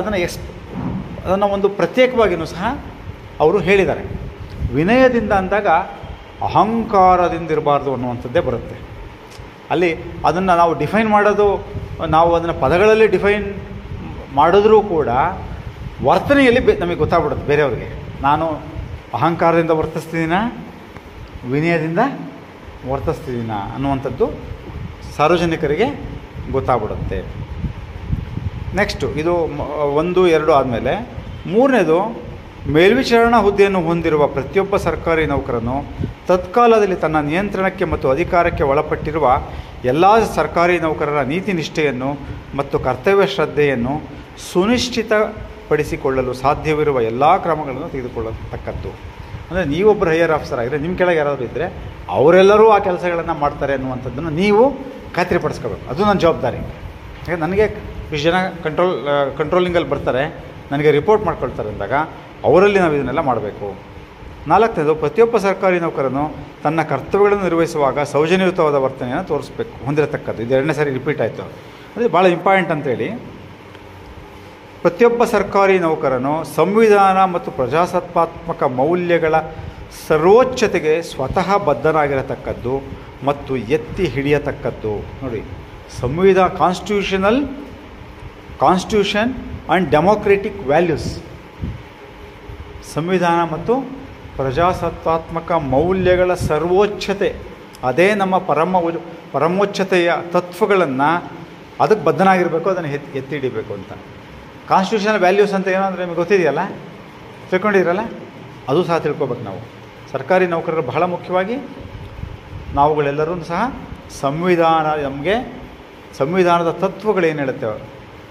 ಅದನ್ನು ಒಂದು ಪ್ರತ್ಯೇಕವಾಗಿಯೂ ಸಹ ಅವರು ಹೇಳಿದ್ದಾರೆ. ವಿನಯದಿಂದ ಅಂದಾಗ ಅಹಂಕಾರದಿಂದ ಇರಬಾರ್ದು ಅನ್ನುವಂಥದ್ದೇ ಬರುತ್ತೆ ಅಲ್ಲಿ. ಅದನ್ನು ನಾವು ಡಿಫೈನ್ ಮಾಡೋದು, ನಾವು ಅದನ್ನು ಪದಗಳಲ್ಲಿ ಡಿಫೈನ್ ಮಾಡಿದ್ರೂ ಕೂಡ ವರ್ತನೆಯಲ್ಲಿ ನಮಗೆ ಗೊತ್ತಾಗ್ಬಿಡುತ್ತೆ ಬೇರೆಯವ್ರಿಗೆ. ನಾನು ಅಹಂಕಾರದಿಂದ ವರ್ತಿಸ್ತಿದ್ದೀನ, ವಿನಯದಿಂದ ವರ್ತಿಸ್ತಿದ್ದೀನ ಅನ್ನುವಂಥದ್ದು ಸಾರ್ವಜನಿಕರಿಗೆ ಗೊತ್ತಾಗ್ಬಿಡುತ್ತೆ. ನೆಕ್ಸ್ಟು ಇದು 1, 2 ಆದಮೇಲೆ ಮೂರನೇದು, ಮೇಲ್ವಿಚಾರಣಾ ಹುದ್ದೆಯನ್ನು ಹೊಂದಿರುವ ಪ್ರತಿಯೊಬ್ಬ ಸರ್ಕಾರಿ ನೌಕರನು ತತ್ಕಾಲದಲ್ಲಿ ತನ್ನ ನಿಯಂತ್ರಣಕ್ಕೆ ಮತ್ತು ಅಧಿಕಾರಕ್ಕೆ ಒಳಪಟ್ಟಿರುವ ಎಲ್ಲ ಸರ್ಕಾರಿ ನೌಕರರ ನೀತಿ ನಿಷ್ಠೆಯನ್ನು ಮತ್ತು ಕರ್ತವ್ಯ ಶ್ರದ್ಧೆಯನ್ನು ಸುನಿಶ್ಚಿತಪಡಿಸಿಕೊಳ್ಳಲು ಸಾಧ್ಯವಿರುವ ಎಲ್ಲ ಕ್ರಮಗಳನ್ನು ತೆಗೆದುಕೊಳ್ಳತಕ್ಕದ್ದು. ಅಂದರೆ ನೀವೊಬ್ಬರು ಹೈಯರ್ ಆಫೀಸರ್ ಆಗಿದ್ರೆ ನಿಮ್ಮ ಕೆಳಗೆ ಯಾರಾದರೂ ಇದ್ದರೆ ಅವರೆಲ್ಲರೂ ಆ ಕೆಲಸಗಳನ್ನು ಮಾಡ್ತಾರೆ ಅನ್ನುವಂಥದ್ದನ್ನು ನೀವು ಖಾತ್ರಿಪಡಿಸ್ಕೋಬೇಕು. ಅದು ನನ್ನ ಜವಾಬ್ದಾರಿ. ಯಾಕೆ ನನಗೆ ಇಷ್ಟು ಜನ ಕಂಟ್ರೋಲಿಂಗಲ್ಲಿ ಬರ್ತಾರೆ, ನನಗೆ ರಿಪೋರ್ಟ್ ಮಾಡ್ಕೊಳ್ತಾರೆ ಅಂದಾಗ ಅವರಲ್ಲಿ ನಾವು ಇದನ್ನೆಲ್ಲ ಮಾಡಬೇಕು. ನಾಲ್ಕನೇದು, ಪ್ರತಿಯೊಬ್ಬ ಸರ್ಕಾರಿ ನೌಕರನು ತನ್ನ ಕರ್ತವ್ಯಗಳನ್ನು ನಿರ್ವಹಿಸುವಾಗ ಸೌಜನ್ಯಯುತವಾದ ವರ್ತನೆಯನ್ನು ಹೊಂದಿರತಕ್ಕದ್ದು. ಇದು 2ನೇ ಸಾರಿ ರಿಪೀಟ್ ಆಯಿತು, ಅದು ಭಾಳ ಇಂಪಾರ್ಟೆಂಟ್ ಅಂತೇಳಿ. ಪ್ರತಿಯೊಬ್ಬ ಸರ್ಕಾರಿ ನೌಕರನು ಸಂವಿಧಾನ ಮತ್ತು ಪ್ರಜಾಸತ್ತಾತ್ಮಕ ಮೌಲ್ಯಗಳ ಸರ್ವೋಚ್ಚತೆಗೆ ಸ್ವತಃ ಬದ್ಧನಾಗಿರತಕ್ಕದ್ದು ಮತ್ತು ಎತ್ತಿ ಹಿಡಿಯತಕ್ಕದ್ದು. ನೋಡಿ, ಕಾನ್ಸ್ಟಿಟ್ಯೂಷನ್ ಆ್ಯಂಡ್ ಡೆಮೋಕ್ರೆಟಿಕ್ ವ್ಯಾಲ್ಯೂಸ್, ಸಂವಿಧಾನ ಮತ್ತು ಪ್ರಜಾಸತ್ತಾತ್ಮಕ ಮೌಲ್ಯಗಳ ಸರ್ವೋಚ್ಚತೆ, ಅದೇ ನಮ್ಮ ಪರಮೋಚ್ಚತೆಯ ತತ್ವಗಳನ್ನು ಅದಕ್ಕೆ ಬದ್ಧನಾಗಿರಬೇಕು, ಅದನ್ನು ಎತ್ತಿ ಹಿಡಿಬೇಕು ಅಂತ. ಕಾನ್ಸ್ಟಿಟ್ಯೂಷನಲ್ ವ್ಯಾಲ್ಯೂಸ್ ಅಂತ ಏನೋ ಅಂದರೆ ನಿಮಗೆ ಗೊತ್ತಿದೆಯಲ್ಲ, ತಿಳ್ಕೊಂಡಿರಲ್ಲ, ಅದು ಸಹ ತಿಳ್ಕೊಬೇಕು ನಾವು. ಸರ್ಕಾರಿ ನೌಕರರು ಬಹಳ ಮುಖ್ಯವಾಗಿ ನಾವುಗಳೆಲ್ಲರೂ ಸಹ ಸಂವಿಧಾನ, ನಮಗೆ ಸಂವಿಧಾನದ ತತ್ವಗಳೇನು ಹೇಳುತ್ತೆ.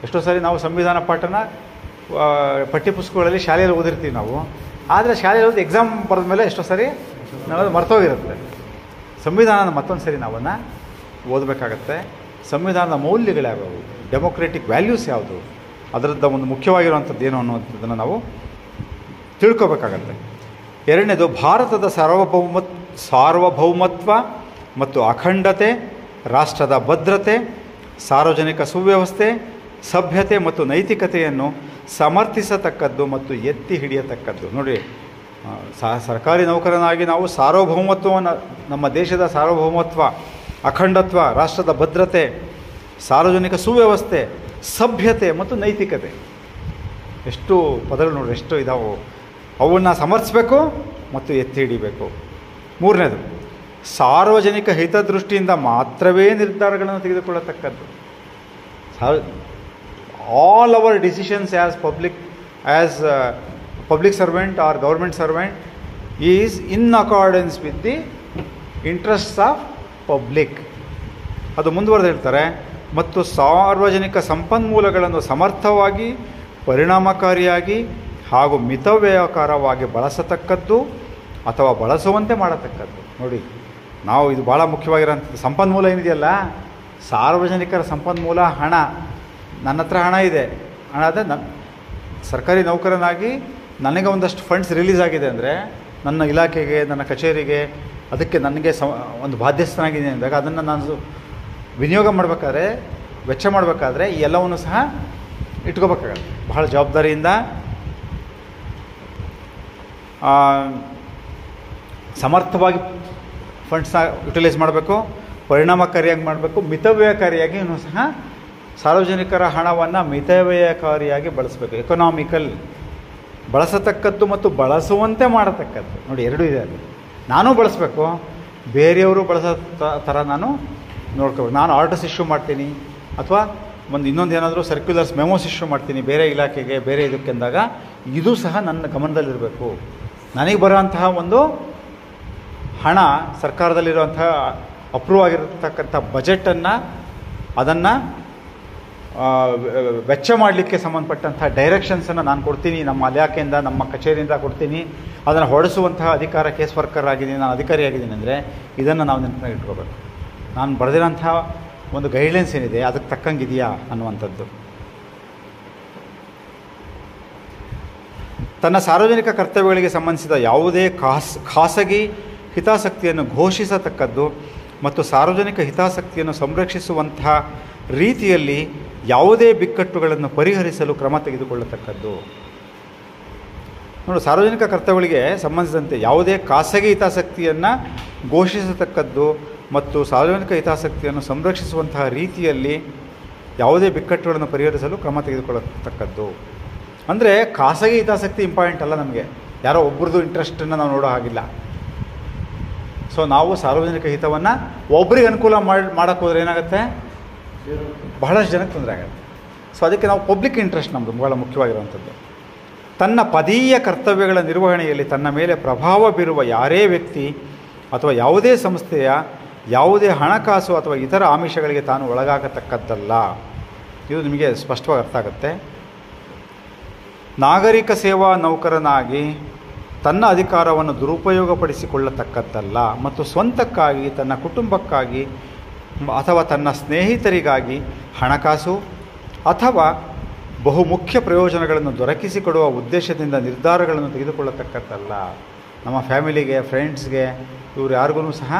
ಎಷ್ಟೋ ಸಾರಿ ನಾವು ಸಂವಿಧಾನ ಪಾಠನ ಪಠ್ಯಪುಸ್ತಕಗಳಲ್ಲಿ ಶಾಲೆಯಲ್ಲಿ ಓದಿರ್ತೀವಿ ನಾವು, ಆದರೆ ಶಾಲೆಯಲ್ಲಿ ಓದಿ ಎಕ್ಸಾಮ್ ಬರೆದ ಮೇಲೆ ಎಷ್ಟೋ ಸಾರಿ ನಾವು ಮರ್ತೋಗಿರುತ್ತೆ. ಸಂವಿಧಾನದ ಮತ್ತೊಂದು ಸರಿ ನಾವನ್ನು ಓದಬೇಕಾಗತ್ತೆ. ಸಂವಿಧಾನದ ಮೌಲ್ಯಗಳು ಯಾವುವು, ಡೆಮೊಕ್ರೆಟಿಕ್ ವ್ಯಾಲ್ಯೂಸ್ ಯಾವುದು, ಅದರದ್ದು ಒಂದು ಮುಖ್ಯವಾಗಿರುವಂಥದ್ದು ಏನು ಅನ್ನುವಂಥದ್ದನ್ನು ನಾವು ತಿಳ್ಕೊಬೇಕಾಗತ್ತೆ. ಎರಡನೇದು, ಭಾರತದ ಸಾರ್ವಭೌಮತ್ವ ಮತ್ತು ಅಖಂಡತೆ, ರಾಷ್ಟ್ರದ ಭದ್ರತೆ, ಸಾರ್ವಜನಿಕ ಸುವ್ಯವಸ್ಥೆ, ಸಭ್ಯತೆ ಮತ್ತು ನೈತಿಕತೆಯನ್ನು ಸಮರ್ಥಿಸತಕ್ಕದ್ದು ಮತ್ತು ಎತ್ತಿ ಹಿಡಿಯತಕ್ಕದ್ದು. ನೋಡಿ, ಸರ್ಕಾರಿ ನೌಕರನಾಗಿ ನಾವು ಸಾರ್ವಭೌಮತ್ವವನ್ನು, ನಮ್ಮ ದೇಶದ ಸಾರ್ವಭೌಮತ್ವ, ಅಖಂಡತ್ವ, ರಾಷ್ಟ್ರದ ಭದ್ರತೆ, ಸಾರ್ವಜನಿಕ ಸುವ್ಯವಸ್ಥೆ, ಸಭ್ಯತೆ ಮತ್ತು ನೈತಿಕತೆ, ಎಷ್ಟು ಪದಗಳು ನೋಡಿ, ಎಷ್ಟು ಇದಾವೆ. ಅವನ್ನು ಸಮರ್ಥಿಸಬೇಕು ಮತ್ತು ಎತ್ತಿ ಹಿಡಿಬೇಕು. ಮೂರನೇದು, ಸಾರ್ವಜನಿಕ ಹಿತದೃಷ್ಟಿಯಿಂದ ಮಾತ್ರವೇ ನಿರ್ಧಾರಗಳನ್ನು ತೆಗೆದುಕೊಳ್ಳತಕ್ಕದ್ದು. all our decisions as public servant or government servant is in accordance with the interests of public. ಅದು ಮುಂದುವರೆದು ಹೇಳ್ತಾರೆ, ಮತ್ತು ಸಾರ್ವಜನಿಕ ಸಂಪನ್ಮೂಲಗಳನ್ನು ಸಮರ್ಥವಾಗಿ, ಪರಿಣಾಮಕಾರಿಯಾಗಿ ಹಾಗೂ ಮಿತವ್ಯಯಕಾರವಾಗಿ ಬಳಸತಕ್ಕದ್ದು ಅಥವಾ ಬಳಸುವಂತೆ ಮಾಡತಕ್ಕದ್ದು. ನೋಡಿ, ನಾವು ಇದು ಭಾಳ ಮುಖ್ಯವಾಗಿರೋಂಥದ್ದು. ಸಂಪನ್ಮೂಲ ಏನಿದೆಯಲ್ಲ, ಸಾರ್ವಜನಿಕರ ಸಂಪನ್ಮೂಲ ಹಣ. ನನ್ನ ಹತ್ರ ಹಣ ಇದೆ, ಹಣ ಅದೇ ಸರ್ಕಾರಿ ನೌಕರನಾಗಿ ನನಗೆ ಒಂದಷ್ಟು ಫಂಡ್ಸ್ ರಿಲೀಸ್ ಆಗಿದೆ ಅಂದರೆ, ನನ್ನ ಇಲಾಖೆಗೆ, ನನ್ನ ಕಚೇರಿಗೆ, ಅದಕ್ಕೆ ನನಗೆ ಒಂದು ಬಾಧ್ಯಸ್ಥನಾಗಿದೆ ಅಂದಾಗ ಅದನ್ನು ನಾನು ವಿನಿಯೋಗ ಮಾಡಬೇಕಾದ್ರೆ, ವೆಚ್ಚ ಮಾಡಬೇಕಾದ್ರೆ ಈ ಎಲ್ಲವನ್ನು ಸಹ ಇಟ್ಕೋಬೇಕಾಗತ್ತೆ. ಬಹಳ ಜವಾಬ್ದಾರಿಯಿಂದ ಸಮರ್ಥವಾಗಿ ಫಂಡ್ಸ್ನ ಯುಟಿಲೈಸ್ ಮಾಡಬೇಕು, ಪರಿಣಾಮಕಾರಿಯಾಗಿ ಮಾಡಬೇಕು, ಮಿತವ್ಯಯಕಾರಿಯಾಗಿ ಸಹ ಸಾರ್ವಜನಿಕರ ಹಣವನ್ನು ಮಿತವ್ಯಯಕಾರಿಯಾಗಿ ಬಳಸಬೇಕು. ಎಕನಾಮಿಕಲ್, ಬಳಸತಕ್ಕದ್ದು ಮತ್ತು ಬಳಸುವಂತೆ ಮಾಡತಕ್ಕದ್ದು. ನೋಡಿ, ಎರಡೂ ಇದೆ. ಅಲ್ಲಿ ನಾನೂ ಬಳಸಬೇಕು, ಬೇರೆಯವರು ಬಳಸೋ ಥರ ನಾನು ನೋಡ್ಕೋಬೇಕು. ನಾನು ಆರ್ಡರ್ಸ್ ಇಶ್ಯೂ ಮಾಡ್ತೀನಿ ಅಥವಾ ಇನ್ನೊಂದು ಏನಾದರೂ ಸರ್ಕ್ಯುಲರ್ಸ್ ಮೆಮೋಸ್ ಇಶ್ಯೂ ಮಾಡ್ತೀನಿ ಬೇರೆ ಇಲಾಖೆಗೆ, ಬೇರೆ ಇದಕ್ಕೆ ಅಂದಾಗ ಇದು ಸಹ ನನ್ನ ಗಮನದಲ್ಲಿರಬೇಕು. ನನಗೆ ಬರೋಂತಹ ಒಂದು ಹಣ, ಸರ್ಕಾರದಲ್ಲಿರುವಂತಹ ಅಪ್ರೂವ್ ಆಗಿರತಕ್ಕಂಥ ಬಜೆಟನ್ನು, ಅದನ್ನು ವೆಚ್ಚ ಮಾಡಲಿಕ್ಕೆ ಸಂಬಂಧಪಟ್ಟಂಥ ಡೈರೆಕ್ಷನ್ಸನ್ನು ನಾನು ಕೊಡ್ತೀನಿ, ನಮ್ಮ ಇಲಾಖೆಯಿಂದ, ನಮ್ಮ ಕಚೇರಿಯಿಂದ ಕೊಡ್ತೀನಿ. ಅದನ್ನು ಹೊಡೆಸುವಂತಹ ಅಧಿಕಾರ, ಕೇಸ್ ವರ್ಕರ್ ಆಗಿದ್ದೀನಿ, ನಾನು ಅಧಿಕಾರಿ ಆಗಿದ್ದೀನಿ ಅಂದರೆ ಇದನ್ನು ನಾವು ನೆನಪಿನಾಗ ಇಟ್ಕೋಬೇಕು. ನಾನು ಬರೆದಿರೋಂಥ ಒಂದು ಗೈಡ್ಲೈನ್ಸ್ ಏನಿದೆ ಅದಕ್ಕೆ ತಕ್ಕಂಗಿದೆಯಾ ಅನ್ನುವಂಥದ್ದು. ತನ್ನ ಸಾರ್ವಜನಿಕ ಕರ್ತವ್ಯಗಳಿಗೆ ಸಂಬಂಧಿಸಿದ ಯಾವುದೇ ಖಾಸಗಿ ಹಿತಾಸಕ್ತಿಯನ್ನು ಘೋಷಿಸತಕ್ಕದ್ದು ಮತ್ತು ಸಾರ್ವಜನಿಕ ಹಿತಾಸಕ್ತಿಯನ್ನು ಸಂರಕ್ಷಿಸುವಂತಹ ರೀತಿಯಲ್ಲಿ ಯಾವುದೇ ಬಿಕ್ಕಟ್ಟುಗಳನ್ನು ಪರಿಹರಿಸಲು ಕ್ರಮ ತೆಗೆದುಕೊಳ್ಳತಕ್ಕದ್ದು. ನೋಡಿ, ಸಾರ್ವಜನಿಕ ಕರ್ತವ್ಯಗಳಿಗೆ ಸಂಬಂಧಿಸಿದಂತೆ ಯಾವುದೇ ಖಾಸಗಿ ಹಿತಾಸಕ್ತಿಯನ್ನು ಘೋಷಿಸತಕ್ಕದ್ದು ಮತ್ತು ಸಾರ್ವಜನಿಕ ಹಿತಾಸಕ್ತಿಯನ್ನು ಸಂರಕ್ಷಿಸುವಂತಹ ರೀತಿಯಲ್ಲಿ ಯಾವುದೇ ಬಿಕ್ಕಟ್ಟುಗಳನ್ನು ಪರಿಹರಿಸಲು ಕ್ರಮ ತೆಗೆದುಕೊಳ್ಳತಕ್ಕದ್ದು. ಅಂದರೆ ಖಾಸಗಿ ಹಿತಾಸಕ್ತಿ ಇಂಪಾರ್ಟೆಂಟ್ ಅಲ್ಲ ನಮಗೆ, ಯಾರೋ ಒಬ್ಬರದ್ದು ಇಂಟ್ರೆಸ್ಟನ್ನು ನಾವು ನೋಡೋ ಹಾಗಿಲ್ಲ. ಸೊ ನಾವು ಸಾರ್ವಜನಿಕ ಹಿತವನ್ನು ಒಬ್ಬರಿಗೆ ಅನುಕೂಲ ಮಾಡೋಕ್ಕೆ ಹೋದರೆ ಏನಾಗುತ್ತೆ, ಬಹಳಷ್ಟು ಜನಕ್ಕೆ ತೊಂದರೆ ಆಗುತ್ತೆ. ಸೊ ಅದಕ್ಕೆ ನಾವು ಪಬ್ಲಿಕ್ ಇಂಟ್ರೆಸ್ಟ್ ನಮ್ಮದು ಬಹಳ ಮುಖ್ಯವಾಗಿರುವಂಥದ್ದು. ತನ್ನ ಪದೀಯ ಕರ್ತವ್ಯಗಳ ನಿರ್ವಹಣೆಯಲ್ಲಿ ತನ್ನ ಮೇಲೆ ಪ್ರಭಾವ ಬೀರುವ ಯಾರೇ ವ್ಯಕ್ತಿ ಅಥವಾ ಯಾವುದೇ ಸಂಸ್ಥೆಯ ಯಾವುದೇ ಹಣಕಾಸು ಅಥವಾ ಇತರ ಆಮಿಷಗಳಿಗೆ ತಾನು ಒಳಗಾಗತಕ್ಕದ್ದಲ್ಲ. ಇದು ನಿಮಗೆ ಸ್ಪಷ್ಟವಾಗಿ ಅರ್ಥ ಆಗುತ್ತೆ. ನಾಗರಿಕ ಸೇವಾ ನೌಕರನಾಗಿ ತನ್ನ ಅಧಿಕಾರವನ್ನು ದುರುಪಯೋಗಪಡಿಸಿಕೊಳ್ಳತಕ್ಕದ್ದಲ್ಲ ಮತ್ತು ಸ್ವಂತಕ್ಕಾಗಿ, ತನ್ನ ಕುಟುಂಬಕ್ಕಾಗಿ ಅಥವಾ ತನ್ನ ಸ್ನೇಹಿತರಿಗಾಗಿ ಹಣಕಾಸು ಅಥವಾ ಬಹುಮುಖ್ಯ ಪ್ರಯೋಜನಗಳನ್ನು ದೊರಕಿಸಿಕೊಡುವ ಉದ್ದೇಶದಿಂದ ನಿರ್ಧಾರಗಳನ್ನು ತೆಗೆದುಕೊಳ್ಳತಕ್ಕದ್ದಲ್ಲ. ನಮ್ಮ ಫ್ಯಾಮಿಲಿಗೆ, ಫ್ರೆಂಡ್ಸ್ಗೆ, ಇವರು ಯಾರಿಗೂ ಸಹ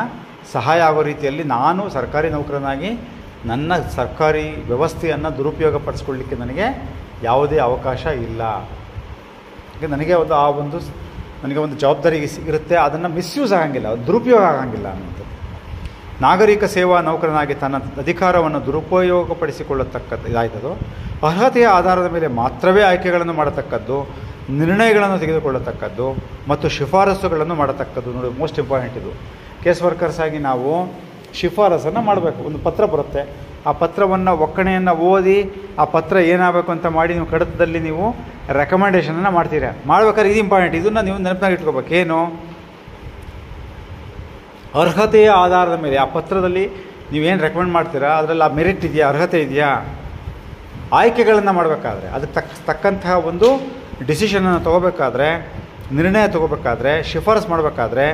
ಸಹಾಯ ಆಗೋ ರೀತಿಯಲ್ಲಿ ನಾನು ಸರ್ಕಾರಿ ನೌಕರನಾಗಿ ನನ್ನ ಸರ್ಕಾರಿ ವ್ಯವಸ್ಥೆಯನ್ನು ದುರುಪಯೋಗಪಡಿಸ್ಕೊಳ್ಳಿಕ್ಕೆ ನನಗೆ ಯಾವುದೇ ಅವಕಾಶ ಇಲ್ಲ. ನನಗೆ ನನಗೆ ಒಂದು ಜವಾಬ್ದಾರಿ ಇರುತ್ತೆ, ಅದನ್ನು ಮಿಸ್ಯೂಸ್ ಆಗಂಗಿಲ್ಲ, ದುರುಪಯೋಗ ಆಗಂಗಿಲ್ಲ ಅನ್ನೋದು. ನಾಗರಿಕ ಸೇವಾ ನೌಕರನಾಗಿ ತನ್ನ ಅಧಿಕಾರವನ್ನು ದುರುಪಯೋಗಪಡಿಸಿಕೊಳ್ಳತಕ್ಕದ್ದು ಇದಾಯ್ತದು. ಅರ್ಹತೆಯ ಆಧಾರದ ಮೇಲೆ ಮಾತ್ರವೇ ಆಯ್ಕೆಗಳನ್ನು ಮಾಡತಕ್ಕದ್ದು ನಿರ್ಣಯಗಳನ್ನು ತೆಗೆದುಕೊಳ್ಳತಕ್ಕದ್ದು ಮತ್ತು ಶಿಫಾರಸುಗಳನ್ನು ಮಾಡತಕ್ಕದ್ದು. ನೋಡಿ, ಮೋಸ್ಟ್ ಇಂಪಾರ್ಟೆಂಟ್ ಇದು. ಕೇಸ್ ವರ್ಕರ್ಸ್ ಆಗಿ ನಾವು ಶಿಫಾರಸನ್ನು ಮಾಡಬೇಕು. ಒಂದು ಪತ್ರ ಬರುತ್ತೆ, ಆ ಪತ್ರವನ್ನು ಒಕ್ಕಣೆಯನ್ನು ಓದಿ ಆ ಪತ್ರ ಏನಾಗಬೇಕು ಅಂತ ಮಾಡಿ ನೀವು ಕಡತದಲ್ಲಿ ನೀವು ರೆಕಮೆಂಡೇಷನನ್ನು ಮಾಡ್ತೀರಾ. ಮಾಡ್ಬೇಕಾದ್ರೆ ಇದು ಇಂಪಾರ್ಟೆಂಟ್, ಇದನ್ನು ನೀವು ನೆನಪಿನಾಗ ಇಟ್ಕೋಬೇಕು. ಏನು? ಅರ್ಹತೆಯ ಆಧಾರದ ಮೇಲೆ ಆ ಪತ್ರದಲ್ಲಿ ನೀವೇನು ರೆಕಮೆಂಡ್ ಮಾಡ್ತೀರಾ ಅದರಲ್ಲಿ ಆ ಮೆರಿಟ್ ಇದೆಯಾ, ಅರ್ಹತೆ ಇದೆಯಾ, ಆಯ್ಕೆಗಳನ್ನು ಮಾಡಬೇಕಾದ್ರೆ ಅದಕ್ಕೆ ತಕ್ಕಂತಹ ಒಂದು ಡಿಸಿಷನನ್ನು ತೊಗೋಬೇಕಾದ್ರೆ, ನಿರ್ಣಯ ತೊಗೋಬೇಕಾದ್ರೆ, ಶಿಫಾರಸು ಮಾಡಬೇಕಾದ್ರೆ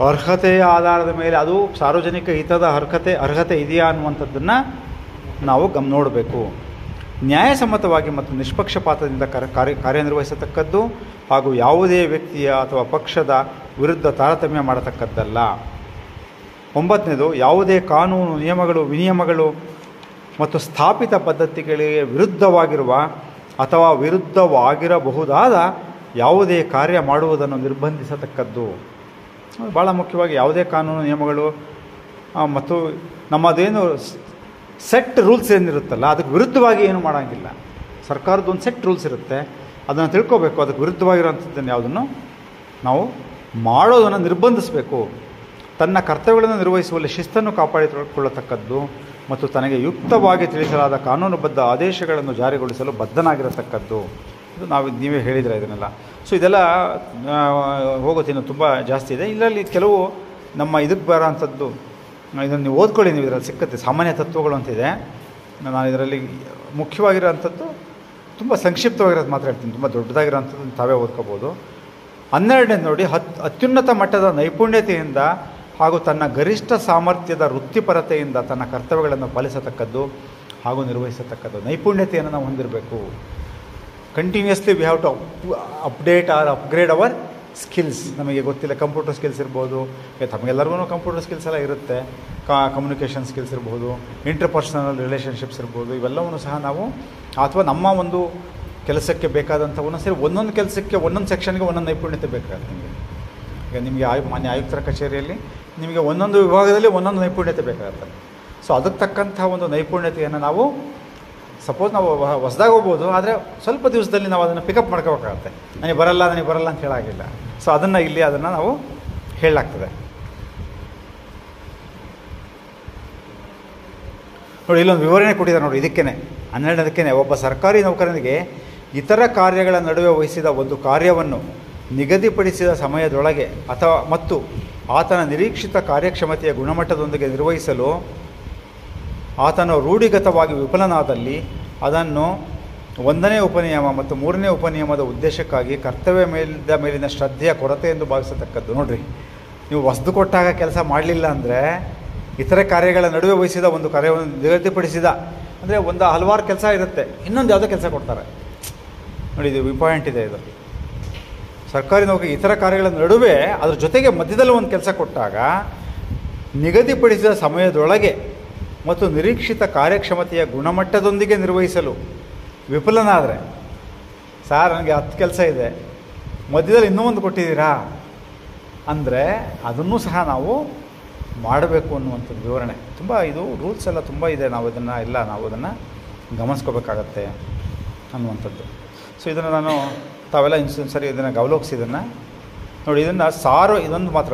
ಅರ್ಹತೆಯ ಆಧಾರದ ಮೇಲೆ ಅದು ಸಾರ್ವಜನಿಕ ಹಿತದ ಅರ್ಹತೆ ಇದೆಯಾ ಅನ್ನುವಂಥದ್ದನ್ನು ನಾವು ನೋಡಬೇಕು. ನ್ಯಾಯಸಮ್ಮತವಾಗಿ ಮತ್ತು ನಿಷ್ಪಕ್ಷಪಾತದಿಂದ ಕಾರ್ಯನಿರ್ವಹಿಸತಕ್ಕದ್ದು ಹಾಗೂ ಯಾವುದೇ ವ್ಯಕ್ತಿಯ ಅಥವಾ ಪಕ್ಷದ ವಿರುದ್ಧ ತಾರತಮ್ಯ ಮಾಡತಕ್ಕದ್ದಲ್ಲ. 9ನೇದು, ಯಾವುದೇ ಕಾನೂನು ನಿಯಮಗಳು, ವಿನಿಯಮಗಳು ಮತ್ತು ಸ್ಥಾಪಿತ ಪದ್ಧತಿಗಳಿಗೆ ವಿರುದ್ಧವಾಗಿರುವ ಅಥವಾ ವಿರುದ್ಧವಾಗಿರಬಹುದಾದ ಯಾವುದೇ ಕಾರ್ಯ ಮಾಡುವುದನ್ನು ನಿರ್ಬಂಧಿಸತಕ್ಕದ್ದು. ಭಾಳ ಮುಖ್ಯವಾಗಿ ಯಾವುದೇ ಕಾನೂನು ನಿಯಮಗಳು ಮತ್ತು ನಮ್ಮದೇನು ಸೆಟ್ ರೂಲ್ಸ್ ಏನಿರುತ್ತಲ್ಲ ಅದಕ್ಕೆ ವಿರುದ್ಧವಾಗಿ ಏನು ಮಾಡೋಂಗಿಲ್ಲ. ಸರ್ಕಾರದ ಒಂದು ಸೆಟ್ ರೂಲ್ಸ್ ಇರುತ್ತೆ, ಅದನ್ನು ತಿಳ್ಕೋಬೇಕು. ಅದಕ್ಕೆ ವಿರುದ್ಧವಾಗಿರೋಂಥದ್ದನ್ನು ಯಾವುದನ್ನು ನಾವು ಮಾಡೋದನ್ನು ನಿರ್ಬಂಧಿಸಬೇಕು. ತನ್ನ ಕರ್ತವ್ಯಗಳನ್ನು ನಿರ್ವಹಿಸುವಲ್ಲಿ ಶಿಸ್ತನ್ನು ಕಾಪಾಡಿಕೊಳ್ಳತಕ್ಕದ್ದು ಮತ್ತು ತನಗೆ ಯುಕ್ತವಾಗಿ ತಿಳಿಸಲಾದ ಕಾನೂನುಬದ್ಧ ಆದೇಶಗಳನ್ನು ಜಾರಿಗೊಳಿಸಲು ಬದ್ಧನಾಗಿರತಕ್ಕದ್ದು. ಇದು ನೀವೇ ಹೇಳಿದರೆ ಇದನ್ನೆಲ್ಲ. ಸೊ ಇದೆಲ್ಲ ಹೋಗೋತಿನ್ನು ತುಂಬ ಜಾಸ್ತಿ ಇದೆ. ಇದರಲ್ಲಿ ಕೆಲವು ನಮ್ಮ ಇದಕ್ಕೆ ಬರೋ ಅಂಥದ್ದು, ಇದನ್ನು ನೀವು ಓದ್ಕೊಳ್ಳಿ, ನೀವು ಇದರಲ್ಲಿ ಸಿಕ್ಕತ್ತೆ. ಸಾಮಾನ್ಯ ತತ್ವಗಳು ಅಂತಿದೆ, ನಾನು ಇದರಲ್ಲಿ ಮುಖ್ಯವಾಗಿರೋ ಅಂಥದ್ದು ತುಂಬ ಸಂಕ್ಷಿಪ್ತವಾಗಿರೋದು ಮಾತ್ರ ಹೇಳ್ತೀನಿ, ತುಂಬ ದೊಡ್ಡದಾಗಿರೋ ಅಂಥದ್ದು ತಾವೇ ಓದ್ಕೋಬೋದು. 12ನೇದು ನೋಡಿ, ಅತ್ಯುನ್ನತ ಮಟ್ಟದ ನೈಪುಣ್ಯತೆಯಿಂದ ಹಾಗೂ ತನ್ನ ಗರಿಷ್ಠ ಸಾಮರ್ಥ್ಯದ ವೃತ್ತಿಪರತೆಯಿಂದ ತನ್ನ ಕರ್ತವ್ಯಗಳನ್ನು ಪಾಲಿಸತಕ್ಕದ್ದು ಹಾಗೂ ನಿರ್ವಹಿಸತಕ್ಕದ್ದು. ನೈಪುಣ್ಯತೆಯನ್ನು ನಾವು ಹೊಂದಿರಬೇಕು. Continuously we have to update or upgrade our skills. ನಮಗೆ ಗೊತ್ತಿಲ್ಲ, ಕಂಪ್ಯೂಟರ್ ಸ್ಕಿಲ್ಸ್ ಇರ್ಬೋದು, ತಮಗೆಲ್ಲರಿಗೂ ಕಂಪ್ಯೂಟರ್ ಸ್ಕಿಲ್ಸ್ ಎಲ್ಲ ಇರುತ್ತೆ, ಕಮ್ಯುನಿಕೇಷನ್ ಸ್ಕಿಲ್ಸ್ ಇರ್ಬೋದು, ಇಂಟರ್ಪರ್ಸನಲ್ ರಿಲೇಷನ್ಶಿಪ್ಸ್ ಇರ್ಬೋದು, ಇವೆಲ್ಲವೂ ಸಹ ನಾವು ಅಥವಾ ನಮ್ಮ ಒಂದು ಕೆಲಸಕ್ಕೆ ಬೇಕಾದಂಥ ಒಂದೊಂದು ಕೆಲಸಕ್ಕೆ ಒಂದೊಂದು ಸೆಕ್ಷನ್ಗೆ ಒಂದೊಂದು ನೈಪುಣ್ಯತೆ ಬೇಕಾಗುತ್ತೆ. ನಿಮಗೆ ಮಾನ್ಯ ಆಯುಕ್ತರ ಕಚೇರಿಯಲ್ಲಿ ನಿಮಗೆ ಒಂದೊಂದು ವಿಭಾಗದಲ್ಲಿ ಒಂದೊಂದು ನೈಪುಣ್ಯತೆ ಬೇಕಾಗುತ್ತೆ. ಸೊ ಅದಕ್ಕೆ ತಕ್ಕಂಥ ಒಂದು ನೈಪುಣ್ಯತೆಯನ್ನು ನಾವು ಸಪೋಸ್ ನಾವು ಹೊಸದಾಗಿ ಹೋಗ್ಬೋದು, ಆದರೆ ಸ್ವಲ್ಪ ದಿವಸದಲ್ಲಿ ನಾವು ಅದನ್ನು ಪಿಕಪ್ ಮಾಡ್ಕೋಬೇಕಾಗತ್ತೆ. ನನಗೆ ಬರಲ್ಲ ಅಂತ ಹೇಳಾಗಿಲ್ಲ. ಸೊ ಅದನ್ನು ನಾವು ಹೇಳಲಾಗ್ತದೆ. ನೋಡಿ, ಇಲ್ಲೊಂದು ವಿವರಣೆ ಕೊಟ್ಟಿದ್ದಾರೆ ನೋಡಿ. ಇದಕ್ಕೇನೆ 12ನೇದಕ್ಕೇನೆ, ಒಬ್ಬ ಸರ್ಕಾರಿ ನೌಕರನಿಗೆ ಇತರ ಕಾರ್ಯಗಳ ನಡುವೆ ವಹಿಸಿದ ಒಂದು ಕಾರ್ಯವನ್ನು ನಿಗದಿಪಡಿಸಿದ ಸಮಯದೊಳಗೆ ಮತ್ತು ಆತನ ನಿರೀಕ್ಷಿತ ಕಾರ್ಯಕ್ಷಮತೆಯ ಗುಣಮಟ್ಟದೊಂದಿಗೆ ನಿರ್ವಹಿಸಲು ಆತನು ರೂಢಿಗತವಾಗಿ ವಿಫಲನಾದಲ್ಲಿ ಅದನ್ನು 1ನೇ ಉಪನಿಯಮ ಮತ್ತು 3ನೇ ಉಪನಿಯಮದ ಉದ್ದೇಶಕ್ಕಾಗಿ ಕರ್ತವ್ಯ ಮೇಲಿನ ಶ್ರದ್ಧೆಯ ಕೊರತೆ ಎಂದು ಭಾವಿಸತಕ್ಕದ್ದು. ನೋಡಿರಿ, ನೀವು ಹೊಸದು ಕೊಟ್ಟಾಗ ಕೆಲಸ ಮಾಡಲಿಲ್ಲ ಅಂದರೆ ಇತರೆ ಕಾರ್ಯಗಳ ನಡುವೆ ವಹಿಸಿದ ಒಂದು ಕಾರ್ಯವನ್ನು ನಿಗದಿಪಡಿಸಿದ ಅಂದರೆ ಒಂದು ಹಲವಾರು ಕೆಲಸ ಇರುತ್ತೆ, ಇನ್ನೊಂದು ಯಾವುದೋ ಕೆಲಸ ಕೊಡ್ತಾರೆ ನೋಡಿ. ಇದು ಇಂಪಾರ್ಟೆಂಟ್ ಇದೆ. ಇದು ಸರ್ಕಾರಿ ನೌಕರಿ ಇತರ ಕಾರ್ಯಗಳ ನಡುವೆ ಅದ್ರ ಜೊತೆಗೆ ಮಧ್ಯದಲ್ಲಿ ಒಂದು ಕೆಲಸ ಕೊಟ್ಟಾಗ ನಿಗದಿಪಡಿಸಿದ ಸಮಯದೊಳಗೆ ಮತ್ತು ನಿರೀಕ್ಷಿತ ಕಾರ್ಯಕ್ಷಮತೆಯ ಗುಣಮಟ್ಟದೊಂದಿಗೆ ನಿರ್ವಹಿಸಲು ವಿಫಲನಾದರೆ, ಸಾರ್ ನನಗೆ 10 ಕೆಲಸ ಇದೆ, ಮಧ್ಯದಲ್ಲಿ ಇನ್ನೂ ಒಂದು ಕೊಟ್ಟಿದ್ದೀರಾ ಅಂದರೆ ಅದನ್ನು ಸಹ ನಾವು ಮಾಡಬೇಕು ಅನ್ನುವಂಥದ್ದು ವಿವರಣೆ. ತುಂಬ ಇದು ರೂಲ್ಸ್ ಎಲ್ಲ ತುಂಬ ಇದೆ, ನಾವು ಅದನ್ನು ಗಮನಿಸ್ಕೋಬೇಕಾಗತ್ತೆ ಅನ್ನುವಂಥದ್ದು. ಸೊ ಇದನ್ನು ನಾನು ತಾವೆಲ್ಲ ಸರಿ ಇದನ್ನು ಗಮನಿಸಿ ಇದನ್ನು ನೋಡಿ. ಇದೊಂದು ಮಾತ್ರ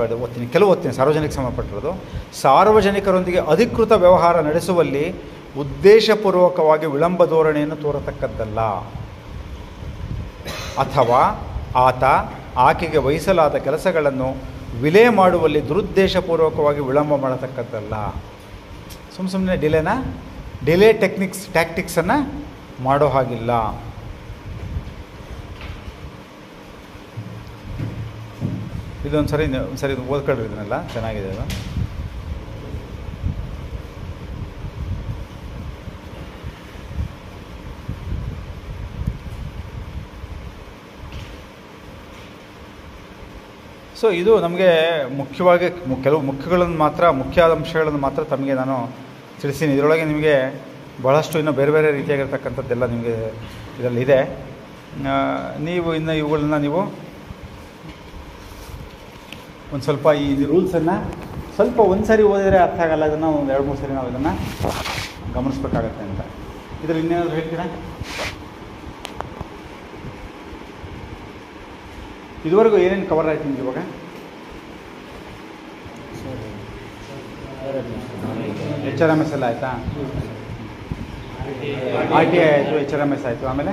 ಓದ್ತೀನಿ, ಸಾರ್ವಜನಿಕ ಸಂಬಂಧಪಟ್ಟಿರೋದು. ಸಾರ್ವಜನಿಕರೊಂದಿಗೆ ಅಧಿಕೃತ ವ್ಯವಹಾರ ನಡೆಸುವಲ್ಲಿ ಉದ್ದೇಶಪೂರ್ವಕವಾಗಿ ವಿಳಂಬ ಧೋರಣೆಯನ್ನು ತೋರತಕ್ಕದ್ದಲ್ಲ, ಅಥವಾ ಆಕೆಗೆ ವಹಿಸಲಾದ ಕೆಲಸಗಳನ್ನು ವಿಲೇ ಮಾಡುವಲ್ಲಿ ದುರುದ್ದೇಶಪೂರ್ವಕವಾಗಿ ವಿಳಂಬ ಮಾಡತಕ್ಕದ್ದಲ್ಲ. ಸುಮ್ಮನೆ ಡಿಲೇ ಟ್ಯಾಕ್ಟಿಕ್ಸನ್ನು ಮಾಡೋ ಹಾಗಿಲ್ಲ. ಇದೊಂದು ಸರಿ ಓದ್ಕೊಳ್ರಿ, ಇದನ್ನೆಲ್ಲ ಚೆನ್ನಾಗಿದೆ ಅದು. ಸೊ ಇದು ನಮಗೆ ಮುಖ್ಯವಾಗಿ ಕೆಲವು ಮುಖ್ಯ ಅಂಶಗಳನ್ನು ಮಾತ್ರ ತಮಗೆ ನಾನು ತಿಳಿಸ್ತೀನಿ. ಇದರೊಳಗೆ ನಿಮಗೆ ಭಾಳಷ್ಟು ಇನ್ನೂ ಬೇರೆ ಬೇರೆ ರೀತಿಯಾಗಿರ್ತಕ್ಕಂಥದ್ದೆಲ್ಲ ನಿಮಗೆ ಇದರಲ್ಲಿದೆ. ನೀವು ಇವುಗಳನ್ನ ನೀವು ಒಂದು ಸ್ವಲ್ಪ ಈ ರೂಲ್ಸನ್ನು ಸ್ವಲ್ಪ ಒಂದು ಸಾರಿ ಓದಿದರೆ ಅರ್ಥ ಆಗಲ್ಲ, ಅದನ್ನು ಒಂದು 2-3 ಸರಿ ನಾವು ಇದನ್ನು ಗಮನಿಸ್ಬೇಕಾಗತ್ತೆ ಅಂತ. ಇದರಲ್ಲಿ ಇನ್ನೇನಾದರೂ ಹೇಳ್ತೀರಾ? ಇದುವರೆಗೂ ಏನೇನು ಕವರ್ ಆಯಿತು ನಿಮ್ಗೆ ಇವಾಗ? HRMS ಎಲ್ಲ ಆಯಿತಾ? RTI ಆಯಿತು, HRMS ಆಯಿತು, ಆಮೇಲೆ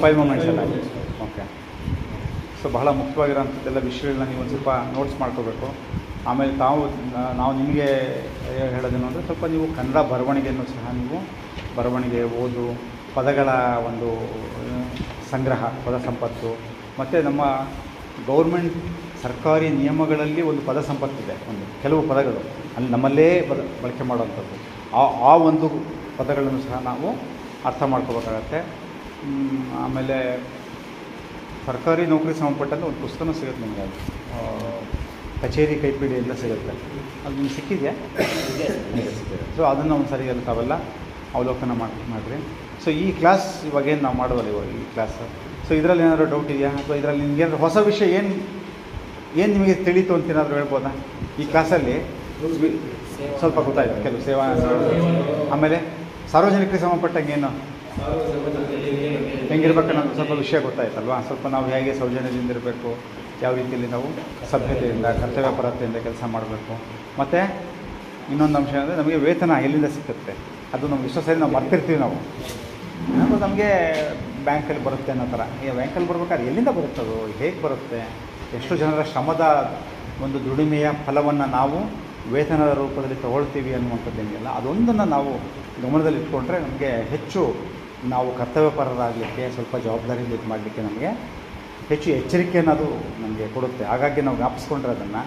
ಫೈಲ್ ಮೂಮೆಂಟ್ಸ್ ಎಲ್ಲ ಆಯಿತು. ಓಕೆ. ಸೊ ಬಹಳ ಮುಖ್ಯವಾಗಿರೋಂಥದ್ದೆಲ್ಲ ವಿಷಯಗಳನ್ನ ನೀವು ಒಂದು ಸ್ವಲ್ಪ ನೋಟ್ಸ್ ಮಾಡ್ಕೋಬೇಕು. ಆಮೇಲೆ ನಾವು ನಿಮಗೆ ಹೇಳೋದೇನು ಅಂದರೆ ಸ್ವಲ್ಪ ನೀವು ಕನ್ನಡ ಬರವಣಿಗೆಯನ್ನು ಸಹ ನೀವು ಬರವಣಿಗೆ, ಓದು, ಪದಗಳ ಒಂದು ಸಂಗ್ರಹ, ಪದ ಸಂಪತ್ತು, ಮತ್ತು ನಮ್ಮ ಗೌರ್ಮೆಂಟ್ ಸರ್ಕಾರಿ ನಿಯಮಗಳಲ್ಲಿ ಒಂದು ಪದ ಸಂಪತ್ತಿದೆ, ಒಂದು ಕೆಲವು ಪದಗಳು ಅಲ್ಲಿ ನಮ್ಮಲ್ಲೇ ಬಳಕೆ ಮಾಡುವಂಥದ್ದು. ಆ ಒಂದು ಪದಗಳನ್ನು ಸಹ ನಾವು ಅರ್ಥ ಮಾಡ್ಕೋಬೇಕಾಗತ್ತೆ. ಆಮೇಲೆ ಸರ್ಕಾರಿ ನೌಕರಿ ಸಂಬಂಧಪಟ್ಟಂತೆ ಒಂದು ಪುಸ್ತಕನೂ ಸಿಗುತ್ತೆ ನಿಮಗೆ, ಅದು ಕಚೇರಿ ಕೈಪಿಡಿ ಎಲ್ಲ ಸಿಗುತ್ತೆ. ಅದು ನಿಮ್ಗೆ ಸಿಕ್ಕಿದೆಯಾ? ಸಿಕ್ಕಿದೆ. ಸೊ ಅದನ್ನು ಒಂದು ಸರಿ ಎಲ್ಲ ತಾವೆಲ್ಲ ಅವಲೋಕನ ಮಾಡಿರಿ. ಸೊ ಈ ಕ್ಲಾಸ್ ಇವಾಗೇನು ನಾವು ಮಾಡುವಲ್ಲ ಇವಾಗ ಈ ಕ್ಲಾಸ್, ಸೊ ಇದರಲ್ಲಿ ಏನಾದರೂ ಡೌಟ್ ಇದೆಯಾ, ಅಥವಾ ಇದರಲ್ಲಿ ನಿಮಗೇನಾದ್ರು ಹೊಸ ವಿಷಯ ಏನು ನಿಮಗೆ ತಿಳಿತು ಅಂತ ಏನಾದರೂ ಹೇಳ್ಬೋದಾ? ಈ ಕ್ಲಾಸಲ್ಲಿ ಸ್ವಲ್ಪ ಗೊತ್ತಾಯಿತು ಕೆಲವು ಸೇವಾ, ಆಮೇಲೆ ಸಾರ್ವಜನಿಕರಿಗೆ ಸಂಬಂಧಪಟ್ಟಂಗೆ ಏನು ಹೆಂಗಿರ್ಬೇಕನ್ನೋದು ಸ್ವಲ್ಪ ವಿಷಯ ಗೊತ್ತಾಯ್ತಲ್ವಾ? ಸ್ವಲ್ಪ ನಾವು ಹೇಗೆ ಸೌಜನ್ಯದಿಂದ ಇರಬೇಕು, ಯಾವ ರೀತಿಯಲ್ಲಿ ನಾವು ಸಭ್ಯತೆಯಿಂದ, ಕರ್ತವ್ಯಪರತೆಯಿಂದ ಕೆಲಸ ಮಾಡಬೇಕು. ಮತ್ತು ಇನ್ನೊಂದು ಅಂಶ ಅಂದರೆ ನಮಗೆ ವೇತನ ಎಲ್ಲಿಂದ ಸಿಕ್ಕುತ್ತೆ, ಅದು ನಮ್ಗೆ ಎಷ್ಟೋ ಸರಿ ನಾವು ಮರ್ತಿರ್ತೀವಿ. ನಾವು ನಮಗೆ ಬ್ಯಾಂಕಲ್ಲಿ ಬರುತ್ತೆ ಅನ್ನೋ ಥರ, ಈಗ ಬ್ಯಾಂಕಲ್ಲಿ ಬರ್ಬೇಕಾದ್ರೆ ಎಲ್ಲಿಂದ ಬರುತ್ತದು, ಹೇಗೆ ಬರುತ್ತೆ, ಎಷ್ಟು ಜನರ ಶ್ರಮದ ಒಂದು ದುಡಿಮೆಯ ಫಲವನ್ನು ನಾವು ವೇತನದ ರೂಪದಲ್ಲಿ ತಗೊಳ್ತೀವಿ ಅನ್ನುವಂಥದ್ದೇನಿಲ್ಲ, ಅದೊಂದನ್ನು ನಾವು ಗಮನದಲ್ಲಿ ಇಟ್ಕೊಂಡ್ರೆ ನಮಗೆ ಹೆಚ್ಚು ನಾವು ಕರ್ತವ್ಯಪರರಾಗಲಿಕ್ಕೆ, ಸ್ವಲ್ಪ ಜವಾಬ್ದಾರಿಯಿಂದ ಇದು ಮಾಡಲಿಕ್ಕೆ ನಮಗೆ ಹೆಚ್ಚು ಎಚ್ಚರಿಕೆಯನ್ನು ಅದು ನಮಗೆ ಕೊಡುತ್ತೆ. ಹಾಗಾಗಿ ನಾವು ಜ್ಞಾಪಿಸ್ಕೊಂಡ್ರೆ ಅದನ್ನು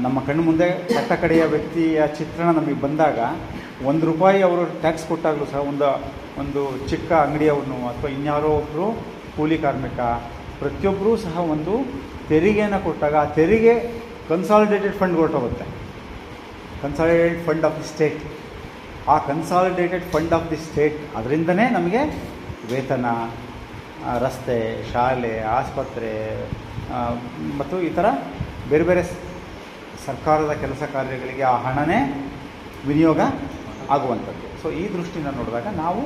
ನಮ್ಮ ಕಣ್ಣು ಮುಂದೆ ಕಟ್ಟ ಕಡೆಯ ವ್ಯಕ್ತಿಯ ಚಿತ್ರಣ ನಮಗೆ ಬಂದಾಗ, ₹1 ಅವರು ಟ್ಯಾಕ್ಸ್ ಕೊಟ್ಟಾಗಲೂ ಸಹ ಒಂದು ಚಿಕ್ಕ ಅಂಗಡಿಯವನು ಅಥವಾ ಇನ್ಯಾರೋ ಒಬ್ಬರು ಕೂಲಿ ಕಾರ್ಮಿಕ, ಪ್ರತಿಯೊಬ್ಬರೂ ಸಹ ಒಂದು ತೆರಿಗೆಯನ್ನು ಕೊಟ್ಟಾಗ ಆ ತೆರಿಗೆ ಕನ್ಸಾಲಿಡೇಟೆಡ್ ಫಂಡ್ ಹೊರಟೋಗುತ್ತೆ. Consolidated fund of the state. ಆ consolidated fund of the state ಅದರಿಂದನೇ ನಮಗೆ ವೇತನ, ರಸ್ತೆ, ಶಾಲೆ, ಆಸ್ಪತ್ರೆ ಮತ್ತು ಈ ಥರ ಬೇರೆ ಬೇರೆ ಸರ್ಕಾರದ ಕೆಲಸ ಕಾರ್ಯಗಳಿಗೆ ಆ ಹಣನೇ ವಿನಿಯೋಗ ಆಗುವಂಥದ್ದು. ಸೊ ಈ ದೃಷ್ಟಿಯಿಂದ ನೋಡಿದಾಗ ನಾವು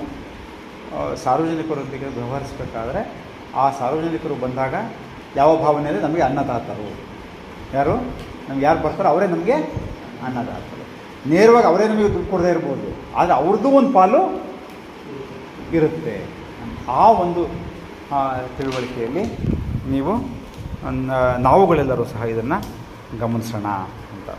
ಸಾರ್ವಜನಿಕರೊಂದಿಗೆ ವ್ಯವಹರಿಸಬೇಕಾದ್ರೆ ಆ ಸಾರ್ವಜನಿಕರು ಬಂದಾಗ ಯಾವ ಭಾವನೆ ಅಂದರೆ ನಮಗೆ ಅನ್ನದಾತರು. ನಮ್ಗೆ ಯಾರು ಬರ್ತಾರೋ ಅವರೇ ನಮಗೆ ಅನ್ನದಾತರು. ನೇರವಾಗಿ ಅವರೇ ನಮಗೆ ದುಡ್ಡು ಕೊಡದೇ ಇರ್ಬೋದು, ಆದರೆ ಅವ್ರದ್ದು ಒಂದು ಪಾಲು ಇರುತ್ತೆ. ಆ ಒಂದು ತಿಳುವಳಿಕೆಯಲ್ಲಿ ನಾವುಗಳೆಲ್ಲರೂ ಸಹ ಇದನ್ನು ಗಮನಿಸೋಣ ಅಂತ.